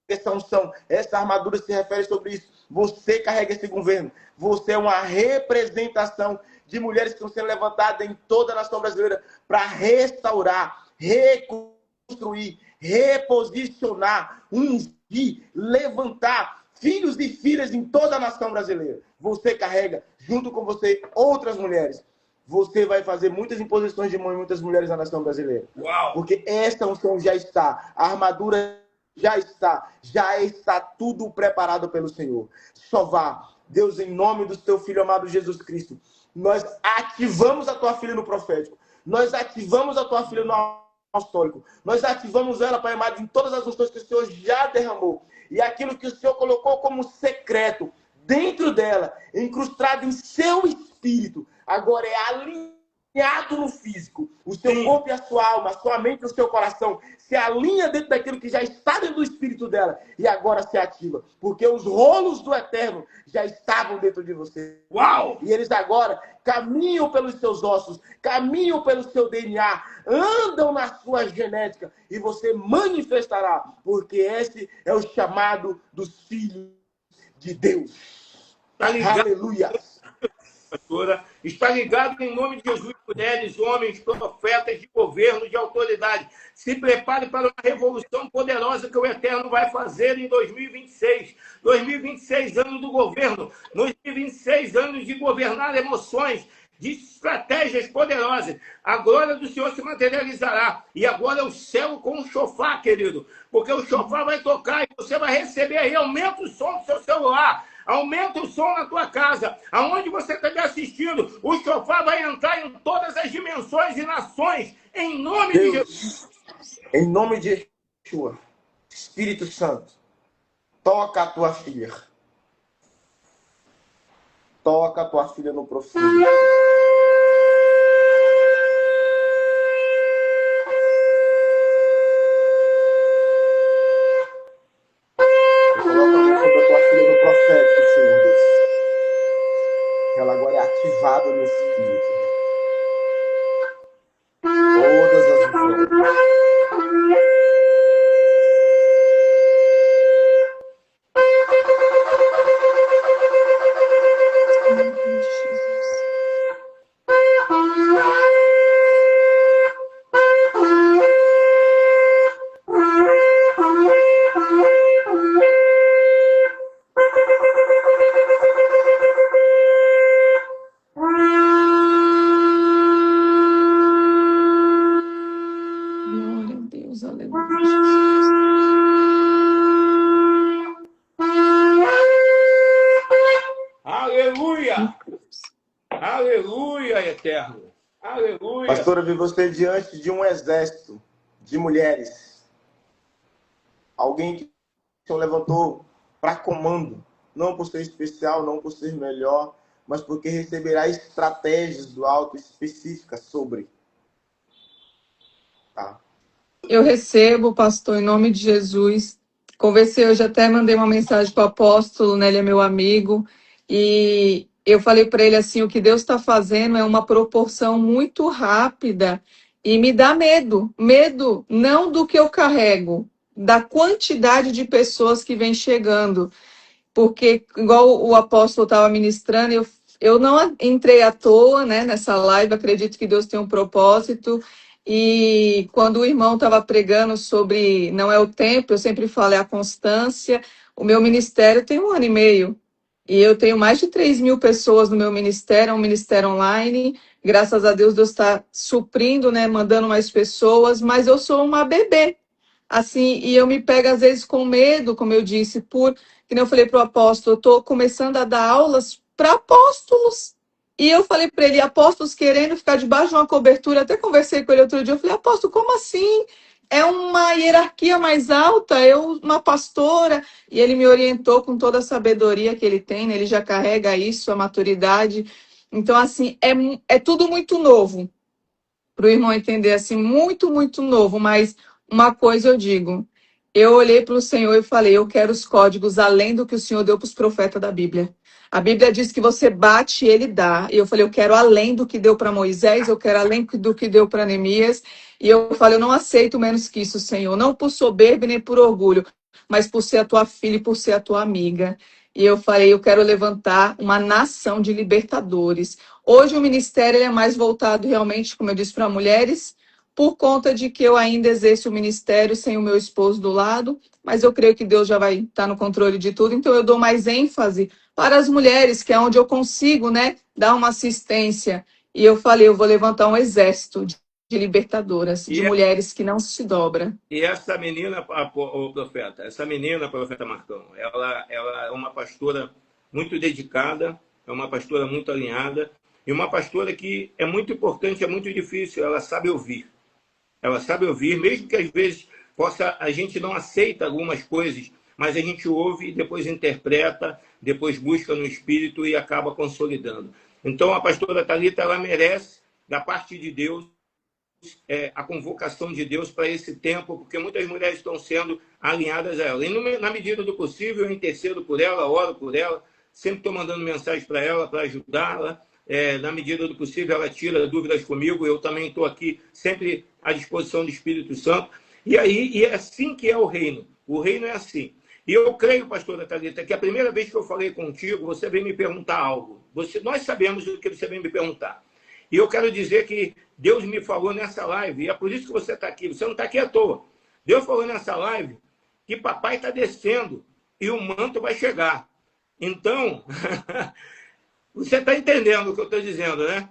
essa unção. Essa armadura se refere sobre isso. Você carrega esse governo. Você é uma representação de mulheres que estão sendo levantadas em toda a nação brasileira para restaurar, reconstruir, reposicionar, ungir, levantar filhos e filhas em toda a nação brasileira. Você carrega, junto com você, outras mulheres. Você vai fazer muitas imposições de mão em muitas mulheres na nação brasileira. Uau! Porque esta unção já está, a armadura já está tudo preparado pelo Senhor. Só vá, Deus, em nome do teu Filho amado Jesus Cristo, nós ativamos a tua filha no profético, nós ativamos a tua filha no apostólico, nós ativamos ela, Pai amado, em todas as unções que o Senhor já derramou, e aquilo que o Senhor colocou como secreto dentro dela, incrustado em seu espírito, agora é alinhado no físico. O seu corpo e a sua alma, a sua mente e o seu coração se alinha dentro daquilo que já está dentro do espírito dela e agora se ativa. Porque os rolos do eterno já estavam dentro de você. Uau! E eles agora caminham pelos seus ossos, caminham pelo seu DNA, andam na sua genética e você manifestará. Porque esse é o chamado dos filhos de Deus. Tá ligado? Aleluia! Pastora, está ligado em nome de Jesus, mulheres, homens, profetas de governo, de autoridade. Se prepare para uma revolução poderosa que o Eterno vai fazer em 2026. 2026, ano do governo. 2026, anos de governar emoções, de estratégias poderosas. A glória do Senhor se materializará. E agora é o céu com o chofar, querido. Porque o chofar vai tocar e você vai receber aí. Aumenta o som do seu celular. Aumenta o som na tua casa. Aonde você estiver assistindo, o chofar vai entrar em todas as dimensões e nações. Em nome de Jesus. Em nome de Yeshua. Espírito Santo, toca a tua filha. Toca a tua filha no profundo. Ela agora é ativada no Espírito. Todas as unções. Glória a Deus, aleluia. Aleluia! Aleluia, Eterno! Aleluia! Pastora, vi você diante de um exército de mulheres. Alguém que o Senhor levantou para comando. Não por ser especial, não por ser melhor, mas porque receberá estratégias do alto específicas sobre. Tá? Eu recebo, pastor, em nome de Jesus. Conversei hoje, até mandei uma mensagem para o apóstolo, né? Ele é meu amigo. E eu falei para ele assim, o que Deus está fazendo é uma proporção muito rápida e me dá medo. Medo não do que eu carrego, da quantidade de pessoas que vem chegando. Porque, igual o apóstolo estava ministrando, eu não entrei à toa, né, nessa live, acredito que Deus tem um propósito. E quando o irmão estava pregando sobre não é o tempo, eu sempre falo, é a constância. O meu ministério tem 1 ano e meio. E eu tenho mais de 3.000 pessoas no meu ministério, é um ministério online. Graças a Deus, Deus está suprindo, né, mandando mais pessoas, mas eu sou uma bebê. Assim, e eu me pego às vezes com medo, como eu disse, que nem eu falei para o apóstolo, eu estou começando a dar aulas para apóstolos. E eu falei para ele, apóstolos querendo ficar debaixo de uma cobertura, até conversei com ele outro dia, eu falei, apóstolo, como assim? É uma hierarquia mais alta, eu, uma pastora, e ele me orientou com toda a sabedoria que ele tem, né? Ele já carrega isso, a maturidade. Então, assim, é tudo muito novo, para o irmão entender, assim, muito, muito novo, mas uma coisa eu digo, eu olhei para o Senhor e falei, eu quero os códigos além do que o Senhor deu para os profetas da Bíblia. A Bíblia diz que você bate e ele dá. E eu falei, eu quero além do que deu para Moisés, eu quero além do que deu para Neemias. E eu falei, eu não aceito menos que isso, Senhor. Não por soberba nem por orgulho, mas por ser a tua filha e por ser a tua amiga. E eu falei, eu quero levantar uma nação de libertadores. Hoje o ministério é mais voltado realmente, como eu disse, para mulheres, por conta de que eu ainda exerço o ministério sem o meu esposo do lado, mas eu creio que Deus já vai estar no controle de tudo, então eu dou mais ênfase para as mulheres, que é onde eu consigo, né, dar uma assistência. E eu falei, eu vou levantar um exército de libertadoras, de E, mulheres que não se dobram. e essa menina, o profeta, essa menina, profeta Marcão, ela é uma pastora muito dedicada, é uma pastora muito alinhada, e uma pastora que é muito importante, é muito difícil, ela sabe ouvir. Ela sabe ouvir, mesmo que às vezes a gente não aceita algumas coisas, mas a gente ouve e depois interpreta, depois busca no espírito e acaba consolidando. Então a pastora Thalita, ela merece, da parte de Deus, a convocação de Deus para esse tempo, porque muitas mulheres estão sendo alinhadas a ela. E na medida do possível, eu intercedo por ela, oro por ela, sempre estou mandando mensagem para ela, para ajudá-la. Na medida do possível, ela tira dúvidas comigo, eu também estou aqui sempre à disposição do Espírito Santo. E é assim que é o reino. O reino é assim. E eu creio, pastora Thalita, que a primeira vez que eu falei contigo, você veio me perguntar algo. Nós sabemos o que você veio me perguntar. E eu quero dizer que Deus me falou nessa live, e é por isso que você está aqui. Você não está aqui à toa. Deus falou nessa live que papai está descendo e o manto vai chegar. Então, você está entendendo o que eu estou dizendo, né?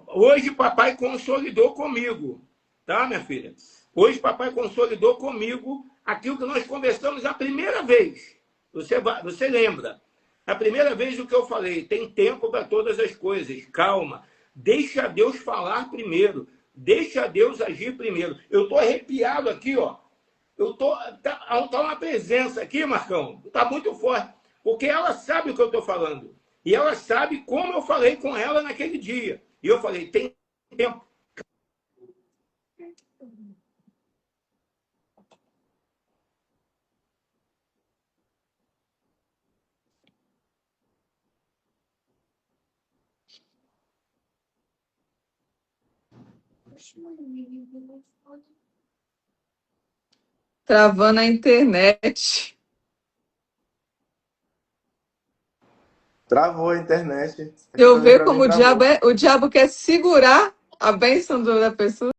Hoje papai consolidou comigo, tá, minha filha? Hoje papai consolidou comigo aquilo que nós conversamos a primeira vez. Você lembra? A primeira vez o que eu falei, tem tempo para todas as coisas, calma. Deixa Deus falar primeiro. Deixa Deus agir primeiro. Eu estou arrepiado aqui, ó. Tá uma presença aqui, Marcão. Tá muito forte. Porque ela sabe o que eu estou falando. E ela sabe como eu falei com ela naquele dia. E eu falei, tem tempo. Travando a internet. Travou a internet. Aqui Eu também ver para mim como travou. o diabo quer segurar a bênção da pessoa.